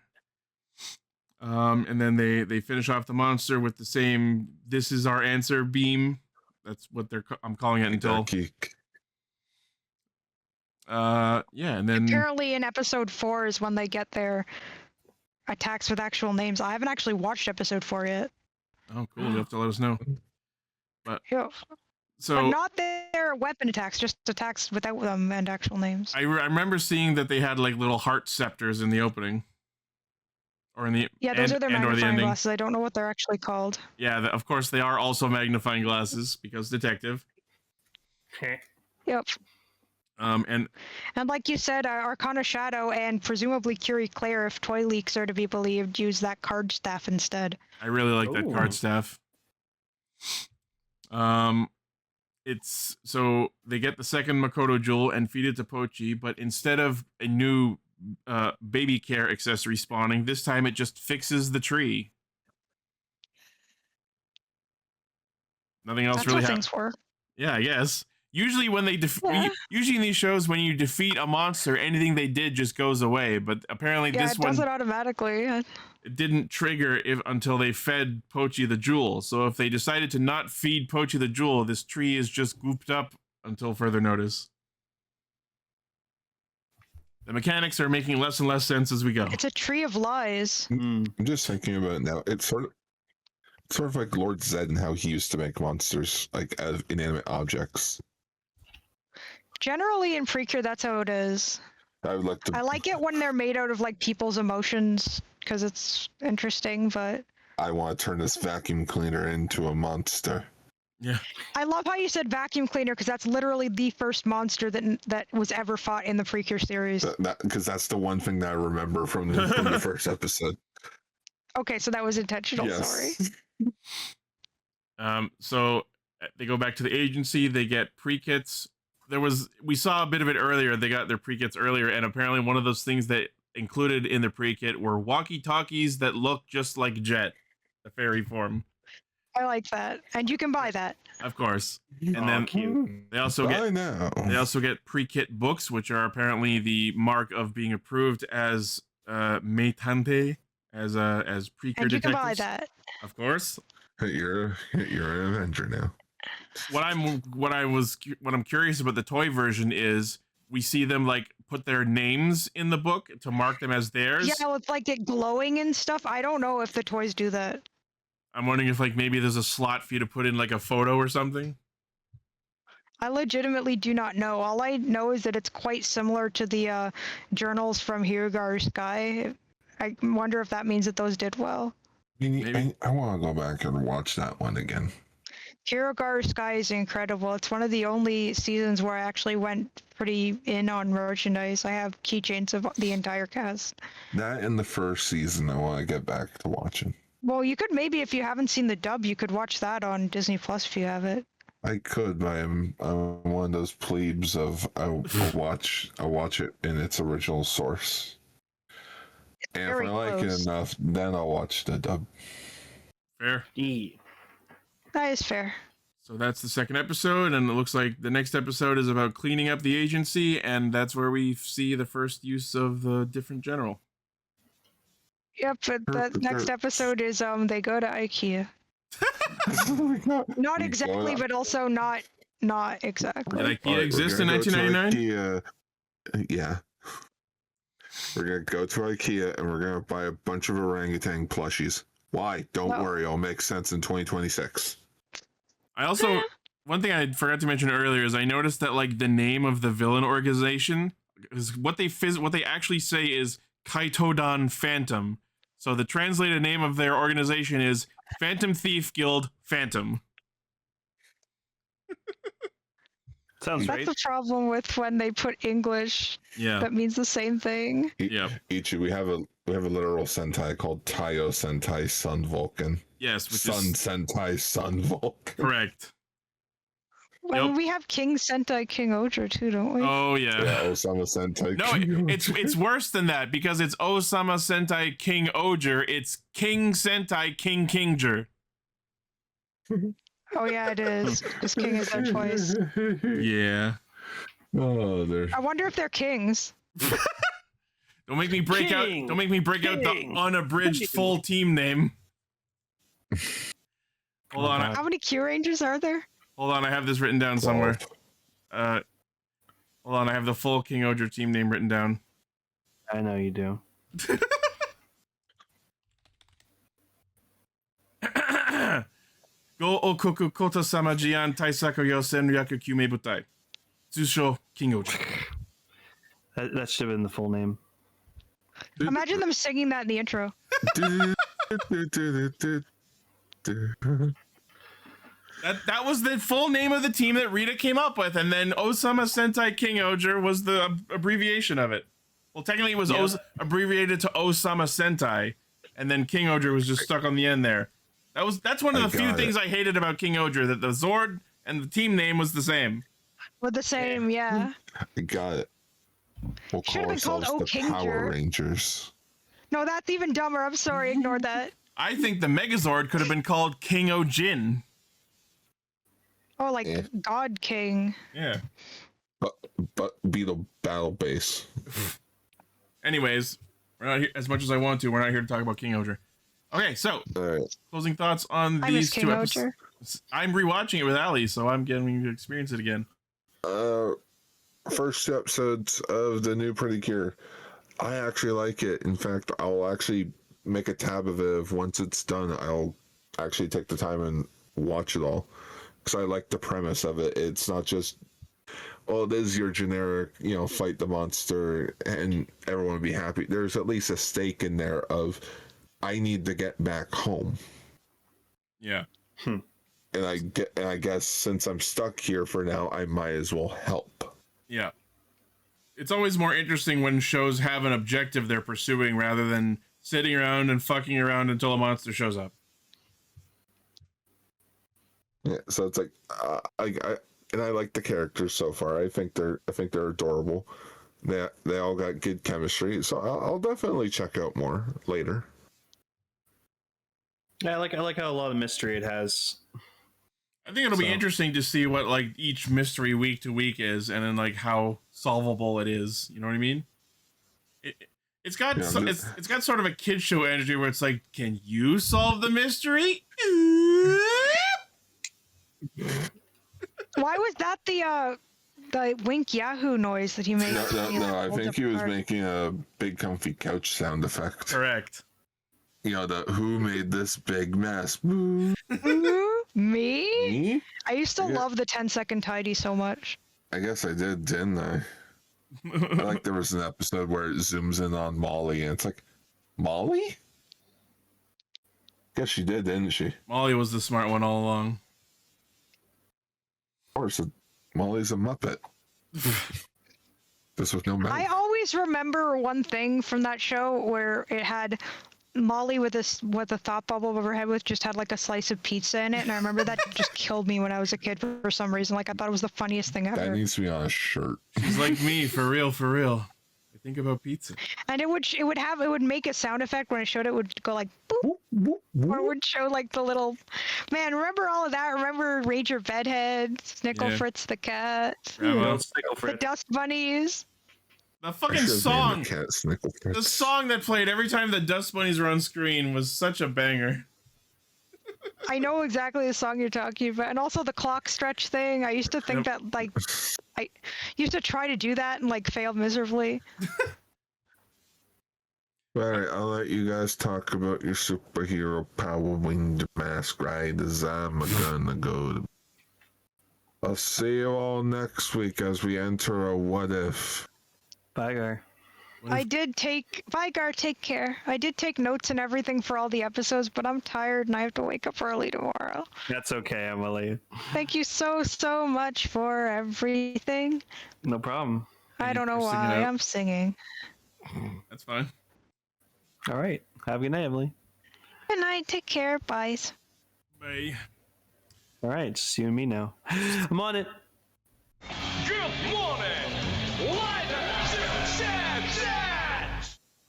Speaker 1: And then they finish off the monster with the same "this is our answer" beam. That's what I'm calling it until. Yeah, and then
Speaker 3: apparently in episode 4 is when they get their attacks with actual names. I haven't actually watched episode 4 yet.
Speaker 1: Oh, cool! You have to let us know. But
Speaker 3: yeah.
Speaker 1: So
Speaker 3: but not their weapon attacks, just attacks without them and actual names.
Speaker 1: I remember seeing that they had like little heart scepters in the opening, or in the
Speaker 3: those are their magnifying glasses. I don't know what they're actually called.
Speaker 1: Yeah, of course they are also magnifying glasses because detective.
Speaker 3: Yep.
Speaker 1: And
Speaker 3: like you said, Arcana Shadow and presumably Curie Claire, if toy leaks are to be believed, use that card staff instead.
Speaker 1: I really like that card staff. It's so they get the second Makoto jewel and feed it to Pochi, but instead of a new baby care accessory spawning, this time it just fixes the tree. Nothing else really happens. Yeah, I guess. Usually when they usually in these shows when you defeat a monster, anything they did just goes away. But apparently this one
Speaker 3: does it automatically.
Speaker 1: It didn't trigger until they fed Pochi the jewel. So if they decided to not feed Pochi the jewel, this tree is just gooped up until further notice. The mechanics are making less and less sense as we go.
Speaker 3: It's a tree of lies.
Speaker 2: I'm just thinking about it now. It's sort of like Lord Zed and how he used to make monsters like out of inanimate objects.
Speaker 3: Generally in Precure, that's how it is.
Speaker 2: I like
Speaker 3: it when they're made out of like people's emotions because it's interesting, but
Speaker 2: I want to turn this vacuum cleaner into a monster.
Speaker 1: Yeah.
Speaker 3: I love how you said vacuum cleaner because that's literally the first monster that was ever fought in the Precure series.
Speaker 2: Because that's the one thing that I remember from the first episode.
Speaker 3: Okay, so that was intentional.
Speaker 2: Yes.
Speaker 3: Sorry.
Speaker 1: So they go back to the agency. They get pre-kits. We saw a bit of it earlier. They got their pre-kits earlier, and apparently one of those things that included in the pre-kit were walkie-talkies that look just like Jet, the fairy form.
Speaker 3: I like that, and you can buy that.
Speaker 1: Of course. And then
Speaker 4: cute.
Speaker 1: They also get pre-kit books, which are apparently the mark of being approved as Meitante, as Precure
Speaker 3: and you
Speaker 1: detectives.
Speaker 3: can buy that.
Speaker 1: Of course.
Speaker 2: You're an Avenger now.
Speaker 1: What I'm curious about the toy version is we see them like put their names in the book to mark them as theirs.
Speaker 3: Yeah, with like it glowing and stuff. I don't know if the toys do that.
Speaker 1: I'm wondering if like maybe there's a slot for you to put in like a photo or something.
Speaker 3: I legitimately do not know. All I know is that it's quite similar to the journals from Hirugaru Sky. I wonder if that means that those did well.
Speaker 2: I want to go back and watch that one again.
Speaker 3: Hirugaru Sky is incredible. It's one of the only seasons where I actually went pretty in on merchandise. I have keychains of the entire cast.
Speaker 2: That in the first season, I want to get back to watching.
Speaker 3: Well, you could maybe, if you haven't seen the dub, you could watch that on Disney Plus if you have it.
Speaker 2: I could, but I'm one of those plebes of I'll watch it in its original source. And if I like it enough, then I'll watch the dub.
Speaker 1: Fair.
Speaker 3: That is fair.
Speaker 1: So that's the second episode, and it looks like the next episode is about cleaning up the agency, and that's where we see the first use of the different general.
Speaker 3: Yep, but the next episode is they go to IKEA. Not exactly, but also not exactly.
Speaker 1: Did IKEA exist in 1999?
Speaker 2: Yeah. We're gonna go to IKEA and we're gonna buy a bunch of orangutan plushies. Why? Don't
Speaker 3: No.
Speaker 2: worry, it'll make sense in 2026.
Speaker 1: I also one thing I forgot to mention earlier is I noticed that like the name of the villain organization is what they actually say is Kaitodan Phantom. So the translated name of their organization is Phantom Thief Guild Phantom.
Speaker 4: Sounds
Speaker 3: That's
Speaker 4: right.
Speaker 3: the problem with when they put English
Speaker 1: Yeah.
Speaker 3: that means the same thing.
Speaker 1: Yep.
Speaker 2: Ichi, we have a literal Sentai called Taiyo Sentai Sun Vulcan.
Speaker 1: Yes, which
Speaker 2: Sun
Speaker 1: is
Speaker 2: Sentai Sun Vulcan.
Speaker 1: correct.
Speaker 3: Well,
Speaker 1: Yep.
Speaker 3: we have King Sentai King Oger too, don't we?
Speaker 1: Oh yeah.
Speaker 2: Yeah, Osama Sentai.
Speaker 1: No,
Speaker 2: King
Speaker 1: it's worse than that because it's Osama Sentai King Oger. It's King Sentai King Kinger.
Speaker 3: Oh yeah, it is. Because King is there twice.
Speaker 1: Yeah.
Speaker 2: Oh, there.
Speaker 3: I wonder if they're kings.
Speaker 1: Don't make me break out.
Speaker 4: King.
Speaker 1: Don't make me break out the
Speaker 4: King.
Speaker 1: unabridged full team name. Hold on.
Speaker 3: How many Q Rangers are there?
Speaker 1: Hold on. I have this written down somewhere. Hold on. I have the full King Oger team name written down.
Speaker 4: I know you do.
Speaker 1: Go Okoku Kota Sama Jian Taisaku Yosen Ryaku Kyumei Butai. Zusho King Oger.
Speaker 4: That should have been the full name.
Speaker 3: Imagine them singing that in the intro.
Speaker 1: That was the full name of the team that Rita came up with, and then Osama Sentai King Oger was the abbreviation of it. Well, technically it was abbreviated to Osama Sentai, and then King Oger was just stuck on the end there. That's one of the few things I hated about King Oger, that the Zord and the team name was the same.
Speaker 3: We're the same, yeah.
Speaker 2: I got it. We'll
Speaker 3: Should've
Speaker 2: call
Speaker 3: been called
Speaker 2: ourselves the
Speaker 3: King
Speaker 2: Power
Speaker 3: Jer.
Speaker 2: Rangers.
Speaker 3: No, that's even dumber. I'm sorry, ignore that.
Speaker 1: I think the Megazord could have been called King Ojin.
Speaker 3: Oh, like
Speaker 2: Yeah.
Speaker 3: God King.
Speaker 1: Yeah.
Speaker 2: But Beetle Battle Base.
Speaker 1: Anyways, we're not here, as much as I want to, we're not here to talk about King Oger. Okay, so
Speaker 2: All right.
Speaker 1: closing thoughts on
Speaker 3: I
Speaker 1: these
Speaker 3: miss King
Speaker 1: two
Speaker 3: Oger.
Speaker 1: episodes. I'm rewatching it with Ali, so I'm getting to experience it again.
Speaker 2: First two episodes of the new Precure. I actually like it. In fact, I'll actually make a tab of it. Once it's done, I'll actually take the time and watch it all. Because I like the premise of it. It's not just, well, it is your generic, fight the monster and everyone will be happy. There's at least a stake in there of, I need to get back home.
Speaker 1: Yeah.
Speaker 2: And I guess since I'm stuck here for now, I might as well help.
Speaker 1: Yeah. It's always more interesting when shows have an objective they're pursuing rather than sitting around and fucking around until a monster shows up.
Speaker 2: Yeah, so it's like I like the characters so far. I think they're adorable. They all got good chemistry. So I'll definitely check out more later.
Speaker 4: Yeah, I like how a lot of mystery it has.
Speaker 1: I think it'll be interesting to see what like each mystery week to week is, and then like how solvable it is. You know what I mean? It's got it's got sort of a kid show energy where it's like, can you solve the mystery?
Speaker 3: Why was that the Wink Yahoo noise that he made?
Speaker 2: No. I think he was making a big comfy couch sound effect.
Speaker 1: Correct.
Speaker 2: The who made this big mess?
Speaker 3: Me?
Speaker 2: Me?
Speaker 3: I used to love the 10-second tidy so much.
Speaker 2: I guess I did, didn't I? Like there was an episode where it zooms in on Molly and it's like, Molly? Guess she did, didn't she?
Speaker 1: Molly was the smart one all along.
Speaker 2: Of course, Molly's a Muppet. This was no mouth.
Speaker 3: I always remember one thing from that show where it had Molly with a thought bubble over her head with just had like a slice of pizza in it, and I remember that just killed me when I was a kid for some reason. Like I thought it was the funniest thing ever.
Speaker 2: That needs to be on a shirt.
Speaker 1: She's like me, for real, for real. I think about pizza.
Speaker 3: And it would make a sound effect when it showed it would go like boop, or it would show like the little man. Remember all of that? Remember Ranger Bedhead, Snickle Fritz the cat, the Dust Bunnies.
Speaker 1: The fucking song.
Speaker 2: The
Speaker 1: song that played every time the Dust Bunnies were on screen was such a banger.
Speaker 3: I know exactly the song you're talking about, and also the clock stretch thing. I used to think that like I used to try to do that and like failed miserably.
Speaker 2: Alright, I'll let you guys talk about your superhero power winged mask ride as I'm gonna go to... I'll see you all next week as we enter a what if.
Speaker 4: Bye, Gar.
Speaker 3: Vigar, take care. I did take notes and everything for all the episodes, but I'm tired and I have to wake up early tomorrow.
Speaker 4: That's okay, Emily.
Speaker 3: Thank you so much for everything.
Speaker 4: No problem.
Speaker 3: I don't know why I'm singing.
Speaker 1: That's fine.
Speaker 4: All right. Have a good night, Emily.
Speaker 3: Good night. Take care. Bye.
Speaker 1: Bye.
Speaker 4: All right. Just you and me now. I'm on it.
Speaker 6: Good morning,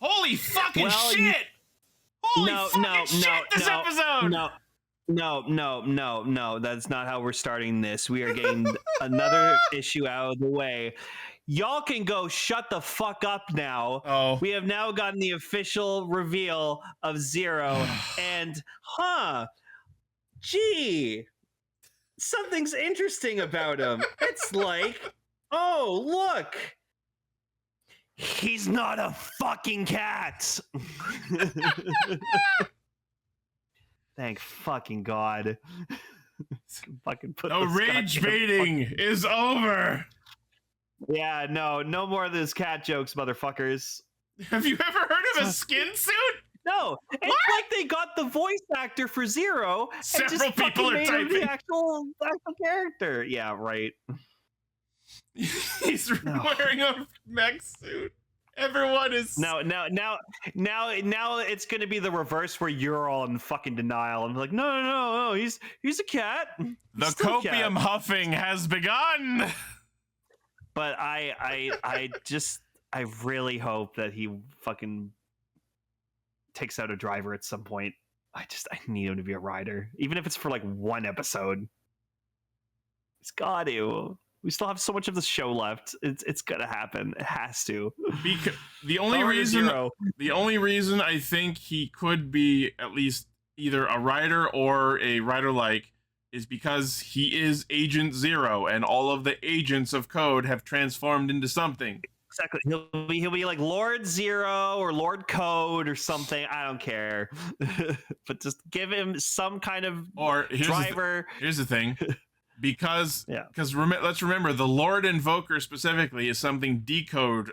Speaker 1: Holy fucking shit! Holy fucking shit! This episode.
Speaker 4: No. That's not how we're starting this. We are getting another issue out of the way. Y'all can go shut the fuck up now.
Speaker 1: Oh.
Speaker 4: We have now gotten the official reveal of Zero. And, gee, something's interesting about him. It's like, oh, look. He's not a fucking cat. Thank fucking God. Fucking put
Speaker 1: the rage baiting is over.
Speaker 4: Yeah, no more of those cat jokes, motherfuckers.
Speaker 1: Have you ever heard of a skin suit?
Speaker 4: No, it's like they got the voice actor for Zero.
Speaker 1: Several
Speaker 4: and just
Speaker 1: people are
Speaker 4: made him
Speaker 1: typing
Speaker 4: the actual character. Yeah, right.
Speaker 1: He's wearing a mech suit. Everyone is
Speaker 4: now it's gonna be the reverse where you're all in fucking denial. I'm like, no, he's a cat.
Speaker 1: The copium huffing has begun.
Speaker 4: But I really hope that he fucking takes out a driver at some point. I need him to be a rider, even if it's for like one episode. He's got to. We still have so much of the show left. It's gonna happen. It has to.
Speaker 1: Because the only reason I think he could be at least either a writer or a writer-like is because he is Agent Zero, and all of the agents of Code have transformed into something.
Speaker 4: Exactly. He'll be like Lord Zero or Lord Code or something. I don't care. But just give him some kind of driver.
Speaker 1: Here's the thing. Because let's remember, the Lord Invoker specifically is something Decode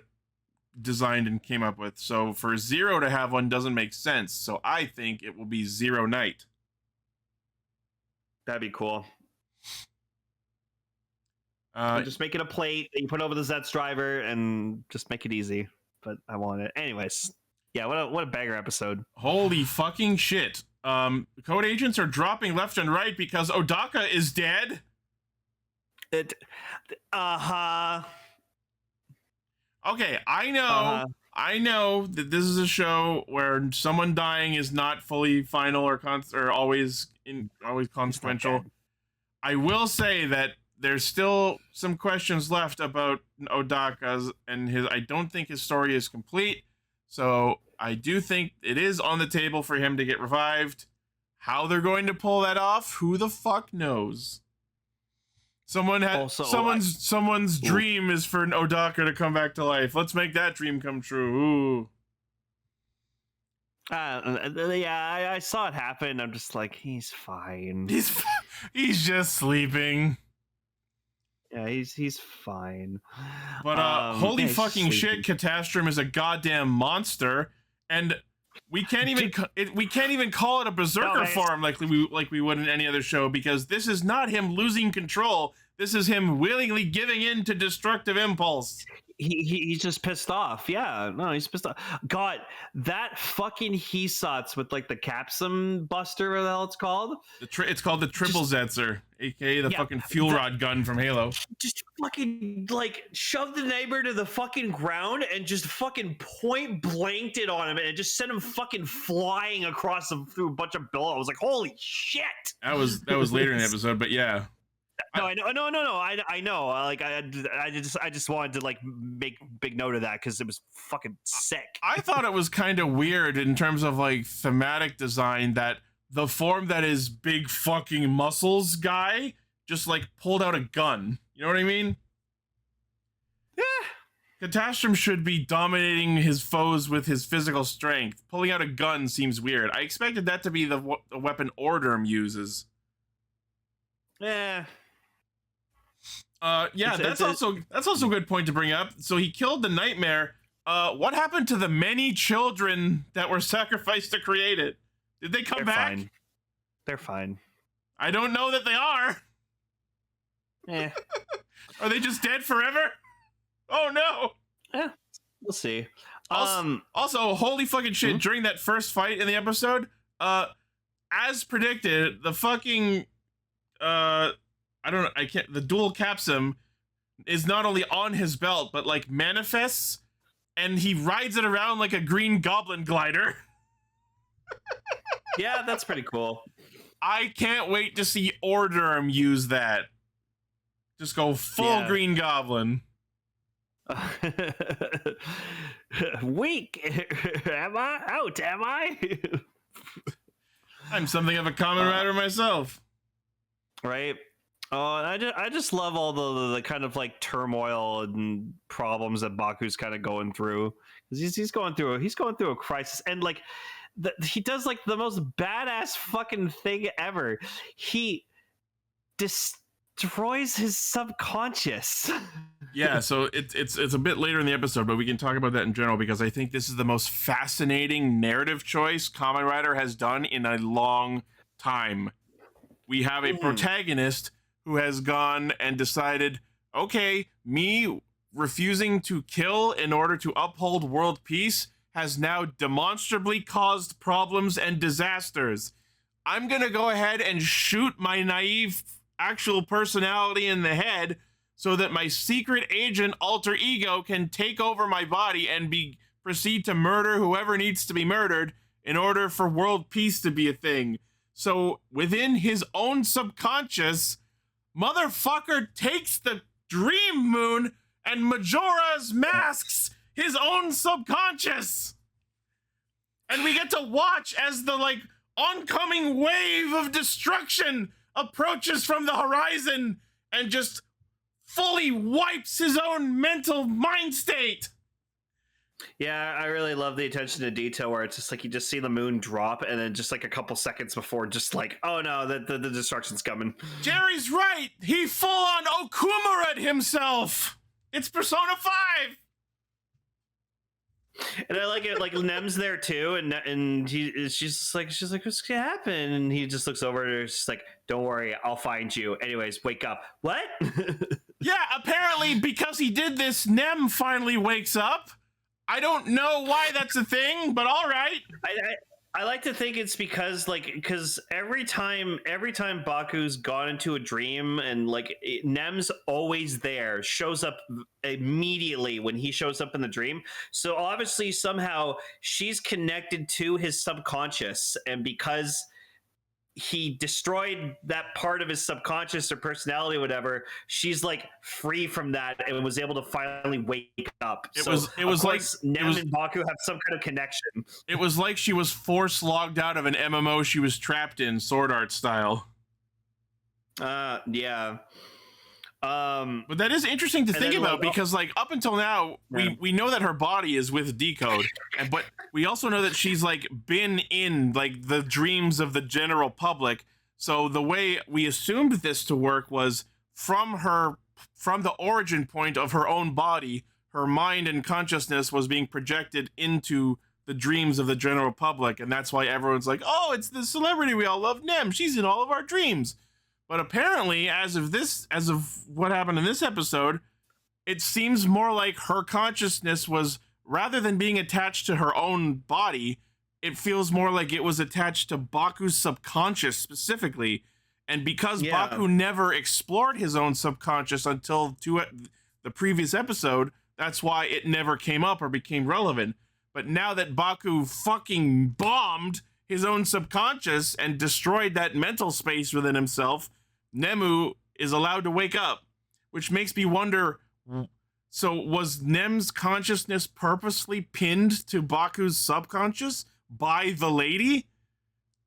Speaker 1: designed and came up with. So for Zero to have one doesn't make sense. So I think it will be Zero Knight.
Speaker 4: That'd be cool.
Speaker 1: Just
Speaker 4: make it a plate that you put over the Zets driver and just make it easy. But I want it. Anyways, yeah, what a banger episode.
Speaker 1: Holy fucking shit. Code agents are dropping left and right because Odaka is dead.
Speaker 4: Okay,
Speaker 1: I know that this is a show where someone dying is not fully final or always consequential. I will say that there's still some questions left about Odaka's and his. I don't think his story is complete, so I do think it is on the table for him to get revived. How they're going to pull that off, who the fuck knows? Someone's dream is for Odaka to come back to life. Let's make that dream come true. Ooh.
Speaker 4: Yeah, I saw it happen. I'm just like, he's fine.
Speaker 1: He's just sleeping.
Speaker 4: Yeah, he's fine.
Speaker 1: But holy fucking shit, Catastrophic is a goddamn monster, and we can't even call it a berserker form like we would in any other show, because this is not him losing control. This is him willingly giving in to destructive impulse.
Speaker 4: He's just pissed off. Yeah, no, he's pissed off. God, that fucking Hisatz with like the capsum buster, or the hell it's called.
Speaker 1: It's called the triple Zetzer, aka the fucking fuel rod gun from Halo.
Speaker 4: Just fucking like shoved the neighbor to the fucking ground and just fucking point blanked it on him and just sent him fucking flying across through a bunch of billows. I was like, holy shit.
Speaker 1: That was later in the episode, but yeah.
Speaker 4: No, I know. Like, I just wanted to like make big note of that because it was fucking sick.
Speaker 1: I thought it was kind of weird in terms of like thematic design that the form that is big fucking muscles guy just like pulled out a gun. You know what I mean?
Speaker 4: Yeah.
Speaker 1: Catastrophe should be dominating his foes with his physical strength. Pulling out a gun seems weird. I expected that to be the weapon Orderm uses.
Speaker 4: Yeah.
Speaker 1: That's also a good point to bring up. So he killed the Nightmare. What happened to the many children that were sacrificed to create it? Did they come back?
Speaker 4: Fine. They're fine.
Speaker 1: I don't know that they are.
Speaker 4: Yeah.
Speaker 1: Are they just dead forever? Oh no.
Speaker 4: Yeah. We'll see.
Speaker 1: Also, holy fucking shit! During that first fight in the episode, as predicted, the fucking the dual capsum is not only on his belt but like manifests, and he rides it around like a green goblin glider.
Speaker 4: Yeah, that's pretty cool.
Speaker 1: I can't wait to see Orderm use that. Just go full green goblin.
Speaker 4: Weak. Am I out? Am I?
Speaker 1: I'm something of a Kamen Rider myself.
Speaker 4: Right. I just love all the kind of like turmoil and problems that Baku's kind of going through. He's going through a crisis, and like he does like the most badass fucking thing ever. He destroys his subconscious.
Speaker 1: Yeah, so it's a bit later in the episode, but we can talk about that in general because I think this is the most fascinating narrative choice Kamen Rider has done in a long time. We have a protagonist who has gone and decided, okay, me refusing to kill in order to uphold world peace has now demonstrably caused problems and disasters. I'm gonna go ahead and shoot my naive actual personality in the head so that my secret agent alter ego can take over my body and proceed to murder whoever needs to be murdered in order for world peace to be a thing. So within his own subconscious, motherfucker takes the Dream Moon and Majora's masks his own subconscious. And we get to watch as the like oncoming wave of destruction approaches from the horizon and just fully wipes his own mental mind state.
Speaker 4: Yeah, I really love the attention to detail where it's just like you just see the moon drop and then just like a couple seconds before just like, oh no, the destruction's coming.
Speaker 1: Jerry's right. He full on Okumura'd himself. It's Persona 5.
Speaker 4: And I like it, like Nem's there too, and she's like, what's gonna happen? And he just looks over and it's just like, don't worry, I'll find you. Anyways, wake up. What?
Speaker 1: Yeah, apparently because he did this, Nem finally wakes up. I don't know why that's a thing, but all right.
Speaker 4: I like to think it's because every time Baku's gone into a dream and like Nem's always there, shows up immediately when he shows up in the dream. So obviously somehow she's connected to his subconscious, and because he destroyed that part of his subconscious or personality or whatever, she's like free from that and was able to finally wake up. It was like Nem and Baku have some kind of connection.
Speaker 1: It was like she was force logged out of an MMO she was trapped in, Sword Art style.
Speaker 4: Yeah.
Speaker 1: But that is interesting to think about because like up until now we know that her body is with Decode, but we also know that she's like been in like the dreams of the general public. So the way we assumed this to work was from the origin point of her own body, her mind and consciousness was being projected into the dreams of the general public, and that's why everyone's like, oh, it's the celebrity we all love, Nem, she's in all of our dreams. But apparently, as of what happened in this episode, it seems more like her consciousness was, rather than being attached to her own body, it feels more like it was attached to Baku's subconscious specifically. And because Baku never explored his own subconscious until the previous episode, that's why it never came up or became relevant. But now that Baku fucking bombed his own subconscious and destroyed that mental space within himself, Nemu is allowed to wake up, which makes me wonder, so was Nem's consciousness purposely pinned to Baku's subconscious by the lady?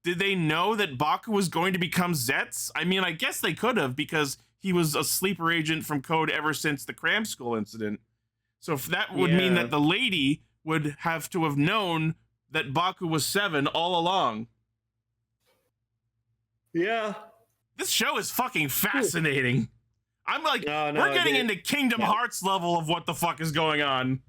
Speaker 1: Did they know that Baku was going to become Zets? I mean, I guess they could have, because he was a sleeper agent from Code ever since the Cram School incident. So if that would mean that the lady would have to have known that Baku was 7 all along.
Speaker 4: Yeah.
Speaker 1: This show is fucking fascinating. I'm like,
Speaker 4: No,
Speaker 1: we're getting
Speaker 4: dude.
Speaker 1: into Kingdom Hearts level of what the fuck is going on.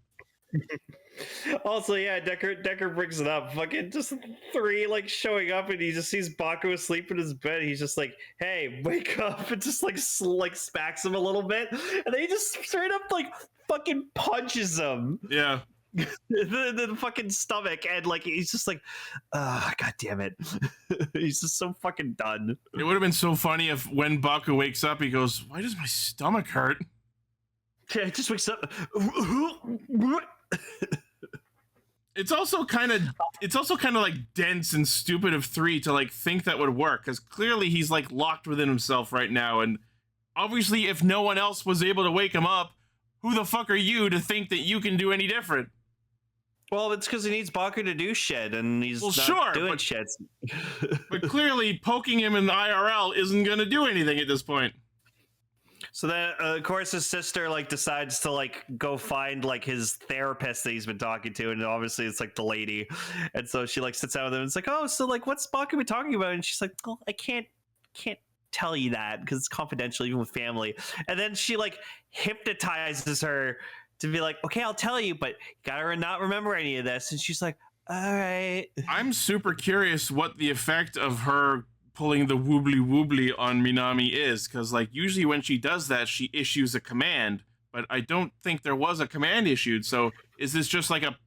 Speaker 4: Also, yeah, Decker brings it up. Fucking just 3 like showing up, and he just sees Baku asleep in his bed. He's just like, "Hey, wake up!" and just like smacks him a little bit, and then he just straight up like fucking punches him.
Speaker 1: Yeah.
Speaker 4: the fucking stomach, and like he's just like, god damn it. He's just so fucking done.
Speaker 1: It would have been so funny if when Baku wakes up, he goes, "Why does my stomach hurt?"
Speaker 4: Yeah, it just wakes up.
Speaker 1: It's also kind of like dense and stupid of 3 to like think that would work, because clearly he's like locked within himself right now, and obviously if no one else was able to wake him up, who the fuck are you to think that you can do any different?
Speaker 4: Well, it's because he needs Baku to do shit, and he's doing shit.
Speaker 1: But clearly poking him in the IRL isn't gonna do anything at this point.
Speaker 4: So then, of course, his sister like decides to like go find like his therapist that he's been talking to, and obviously it's like the lady, and so she like sits down with him and it's like, "Oh, so like what's Baku been talking about?" And she's like, "Oh, I can't tell you that because it's confidential, even with family." And then she like hypnotizes her to be like, "Okay, I'll tell you, but you gotta not remember any of this." And she's like, "All right."
Speaker 1: I'm super curious what the effect of her pulling the woobly on Minami is, because like usually when she does that, she issues a command, but I don't think there was a command issued. So is this just like a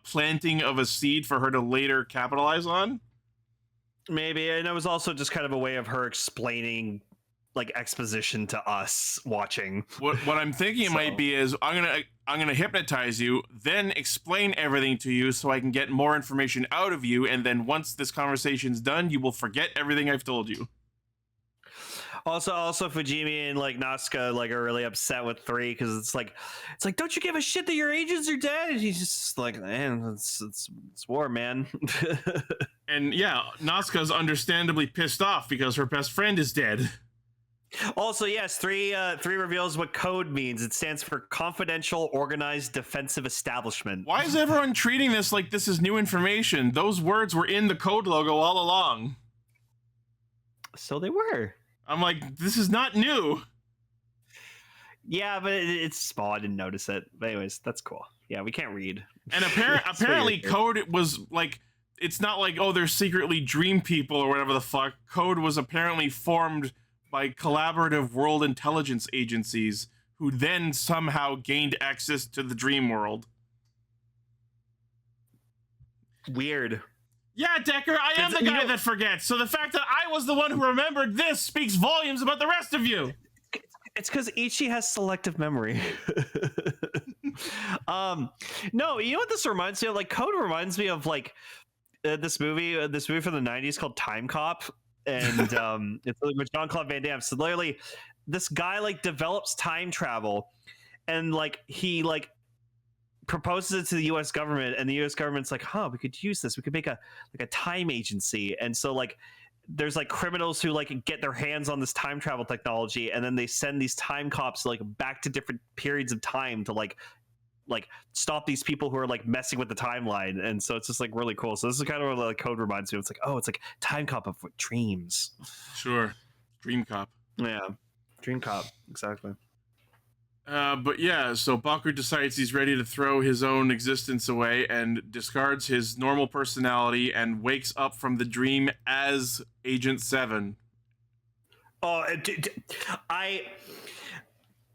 Speaker 1: planting of a seed for her to later capitalize on?
Speaker 4: Maybe, and it was also just kind of a way of her explaining like exposition to us watching.
Speaker 1: What I'm thinking it might be is I'm gonna hypnotize you, then explain everything to you so I can get more information out of you, and then once this conversation's done, you will forget everything I've told you.
Speaker 4: Also Fujimi and like Nazca like are really upset with 3 because it's like, don't you give a shit that your agents are dead? And he's just like, man, it's war, man.
Speaker 1: And yeah, Nazca's understandably pissed off because her best friend is dead.
Speaker 4: Also, yes, 3 reveals what code means. It stands for Confidential Organized Defensive Establishment.
Speaker 1: Why is everyone treating this like this is new information? Those words were in the code logo all along.
Speaker 4: So they were.
Speaker 1: I'm like, this is not new.
Speaker 4: Yeah, but it's small. I didn't notice it. But anyways, that's cool. Yeah, we can't read.
Speaker 1: And apparently code was like, it's not like, oh, they're secretly dream people or whatever the fuck. Code was apparently formed by collaborative world intelligence agencies who then somehow gained access to the dream world.
Speaker 4: Weird.
Speaker 1: Yeah, Decker, I am the guy that forgets. So the fact that I was the one who remembered this speaks volumes about the rest of you.
Speaker 4: It's because Ichi has selective memory. No, you know what this reminds me of? Like, Code reminds me of like this movie from the 90s called Time Cop. And it's with Jean-Claude Van Damme. So literally this guy like develops time travel, and like he like proposes it to the US government, and the US government's like, we could use this. We could make a time agency. And so like there's like criminals who like get their hands on this time travel technology, and then they send these time cops like back to different periods of time to like stop these people who are like messing with the timeline. And so it's just like really cool. So this is kind of what like Code reminds me of. It's like, it's like Time Cop of dreams.
Speaker 1: Sure. Dream Cop.
Speaker 4: Yeah. Dream Cop. Exactly.
Speaker 1: But yeah, so Baku decides he's ready to throw his own existence away and discards his normal personality and wakes up from the dream as Agent 7.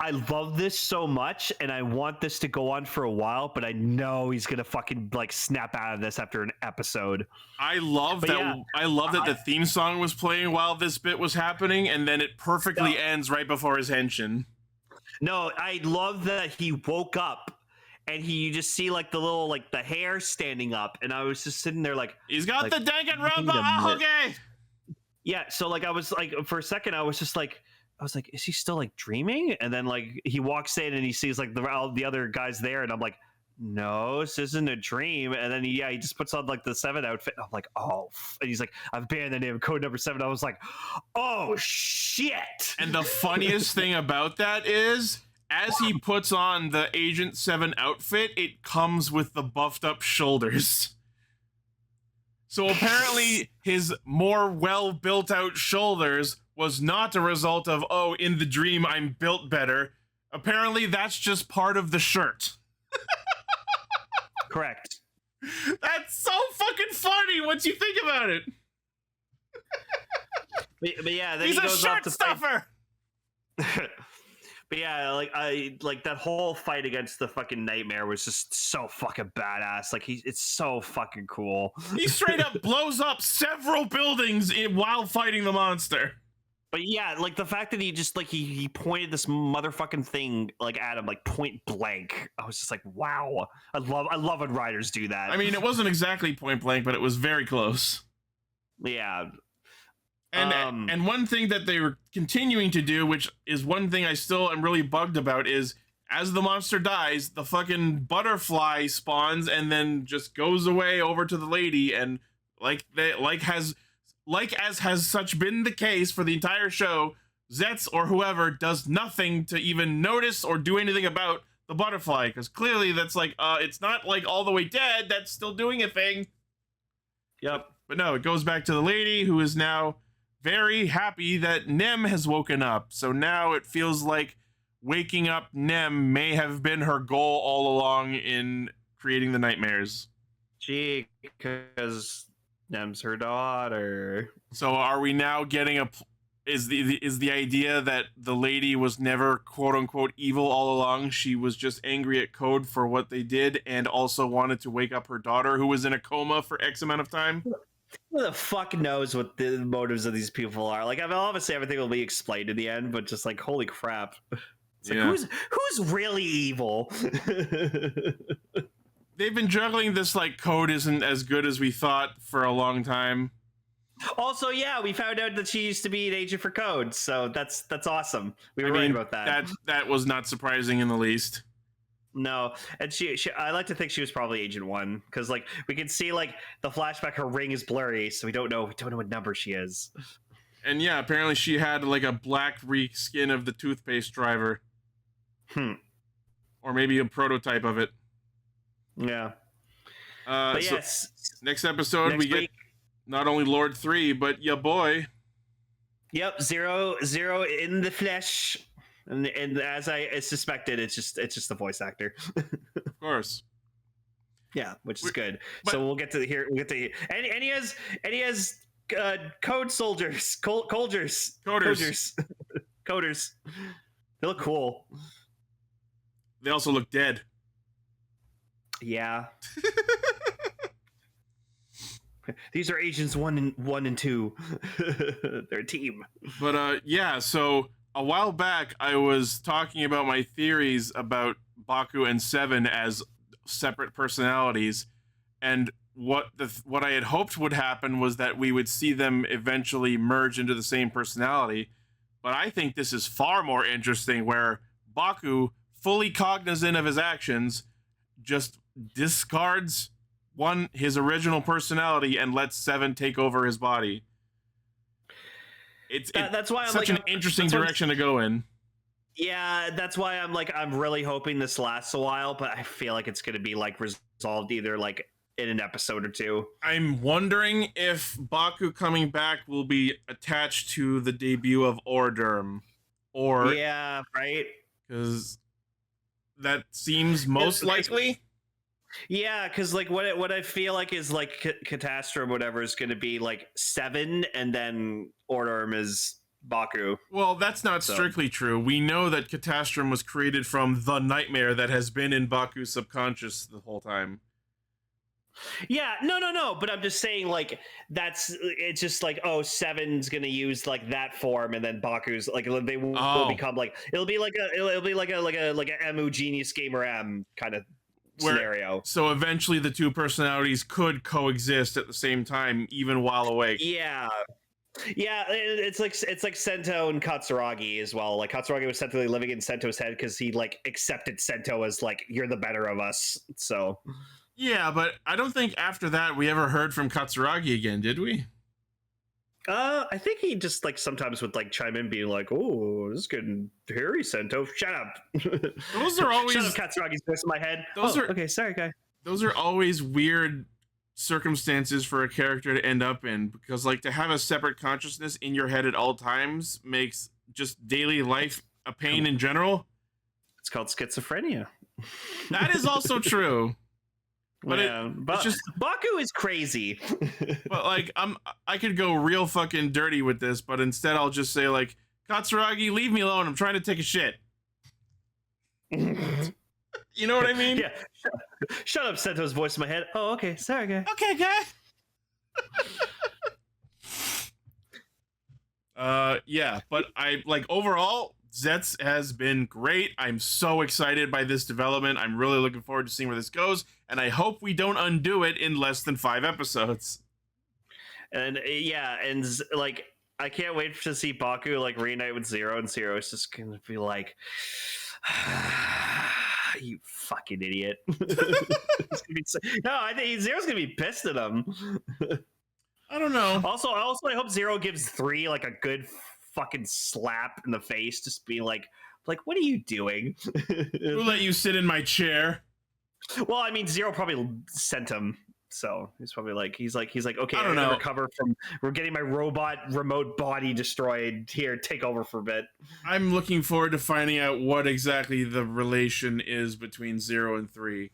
Speaker 4: I love this so much, and I want this to go on for a while, but I know he's gonna fucking like snap out of this after an episode.
Speaker 1: I love that. Yeah, I love that the theme song was playing while this bit was happening, and then it perfectly ends right before his henshin.
Speaker 4: No, I love that he woke up and you just see like the little like the hair standing up, and I was just sitting there like,
Speaker 1: he's got like, the Danganronpa. Okay.
Speaker 4: Yeah, so like I was like for a second I was like, is he still like dreaming? And then like he walks in and he sees like all the other guys there, and I'm like, no, this isn't a dream. And then he just puts on like the 7 outfit. I'm like, and he's like, I've banned the name Code Number 7. I was like, oh shit.
Speaker 1: And the funniest thing about that is as he puts on the Agent 7 outfit, it comes with the buffed up shoulders. So apparently his more well built out shoulders was not a result of, oh, in the dream I'm built better. Apparently that's just part of the shirt.
Speaker 4: Correct.
Speaker 1: That's so fucking funny once you think about it.
Speaker 4: But yeah, then
Speaker 1: he's
Speaker 4: he
Speaker 1: a
Speaker 4: goes
Speaker 1: shirt
Speaker 4: off to
Speaker 1: stuffer.
Speaker 4: But yeah, like that whole fight against the fucking nightmare was just so fucking badass. Like it's so fucking cool.
Speaker 1: He straight up blows up several buildings while fighting the monster.
Speaker 4: But yeah, like the fact that he just like he pointed this motherfucking thing like at him like point blank. I was just like, wow. I love when writers do that.
Speaker 1: I mean, it wasn't exactly point blank, but it was very close.
Speaker 4: Yeah.
Speaker 1: And one thing that they were continuing to do, which is one thing I still am really bugged about, is as the monster dies, the fucking butterfly spawns and then just goes away over to the lady, and as has such been the case for the entire show, Zets or whoever does nothing to even notice or do anything about the butterfly, because clearly that's like it's not like all the way dead, that's still doing a thing.
Speaker 4: Yep.
Speaker 1: But no, it goes back to the lady, who is now very happy that Nem has woken up. So now it feels like waking up Nem may have been her goal all along in creating the nightmares.
Speaker 4: Gee, because Nem's her daughter.
Speaker 1: So are we now getting is the idea that the lady was never quote unquote evil all along? She was just angry at Code for what they did and also wanted to wake up her daughter, who was in a coma for X amount of time?
Speaker 4: Who the fuck knows what the motives of these people are? Like, I mean, obviously everything will be explained in the end, but just like, holy crap. It's like,
Speaker 1: yeah.
Speaker 4: Who's really evil?
Speaker 1: They've been juggling this like Code isn't as good as we thought for a long time.
Speaker 4: Also, yeah, we found out that she used to be an agent for Code, so that's awesome. We were right about that.
Speaker 1: That was not surprising in the least.
Speaker 4: No, and she I like to think she was probably Agent 1, because like we can see like the flashback, her ring is blurry, so we don't know what number she is.
Speaker 1: And yeah, apparently she had like a black reskin of the toothpaste driver. Or maybe a prototype of it.
Speaker 4: Yeah.
Speaker 1: But
Speaker 4: so yes,
Speaker 1: next episode we get not only Lord 3, but ya boy.
Speaker 4: Yep, zero in the flesh. And as I suspected, it's just the voice actor.
Speaker 1: Of course.
Speaker 4: Yeah, which is good. So we'll get to here. And he has code soldiers, coders. Coders. They look cool.
Speaker 1: They also look dead.
Speaker 4: Yeah. These are agents 1 and 2. They're a team.
Speaker 1: But yeah, so a while back I was talking about my theories about Baku and 7 as separate personalities, and what I had hoped would happen was that we would see them eventually merge into the same personality. But I think this is far more interesting, where Baku, fully cognizant of his actions, just discards his original personality and lets 7 take over his body.
Speaker 4: That's why I'm
Speaker 1: such an interesting direction to go in.
Speaker 4: Yeah, that's why I'm really hoping this lasts a while, but I feel like it's going to be like resolved either like in an episode or 2.
Speaker 1: I'm wondering if Baku coming back will be attached to the debut of Orderm, or
Speaker 4: yeah, right?
Speaker 1: Because that seems most likely.
Speaker 4: Yeah, because like what I feel like is like Catastrophic whatever is going to be like 7, and then Orderm is Baku.
Speaker 1: Well, that's not strictly true. We know that Catastrophic was created from the nightmare that has been in Baku's subconscious the whole time.
Speaker 4: Yeah, no, but I'm just saying like it's just like 7's gonna use like that form, and then Baku's like they will become like it'll be like a Emu Genius Gamer M kind of scenario.
Speaker 1: So eventually the two personalities could coexist at the same time, even while awake.
Speaker 4: Yeah, it's like Sento and Katsuragi as well. Like Katsuragi was technically living in Sento's head because he like accepted Sento as like, you're the better of us. So
Speaker 1: yeah, but I don't think after that we ever heard from Katsuragi again, did we?
Speaker 4: I think he just like sometimes would like chime in, being like, "Oh, this is getting hairy, Sento. Shut up."
Speaker 1: Those are always
Speaker 4: Shut up, Katsuragi's voice in my head.
Speaker 1: Those are
Speaker 4: okay. Sorry, guy.
Speaker 1: Those are always weird circumstances for a character to end up in, because like to have a separate consciousness in your head at all times makes just daily life a pain in general.
Speaker 4: It's called schizophrenia.
Speaker 1: That is also true. But
Speaker 4: yeah, but just Baku is crazy.
Speaker 1: But like I could go real fucking dirty with this, but instead I'll just say like, Katsuragi, leave me alone. I'm trying to take a shit. You know what I mean?
Speaker 4: Yeah. Shut up, Sento's voice in my head. Oh, okay. Sorry, guy.
Speaker 1: Okay, guy. Yeah, but I like overall, Zets has been great. I'm so excited by this development. I'm really looking forward to seeing where this goes, and I hope we don't undo it in less than 5 episodes.
Speaker 4: And yeah, and like I can't wait to see Baku like reunite with Zero, and Zero is just gonna be like, "You fucking idiot!" No, I think Zero's gonna be pissed at him.
Speaker 1: I don't know.
Speaker 4: Also, I hope Zero gives 3 like a good fucking slap in the face, just being like, what are you doing?
Speaker 1: Who let you sit in my chair?
Speaker 4: Well, I mean, Zero probably sent him, so he's probably like, he's like, okay,
Speaker 1: I don't know.
Speaker 4: Recover from, we're getting my robot remote body destroyed. Here, take over for a bit.
Speaker 1: I'm looking forward to finding out what exactly the relation is between 0 and 3.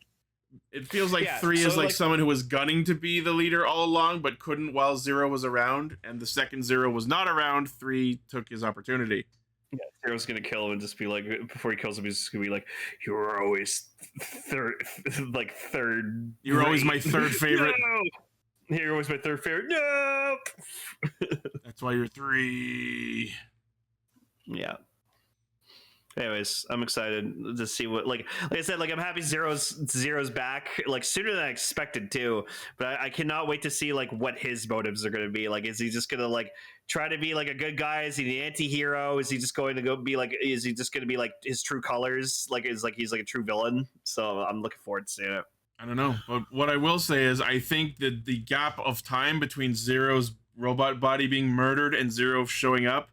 Speaker 1: It feels like 3 is like someone who was gunning to be the leader all along, but couldn't while 0 was around, and the second 0 was not around, 3 took his opportunity.
Speaker 4: Yeah, Zero's gonna kill him and just be like, before he kills him, he's just gonna be like, "You were always third.
Speaker 1: You were always my third favorite.
Speaker 4: No! You're always my third favorite. No."
Speaker 1: That's why you're 3.
Speaker 4: Yeah. Anyways, I'm excited to see what, like I said, like I'm happy Zero's back, like sooner than I expected too. But I cannot wait to see like what his motives are going to be. Like, is he just going to like try to be like a good guy? Is he the anti-hero? Is he just going to go be like? Is he just going to be like his true colors? Like, is like he's like a true villain? So I'm looking forward to seeing it.
Speaker 1: I don't know, but what I will say is I think that the gap of time between Zero's robot body being murdered and Zero showing up,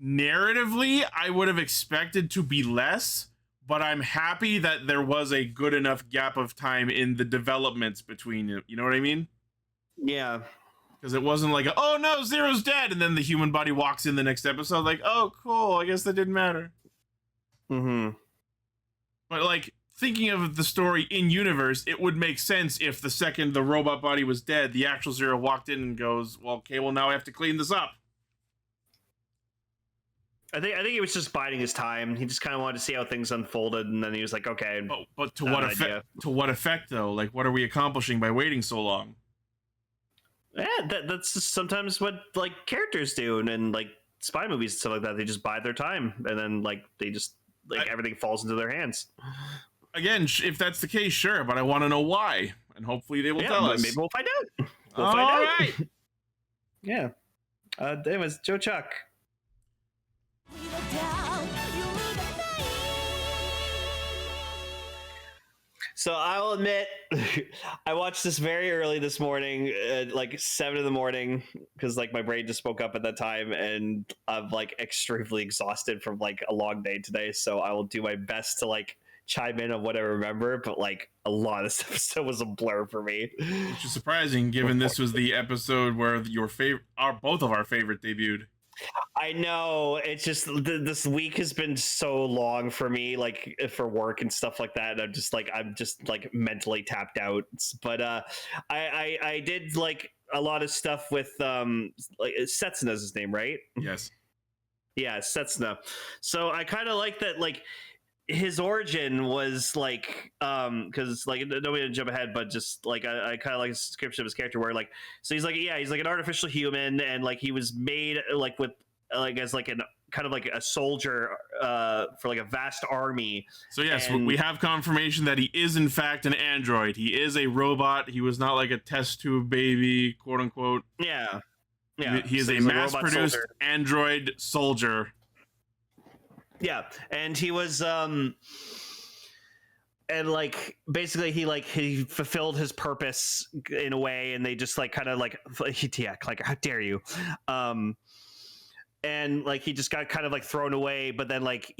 Speaker 1: narratively, I would have expected to be less, but I'm happy that there was a good enough gap of time in the developments between it. You know what I mean?
Speaker 4: Yeah.
Speaker 1: Because it wasn't like, oh no, Zero's dead, and then the human body walks in the next episode, like, oh cool, I guess that didn't matter.
Speaker 4: Mm-hmm.
Speaker 1: But like, thinking of the story in universe, it would make sense if the second the robot body was dead, the actual Zero walked in and goes, well, okay, well now I have to clean this up.
Speaker 4: I think he was just biding his time. He just kind of wanted to see how things unfolded, and then he was like, "Okay."
Speaker 1: But to what effect? To what effect, though? Like, what are we accomplishing by waiting so long?
Speaker 4: Yeah, that's just sometimes what like characters do, and like spy movies and stuff like that. They just bide their time, and then like they just like everything falls into their hands. Again,
Speaker 1: if that's the case, sure, but I want to know why, and hopefully they will tell us.
Speaker 4: Maybe we'll find out.
Speaker 1: All right.
Speaker 4: Yeah. Anyways, Joe Chuck. So I'll admit, I watched this very early this morning, like 7 in the morning, because like my brain just woke up at that time, and I'm like extremely exhausted from like a long day today. So I will do my best to like chime in on what I remember, but like a lot of this episode was a blur for me.
Speaker 1: Which is surprising, given this was the episode where both of our favorite debuted.
Speaker 4: I know, it's just this week has been so long for me, like for work and stuff like that. I'm just like mentally tapped out. But I did like a lot of stuff with like Setsuna's his name, right?
Speaker 1: Yes.
Speaker 4: Yeah, Setsuna. So I kind of like that, like his origin was like because like nobody to jump ahead, but just like I kind of like the description of his character where like, so he's like an artificial human, and like he was made like with like as like an kind of like a soldier for like a vast army.
Speaker 1: So yes, we have confirmation that he is in fact an android. He is a robot. He was not like a test tube baby, quote unquote.
Speaker 4: Yeah.
Speaker 1: He is a mass-produced android soldier.
Speaker 4: Yeah, and he was and like basically he fulfilled his purpose in a way, and they just like kind of like how dare you, and like he just got kind of like thrown away, but then like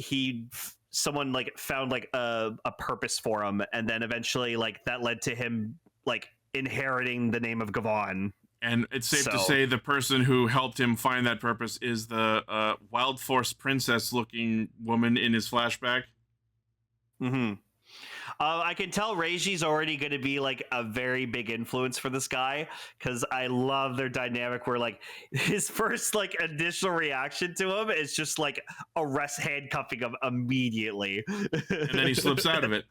Speaker 4: someone like found like a purpose for him, and then eventually like that led to him like inheriting the name of Gavan.
Speaker 1: And it's safe to say the person who helped him find that purpose is the Wild Force princess looking woman in his flashback.
Speaker 4: Mm-hmm. I can tell Reiji's already going to be like a very big influence for this guy, because I love their dynamic where like his first like initial reaction to him is just like handcuffing him immediately.
Speaker 1: And then he slips out of it.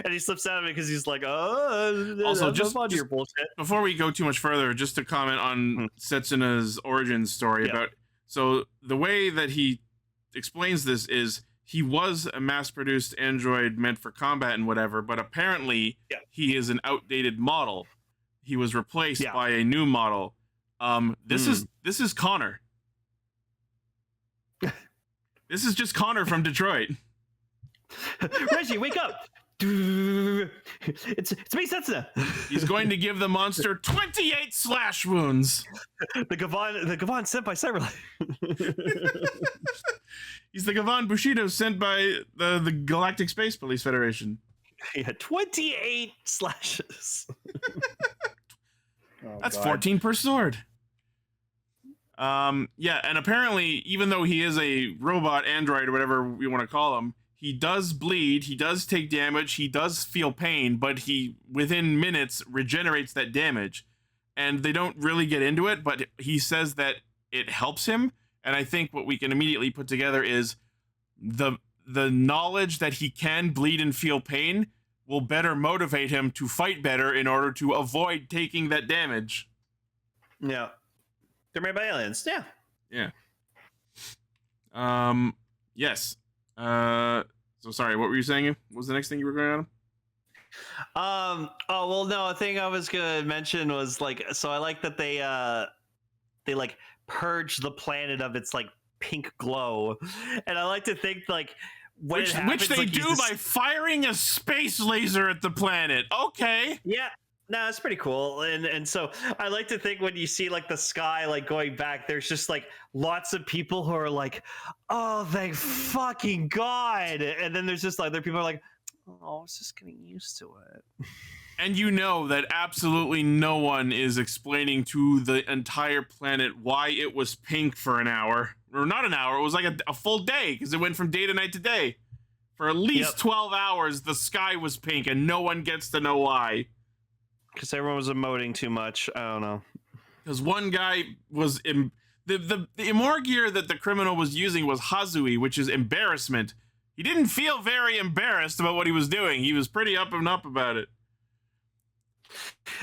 Speaker 4: And he slips out of it because he's like, oh,
Speaker 1: also just
Speaker 4: your bullshit.
Speaker 1: Before we go too much further, just to comment on Setsuna's origin story about, so the way that he explains this is he was a mass-produced android meant for combat and whatever, but apparently he is an outdated model. He was replaced by a new model. This is Connor. This is just Connor from Detroit.
Speaker 4: Reggie, wake up! It's me, Setsuna.
Speaker 1: He's going to give the monster 28 slash wounds.
Speaker 4: The Gavan sent by Cyberlight.
Speaker 1: He's the Gavan Bushido sent by the Galactic Space Police Federation.
Speaker 4: Yeah, 28 slashes.
Speaker 1: That's 14 per sword. Yeah, and apparently, even though he is a robot android or whatever you want to call him, he does bleed, he does take damage, he does feel pain, but he, within minutes, regenerates that damage. And they don't really get into it, but he says that it helps him. And I think what we can immediately put together is the knowledge that he can bleed and feel pain will better motivate him to fight better in order to avoid taking that damage.
Speaker 4: Yeah. They're made by aliens. Yeah.
Speaker 1: Yeah. Yes. So sorry, what were you saying? What was the next thing you were going on?
Speaker 4: Oh well, no. A thing I was gonna mention was like, so I like that they like purge the planet of its like pink glow, and I like to think like
Speaker 1: which they like, do by firing a space laser at the planet. Okay.
Speaker 4: Yeah. No, it's pretty cool, and so I like to think when you see like the sky like going back, there's just like lots of people who are like, "Oh, thank fucking God!" And then there's just other people are like, "Oh, I was just getting used to it."
Speaker 1: And you know that absolutely no one is explaining to the entire planet why it was pink for an hour, or not an hour. It was like a full day because it went from day to night to day. For at least 12 hours, the sky was pink, and no one gets to know why.
Speaker 4: Because everyone was emoting too much. I don't know.
Speaker 1: Because one guy was the Emorgear that the criminal was using was Hazui, which is embarrassment. He didn't feel very embarrassed about what he was doing. He was pretty up and up about it.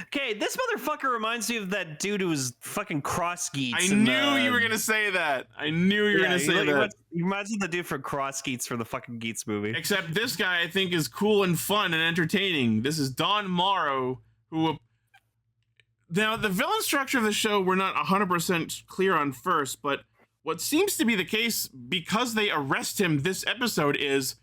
Speaker 4: Okay, this motherfucker reminds me of that dude who was fucking Cross Geets.
Speaker 1: I knew you were gonna say that. I knew you were gonna say that.
Speaker 4: He reminds me of the dude from Cross Geets for the fucking Geets movie.
Speaker 1: Except this guy, I think, is cool and fun and entertaining. This is Don Morrow. Now, the villain structure of the show we're not 100% clear on first, but what seems to be the case because they arrest him this episode is,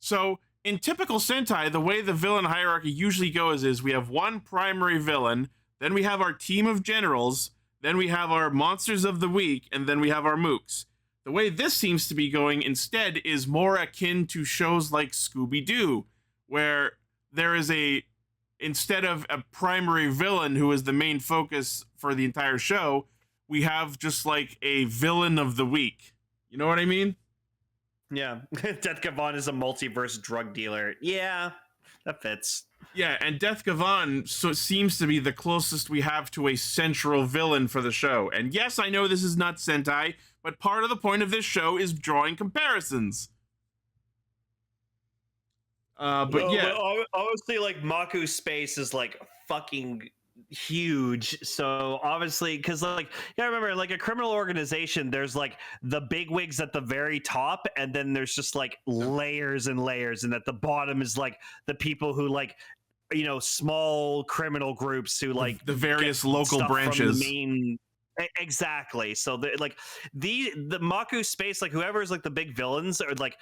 Speaker 1: so in typical Sentai, the way the villain hierarchy usually goes is we have one primary villain, then we have our team of generals, then we have our monsters of the week, and then we have our mooks. The way this seems to be going instead is more akin to shows like Scooby-Doo, where there is instead of a primary villain who is the main focus for the entire show, we have just like a villain of the week. You know what I mean?
Speaker 4: Yeah. Death Gavan is a multiverse drug dealer. Yeah, that fits.
Speaker 1: Yeah, and Death Gavan seems to be the closest we have to a central villain for the show. And yes, I know this is not Sentai, but part of the point of this show is drawing comparisons. But
Speaker 4: obviously, like Makuu Space is like fucking huge. So obviously, because like, yeah, remember, like a criminal organization, there's like the big wigs at the very top, and then there's just like layers and layers, and at the bottom is like the people who like, you know, small criminal groups who like
Speaker 1: the various local branches.
Speaker 4: Exactly. So like the Makuu Space, like whoever is like the big villains are like,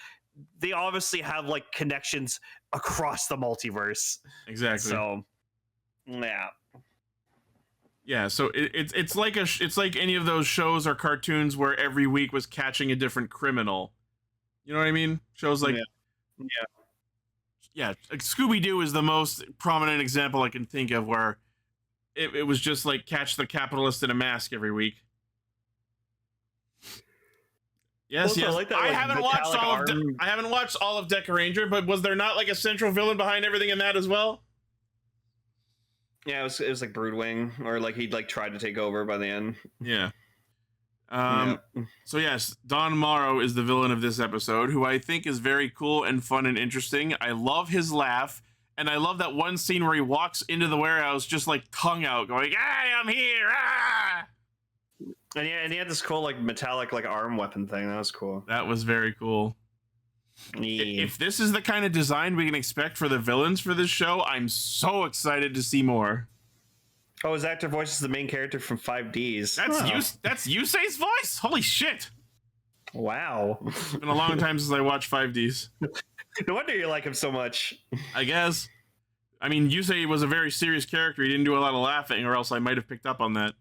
Speaker 4: they obviously have like connections across the multiverse.
Speaker 1: Exactly.
Speaker 4: So, yeah.
Speaker 1: Yeah, so it's like it's like any of those shows or cartoons where every week was catching a different criminal. You know what I mean? Shows like yeah, like Scooby-Doo is the most prominent example I can think of where it was just like catch the capitalist in a mask every week. Yes,
Speaker 4: Also,
Speaker 1: yes.
Speaker 4: I like that,
Speaker 1: I
Speaker 4: like,
Speaker 1: haven't watched
Speaker 4: metallic
Speaker 1: I haven't watched all of Deca Ranger, but was there not like a central villain behind everything in that as well?
Speaker 4: Yeah, it was like Broodwing, or like he'd like tried to take over by the end.
Speaker 1: Yeah. So yes, Don Morrow is the villain of this episode, who I think is very cool and fun and interesting. I love his laugh, and I love that one scene where he walks into the warehouse just like tongue out, going, "Hey, I'm here!" Ah!
Speaker 4: And he had this cool like metallic like arm weapon thing. That was cool.
Speaker 1: That was very cool.
Speaker 4: Yeah.
Speaker 1: If this is the kind of design we can expect for the villains for this show, I'm so excited to see more.
Speaker 4: Oh, his actor voices the main character from 5Ds.
Speaker 1: That's Yusei's voice? Holy shit.
Speaker 4: Wow.
Speaker 1: It's been a long time since I watched 5Ds.
Speaker 4: No wonder you like him so much.
Speaker 1: I guess. I mean, Yusei was a very serious character. He didn't do a lot of laughing, or else I might have picked up on that.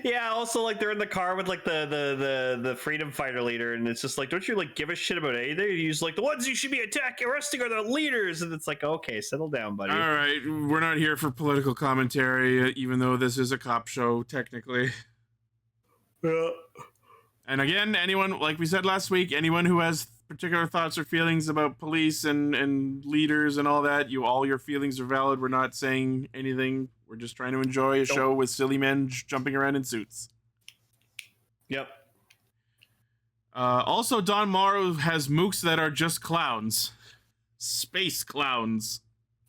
Speaker 4: Yeah, also like they're in the car with like the freedom fighter leader, and it's just like, don't you like give a shit about anything? You use like the ones you should be arresting are the leaders, and it's like, okay, settle down, buddy.
Speaker 1: All right, we're not here for political commentary, even though this is a cop show technically.
Speaker 4: Yeah.
Speaker 1: And again, anyone, like we said last week, anyone who has particular thoughts or feelings about police and leaders and all that, all your feelings are valid. We're not saying anything. We're just trying to enjoy a show with silly men jumping around in suits.
Speaker 4: Yep.
Speaker 1: Also, Don Morrow has mooks that are just clowns. Space clowns.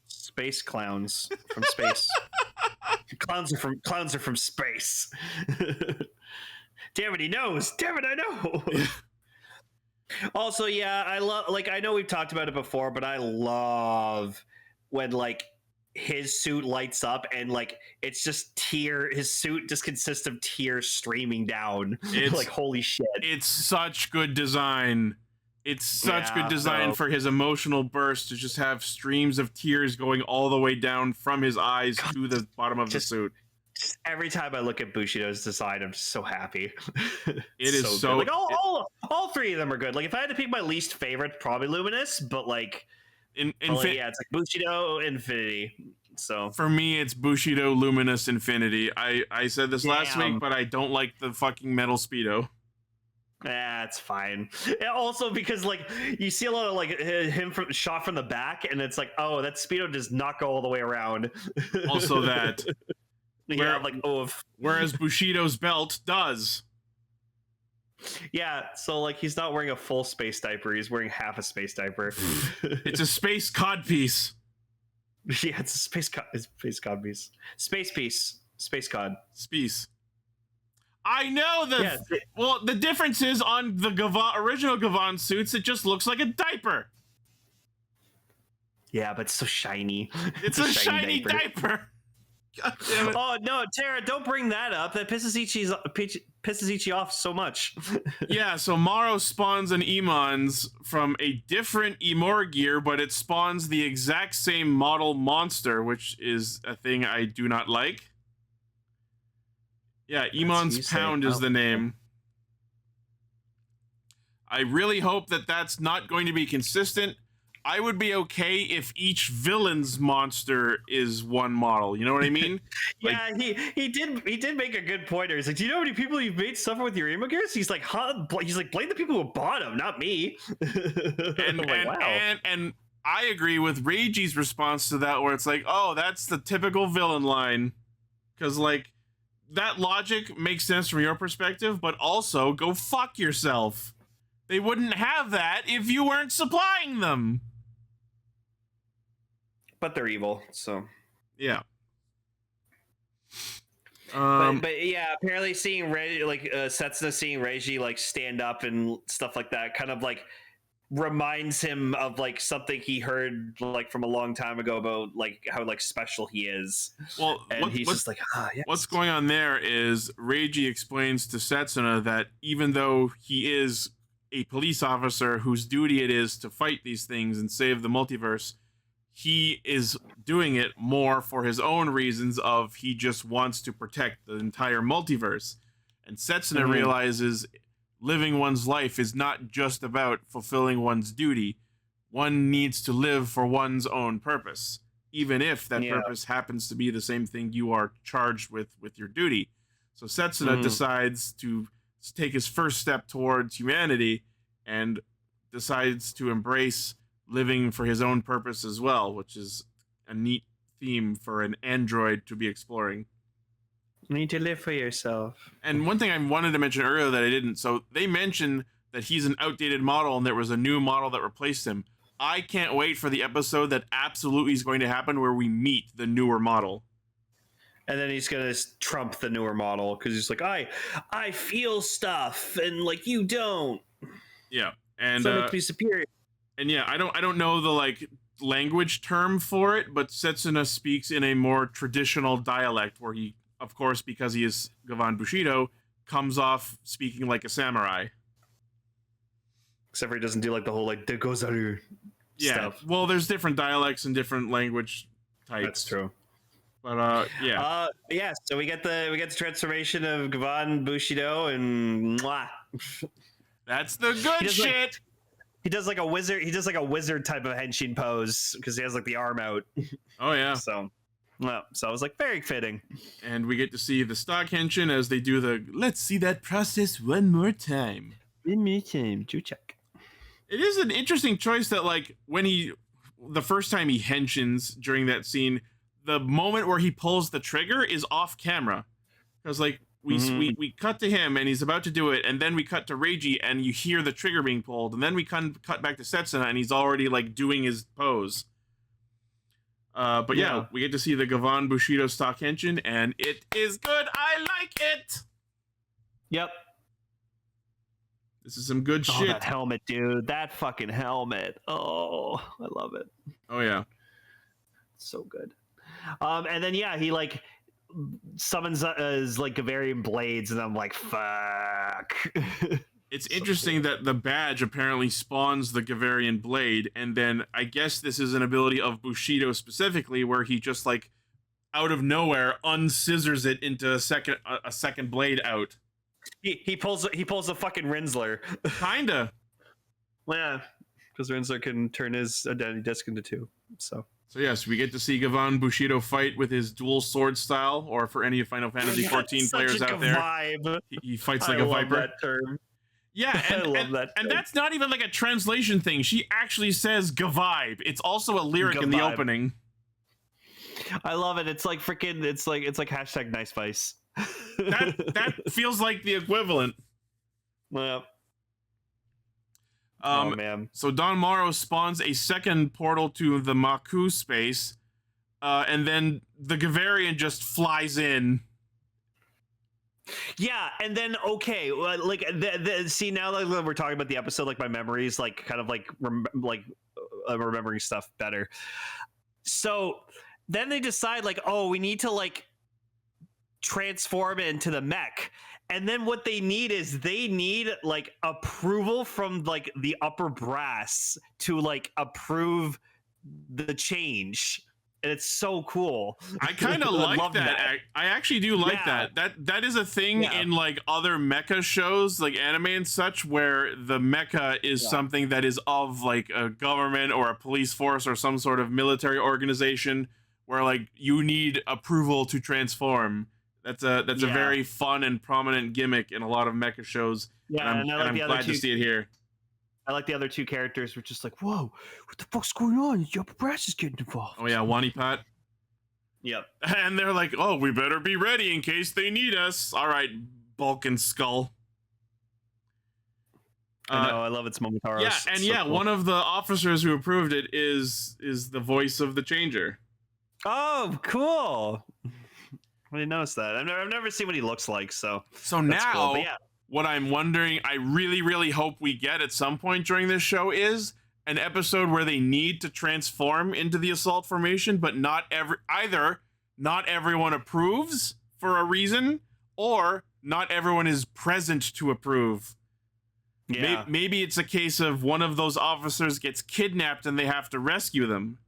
Speaker 4: Space clowns from space. Clowns are from space. Damn it, he knows. Damn it, I know. Also, yeah, I love, like, I know we've talked about it before, but I love when like his suit lights up and like it's just his suit just consists of tears streaming down. It's like, holy shit.
Speaker 1: It's such good design. It's such good design for his emotional burst to just have streams of tears going all the way down from his eyes to the bottom of the suit.
Speaker 4: Just every time I look at Bushido's design, I'm just so happy.
Speaker 1: It is so
Speaker 4: good. Like all three of them are good. Like if I had to pick my least favorite, probably Luminous, but like yeah, it's like Bushido, Infinity. So
Speaker 1: for me, it's Bushido, Luminous, Infinity. I said this last week, but I don't like the fucking metal Speedo.
Speaker 4: It's fine. Also, because like you see a lot of like him shot from the back, and it's like, oh, that Speedo does not go all the way around.
Speaker 1: Also, that.
Speaker 4: Yeah, like
Speaker 1: whereas Bushido's belt does.
Speaker 4: Yeah, so like he's not wearing a full space diaper; he's wearing half a space diaper.
Speaker 1: It's a space codpiece.
Speaker 4: Yeah, it's a space codpiece. Space piece. Space cod.
Speaker 1: Space. I know the difference is on the original Gavan suits. It just looks like a diaper.
Speaker 4: Yeah, but it's so shiny.
Speaker 1: It's a shiny diaper. God damn it.
Speaker 4: Oh no, Tara, don't bring that up. That pisses Ichi off so much.
Speaker 1: Yeah, so Morrow spawns an Emons from a different Emorgear, but it spawns the exact same model monster, which is a thing I do not like. Yeah, Emon's Pound is the name. I really hope that that's not going to be consistent. I would be okay if each villain's monster is one model. You know what I mean?
Speaker 4: Yeah, he did make a good pointer. He's like, do you know how many people you've made suffer with your Emorgears? He's like, huh? He's like, blame the people who bought them, not me.
Speaker 1: And I agree with Reiji's response to that, where it's like, oh, that's the typical villain line, because like that logic makes sense from your perspective, but also go fuck yourself. They wouldn't have that if you weren't supplying them.
Speaker 4: But they're evil, so
Speaker 1: yeah.
Speaker 4: But yeah, apparently seeing Setsuna seeing Reiji like stand up and stuff like that kind of like reminds him of like something he heard like from a long time ago about like how like special he is.
Speaker 1: Well,
Speaker 4: and he's just like, yes.
Speaker 1: What's going on there is Reiji explains to Setsuna that even though he is a police officer whose duty it is to fight these things and save the multiverse, he is doing it more for his own reasons of he just wants to protect the entire multiverse. And Setsuna realizes living one's life is not just about fulfilling one's duty. One needs to live for one's own purpose, even if that purpose happens to be the same thing you are charged with your duty. So Setsuna decides to take his first step towards humanity and decides to embrace living for his own purpose as well, which is a neat theme for an android to be exploring.
Speaker 4: You need to live for yourself.
Speaker 1: And one thing I wanted to mention earlier that I didn't, so they mentioned that he's an outdated model and there was a new model that replaced him. I can't wait for the episode that absolutely is going to happen where we meet the newer model.
Speaker 4: And then he's gonna trump the newer model because he's like, I feel stuff and like you don't.
Speaker 1: Yeah, and
Speaker 4: so it makes me superior.
Speaker 1: And yeah, I don't know the like language term for it, but Setsuna speaks in a more traditional dialect where he, of course, because he is Gavan Bushido, comes off speaking like a samurai.
Speaker 4: Except for he doesn't do like the whole like degozaru stuff.
Speaker 1: Well, there's different dialects and different language types.
Speaker 4: That's true.
Speaker 1: But
Speaker 4: so we get the transformation of Gavan Bushido and
Speaker 1: that's the good shit.
Speaker 4: He does like a wizard. He does like a wizard type of henshin pose because he has like the arm out.
Speaker 1: Oh yeah.
Speaker 4: So I was like very fitting.
Speaker 1: And we get to see the stock henshin as they do the let's see that process one more time.
Speaker 4: Check.
Speaker 1: It is an interesting choice that like when the first time he henshins during that scene, the moment where he pulls the trigger is off camera. Because like we cut to him and he's about to do it, and then we cut to Reiji and you hear the trigger being pulled, and then we cut back to Setsuna and he's already like doing his pose. But yeah, we get to see the Gavan Bushido stock henshin, and it is good. I like it.
Speaker 4: Yep.
Speaker 1: This is some good shit.
Speaker 4: That helmet, dude. That fucking helmet. Oh, I love it.
Speaker 1: Oh yeah.
Speaker 4: So good. And then he like summons his like Gavarian blades, and I'm like, fuck.
Speaker 1: It's interesting that the badge apparently spawns the Gavarian blade, and then I guess this is an ability of Bushido specifically, where he just like out of nowhere unscissors it into a second blade out.
Speaker 4: He pulls a fucking Rinsler.
Speaker 1: Kinda.
Speaker 4: Yeah, because Rinsler can turn his identity disc into two. So
Speaker 1: yes, we get to see Gavan Bushido fight with his dual sword style, or for any Final Fantasy 14 players out there, he fights like a viper.
Speaker 4: That term.
Speaker 1: Yeah, and,
Speaker 4: I love that term.
Speaker 1: And that's not even like a translation thing. She actually says Gavibe. It's also a lyric in the opening.
Speaker 4: I love it. It's like freaking. It's like hashtag nice vice.
Speaker 1: that feels like the equivalent.
Speaker 4: Well.
Speaker 1: Oh man! So Don Morrow spawns a second portal to the Makuu Space, and then the Gavarian just flies in.
Speaker 4: Yeah, and then okay, like see now that we're talking about the episode, like my memories, like kind of like remembering stuff better. So then they decide like, oh, we need to like transform it into the mech. And then what they need is like approval from like the upper brass to like approve the change. And it's so cool.
Speaker 1: I kind of like that. I actually do like that. That is a thing in like other mecha shows, like anime and such, where the mecha is something that is of like a government or a police force or some sort of military organization where like you need approval to transform. That's a very fun and prominent gimmick in a lot of mecha shows.
Speaker 4: Yeah,
Speaker 1: and I'm glad to see it here.
Speaker 4: I like the other two characters were just like, whoa, what the fuck's going on? Your upper brass is getting involved.
Speaker 1: Oh yeah, Wanipat.
Speaker 4: Yep.
Speaker 1: And they're like, oh, we better be ready in case they need us. All right, Bulk and Skull.
Speaker 4: I know, I love its Momotaros.
Speaker 1: Yeah, and so cool. One of the officers who approved it is the voice of the Changer.
Speaker 4: Oh, cool. I didn't notice that. I've never seen what he looks like, so
Speaker 1: now
Speaker 4: cool.
Speaker 1: What I'm wondering, I really, really hope we get at some point during this show is an episode where they need to transform into the assault formation, but not everyone approves for a reason, or not everyone is present to approve.
Speaker 4: Yeah.
Speaker 1: Maybe it's a case of one of those officers gets kidnapped and they have to rescue them.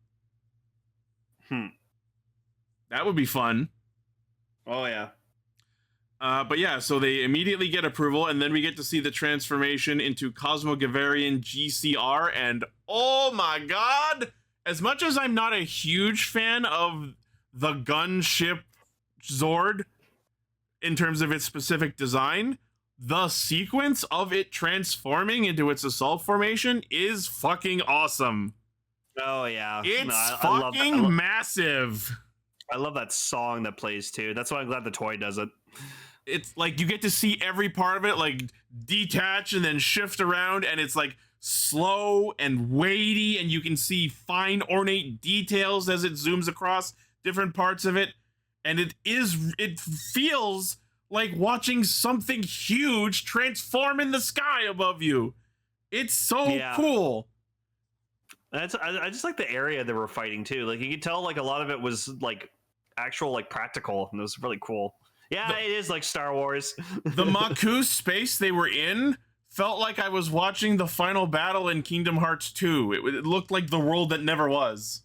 Speaker 1: That would be fun.
Speaker 4: Oh, yeah.
Speaker 1: But yeah, so they immediately get approval, and then we get to see the transformation into Cosmo Gavarian GCR, and oh my god! As much as I'm not a huge fan of the gunship Zord in terms of its specific design, the sequence of it transforming into its assault formation is fucking awesome.
Speaker 4: Oh, yeah.
Speaker 1: It's
Speaker 4: I
Speaker 1: fucking massive.
Speaker 4: I love that song that plays, too. That's why I'm glad the toy does it.
Speaker 1: It's like you get to see every part of it like detach and then shift around, and it's like slow and weighty, and you can see fine ornate details as it zooms across different parts of it, and it feels like watching something huge transform in the sky above you. It's so cool.
Speaker 4: I just like the area they were fighting too. Like you could tell like a lot of it was like actual like practical, and it was really cool. Yeah, it is like Star Wars.
Speaker 1: The Makuu Space they were in felt like I was watching the final battle in Kingdom Hearts 2. It looked like the world that never was.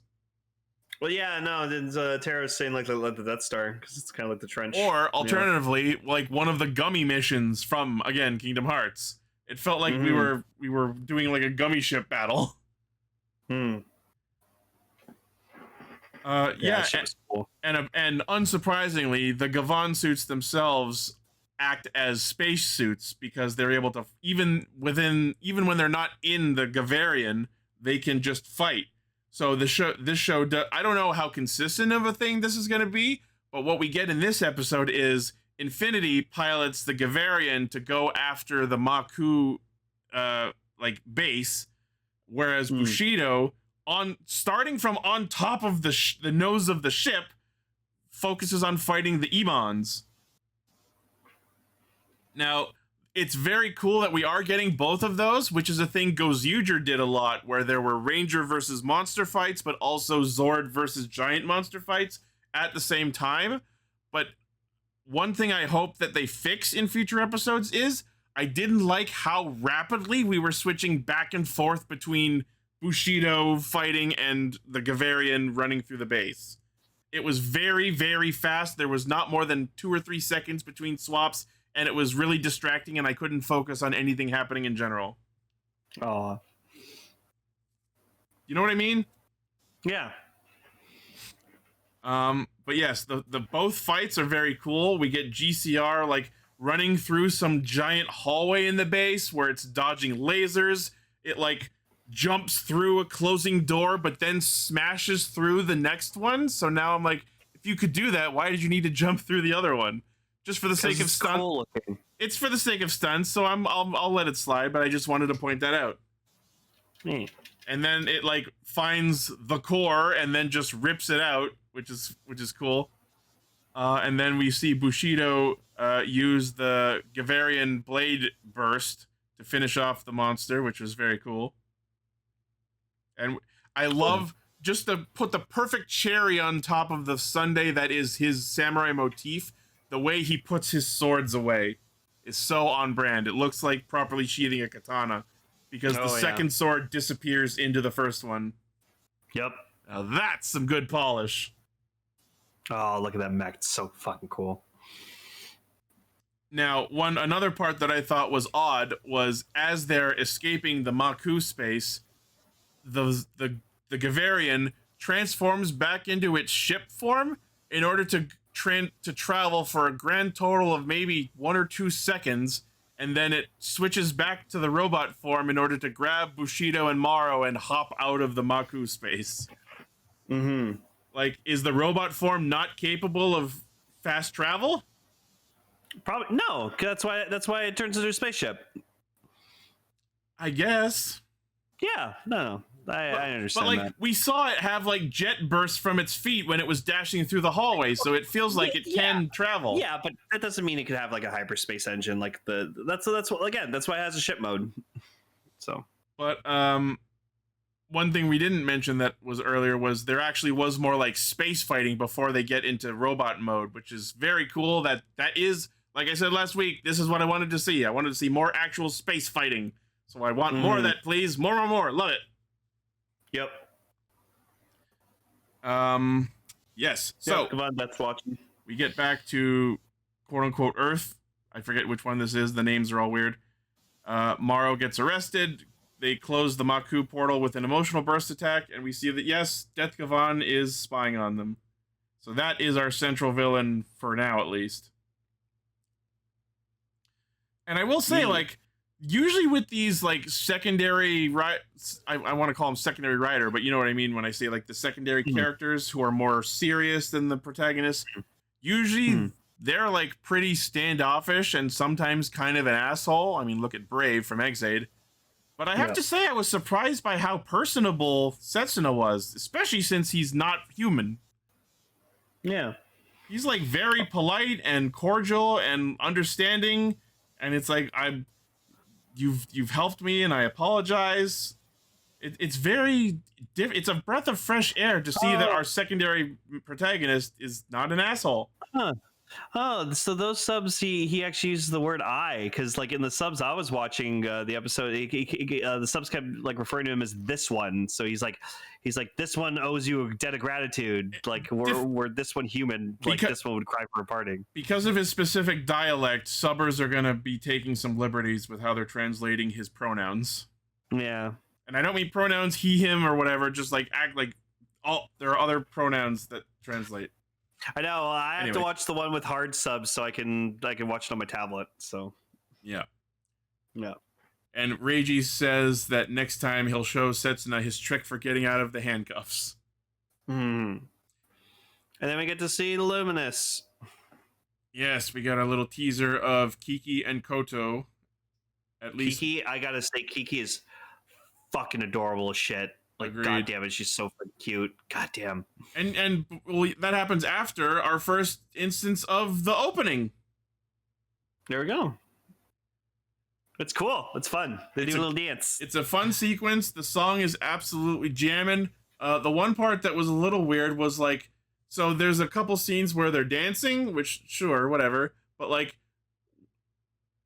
Speaker 4: Well, yeah, no, then Tara's saying like the Death Star because it's kind of like the trench.
Speaker 1: Or alternatively, like one of the gummy missions from again Kingdom Hearts. It felt like we were doing like a gummy ship battle. Yeah, cool. And unsurprisingly, the Gavan suits themselves act as space suits because they're able to even when they're not in the Gavarian, they can just fight. So this show, I don't know how consistent of a thing this is going to be, but what we get in this episode is Infinity pilots the Gavarian to go after the Makuu like base, whereas Bushido, starting from on top of the nose of the ship, focuses on fighting the Emons. Now, it's very cool that we are getting both of those, which is a thing Gozyuger did a lot, where there were Ranger versus monster fights, but also Zord versus giant monster fights at the same time. But one thing I hope that they fix in future episodes is I didn't like how rapidly we were switching back and forth between Bushido fighting and the Gavarian running through the base. It was very, very fast. There was not more than 2 or 3 seconds between swaps, and it was really distracting, and I couldn't focus on anything happening in general.
Speaker 4: Oh.
Speaker 1: You know what I mean?
Speaker 4: Yeah.
Speaker 1: But yes, the both fights are very cool. We get GCR like running through some giant hallway in the base where it's dodging lasers. It like jumps through a closing door, but then smashes through the next one. So now I'm like, if you could do that, why did you need to jump through the other one? Just for the sake of stunt.
Speaker 4: Cool looking.
Speaker 1: It's for the sake of stunts, so I'll let it slide. But I just wanted to point that out. And then it like finds the core and then just rips it out, which is cool. And then we see Bushido use the Gavarian blade burst to finish off the monster, which was very cool. And I love just to put the perfect cherry on top of the sundae that is his samurai motif. The way he puts his swords away is so on brand. It looks like properly sheathing a katana because the second sword disappears into the first one.
Speaker 4: Yep.
Speaker 1: Now that's some good polish.
Speaker 4: Oh, look at that mech. It's so fucking cool.
Speaker 1: Now, another part that I thought was odd was as they're escaping the Makuu space, the Gavarian transforms back into its ship form in order to travel for a grand total of maybe 1 or 2 seconds, and then it switches back to the robot form in order to grab Bushido and Maro and hop out of the Makuu space. Like, is the robot form not capable of fast travel?
Speaker 4: Probably no. That's why it turns into a spaceship.
Speaker 1: I guess.
Speaker 4: Yeah. No. I understand.
Speaker 1: But like
Speaker 4: that.
Speaker 1: we saw it have like jet bursts from its feet when it was dashing through the hallway, so it feels like it can travel.
Speaker 4: Yeah, but that doesn't mean it could have like a hyperspace engine. Like that's why it has a ship mode. So. But
Speaker 1: one thing we didn't mention that was earlier was there actually was more like space fighting before they get into robot mode, which is very cool. That is, like I said last week, this is what I wanted to see. I wanted to see more actual space fighting So I want more of that, please. More. Love it.
Speaker 4: Yep.
Speaker 1: Yes. So
Speaker 4: come on, that's watching.
Speaker 1: We get back to quote unquote Earth. I forget which one this is. The names are all weird. Morrow gets arrested. They close the Makuu portal with an emotional burst attack, and we see that yes, Death Gavan is spying on them. So that is our central villain for now, at least. And I will say, like, usually with these like secondary I want to call them secondary writer, but you know what I mean when I say like the secondary characters who are more serious than the protagonist. Usually they're like pretty standoffish and sometimes kind of an asshole. I mean, look at Brave from Exade. But I have to say I was surprised by how personable Setsuna was, especially since he's not human.
Speaker 4: Yeah.
Speaker 1: He's like very polite and cordial and understanding, and it's like you've helped me and I apologize. It's very it's a breath of fresh air to see that our secondary protagonist is not an asshole.
Speaker 4: Oh, so those subs, he actually uses the word "I" because, like, in the subs I was watching the episode, the subs kept like referring to him as this one. So he's like, this one owes you a debt of gratitude. Like, we're this one human. Like, this one would cry for a parting.
Speaker 1: Because of his specific dialect, subbers are gonna be taking some liberties with how they're translating his pronouns.
Speaker 4: Yeah,
Speaker 1: and I don't mean pronouns he, him, or whatever. Just like act like there are other pronouns that translate.
Speaker 4: I know. I have to watch the one with hard subs so I can watch it on my tablet. So
Speaker 1: yeah.
Speaker 4: And
Speaker 1: Reiji says that next time he'll show Setsuna his trick for getting out of the handcuffs.
Speaker 4: And then we get to see Luminous.
Speaker 1: Yes, we got a little teaser of Kiki and Koto. At least
Speaker 4: Kiki, I gotta say, Kiki is fucking adorable as shit. Like,
Speaker 1: agreed.
Speaker 4: God damn it, she's so cute. God damn.
Speaker 1: And well, that happens after our first instance of the opening.
Speaker 4: There we go. It's cool. It's fun. They do a little dance.
Speaker 1: It's a fun sequence. The song is absolutely jamming. The one part that was a little weird was like, so there's a couple scenes where they're dancing, which sure, whatever. But like,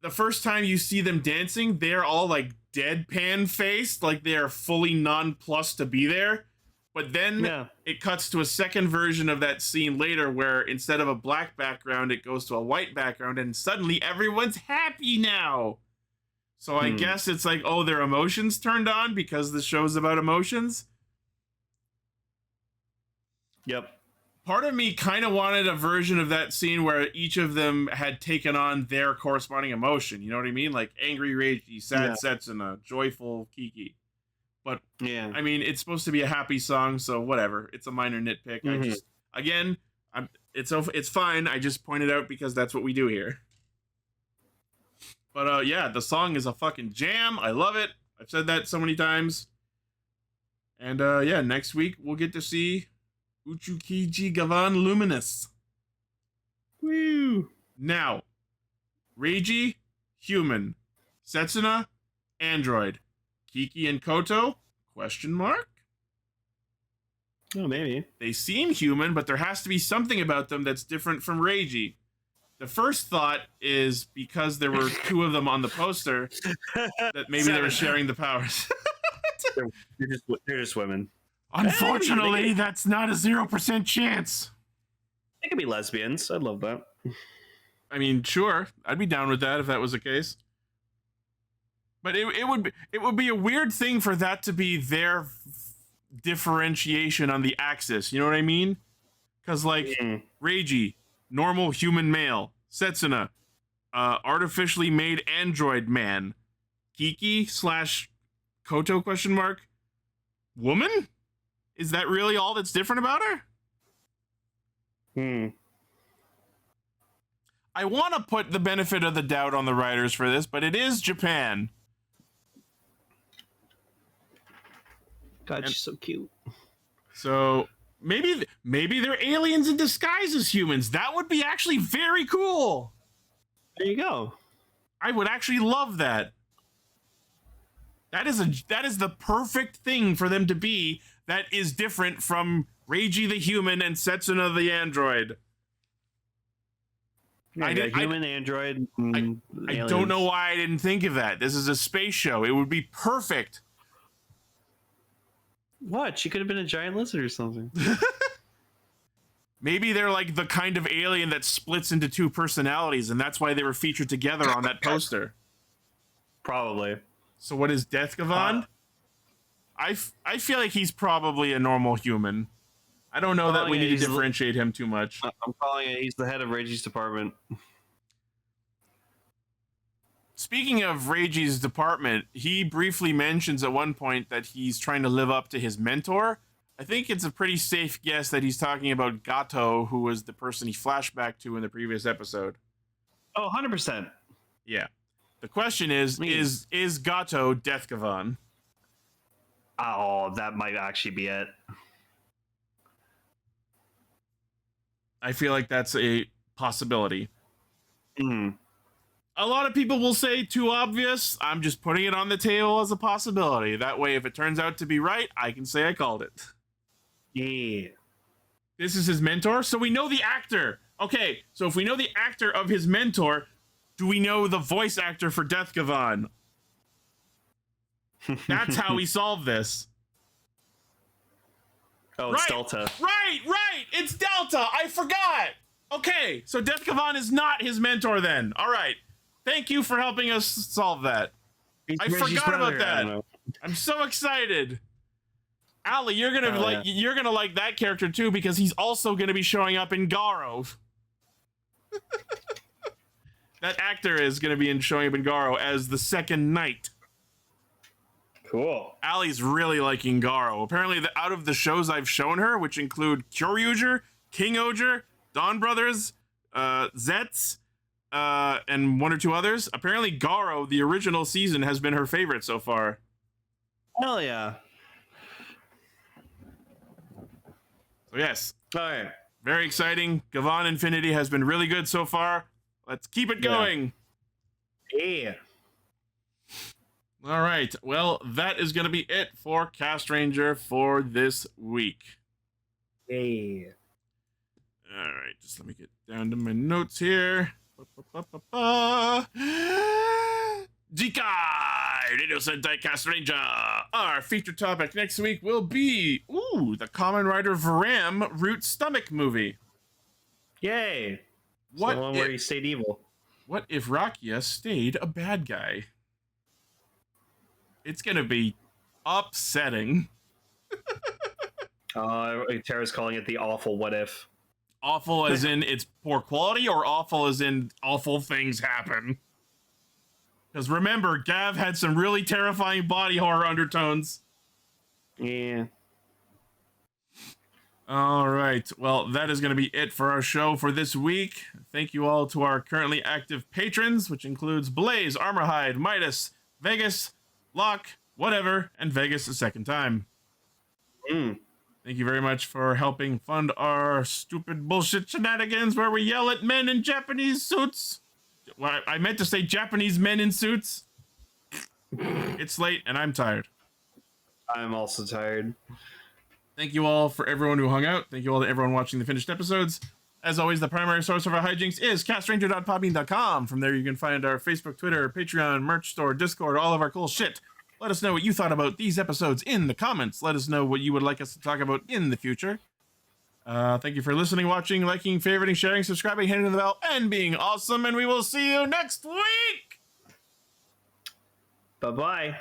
Speaker 1: the first time you see them dancing, they're all like deadpan faced, like they are fully nonplussed to be there. But then it cuts to a second version of that scene later where instead of a black background, it goes to a white background and suddenly everyone's happy now. So I guess it's like, oh, their emotions turned on because the show's about emotions.
Speaker 4: Yep.
Speaker 1: Part of me kind of wanted a version of that scene where each of them had taken on their corresponding emotion. You know what I mean? Like angry Reiji, sad Setsuna, joyful Kiki. But I mean, it's supposed to be a happy song, so whatever. It's a minor nitpick. I just, again, it's fine. I just pointed out because that's what we do here. But yeah, the song is a fucking jam. I love it. I've said that so many times. And yeah, next week we'll get to see Uchuu Keiji Gavan Luminous.
Speaker 4: Woo!
Speaker 1: Now, Reiji, human. Setsuna, android. Kiki and Koto, question mark?
Speaker 4: Oh, maybe.
Speaker 1: They seem human, but there has to be something about them that's different from Reiji. The first thought is because there were two of them on the poster, that maybe they were sharing the powers.
Speaker 4: They're just women.
Speaker 1: Unfortunately, that's not a 0% chance.
Speaker 4: They could be lesbians. I'd love that.
Speaker 1: I mean, sure, I'd be down with that if that was the case. But it would be a weird thing for that to be their differentiation on the axis. You know what I mean? Because like Reiji, normal human male. Setsuna, artificially made android man. Kiki / Koto question mark, woman? Is that really all that's different about her? I want to put the benefit of the doubt on the writers for this, but it is Japan.
Speaker 4: God, she's so cute.
Speaker 1: So maybe they're aliens in disguise as humans. That would be actually very cool.
Speaker 4: There you go.
Speaker 1: I would actually love that. That is the perfect thing for them to be. That is different from Reiji the human and Setsuna the android.
Speaker 4: Yeah,
Speaker 1: I did,
Speaker 4: human, android.
Speaker 1: I don't know why I didn't think of that. This is a space show. It would be perfect.
Speaker 4: What? She could have been a giant lizard or something.
Speaker 1: Maybe they're like the kind of alien that splits into two personalities, and that's why they were featured together on that poster.
Speaker 4: Probably.
Speaker 1: So what is Death Gavan? I feel like he's probably a normal human. I don't know that we need to differentiate him too much.
Speaker 4: I'm calling it. He's the head of Reiji's department.
Speaker 1: Speaking of Reiji's department, he briefly mentions at one point that he's trying to live up to his mentor. I think it's a pretty safe guess that he's talking about Gato, who was the person he flashed back to in the previous episode.
Speaker 4: Oh, 100%.
Speaker 1: Yeah. The question is Gato Death Gavan?
Speaker 4: Oh, that might actually be it.
Speaker 1: I feel like that's a possibility.
Speaker 4: Mm.
Speaker 1: A lot of people will say too obvious. I'm just putting it on the table as a possibility. That way, if it turns out to be right, I can say I called it.
Speaker 4: Yeah.
Speaker 1: This is his mentor, so we know the actor. Okay, so if we know the actor of his mentor, do we know the voice actor for Death Gavan? That's how we solve this.
Speaker 4: Oh, it's Delta.
Speaker 1: Right! It's Delta! I forgot! Okay, so Death Gavan is not his mentor then. All right. Thank you for helping us solve that. I forgot about that. I'm so excited. Ali, you're gonna like that character too, because he's also gonna be showing up in Garo. That actor is gonna be showing up in Garo as the second knight.
Speaker 4: Cool.
Speaker 1: Ali's really liking Garo. Apparently, out of the shows I've shown her, which include Kyoryuger, King Oger, Dawn Brothers, Zets, and one or two others, apparently Garo, the original season, has been her favorite so far.
Speaker 4: Hell yeah.
Speaker 1: So yes.
Speaker 4: All right.
Speaker 1: Very exciting. Gavan Infinity has been really good so far. Let's keep it going.
Speaker 4: Yeah.
Speaker 1: All right. Well, that is going to be it for Castranger for this week.
Speaker 4: Yeah.
Speaker 1: All right. Just let me get down to my notes here. Jikai! Radio Sentai Castranger! Our feature topic next week will be, the Kamen Rider Varam Root Stomach movie.
Speaker 4: Yay!
Speaker 1: What
Speaker 4: the one where he stayed evil.
Speaker 1: What if Rakia stayed a bad guy? It's gonna be upsetting.
Speaker 4: Tara's calling it the awful what if.
Speaker 1: Awful as in it's poor quality, or awful as in awful things happen? Because remember, Gav had some really terrifying body horror undertones.
Speaker 4: Yeah.
Speaker 1: All right. Well, that is going to be it for our show for this week. Thank you all to our currently active patrons, which includes Blaze, Armorhide, Midas, Vegas, Locke, whatever, and Vegas a second time. Thank you very much for helping fund our stupid bullshit shenanigans where we yell at men in Japanese suits. Well, I meant to say Japanese men in suits. It's late and I'm tired.
Speaker 4: I'm also tired.
Speaker 1: Thank you all for everyone who hung out. Thank you all to everyone watching the finished episodes. As always, the primary source of our hijinks is castranger.podbean.com. From there, you can find our Facebook, Twitter, Patreon, merch store, Discord, all of our cool shit. Let us know what you thought about these episodes in the comments. Let us know what you would like us to talk about in the future. Thank you for listening, watching, liking, favoriting, sharing, subscribing, hitting the bell, and being awesome. And we will see you next week.
Speaker 4: Bye-bye.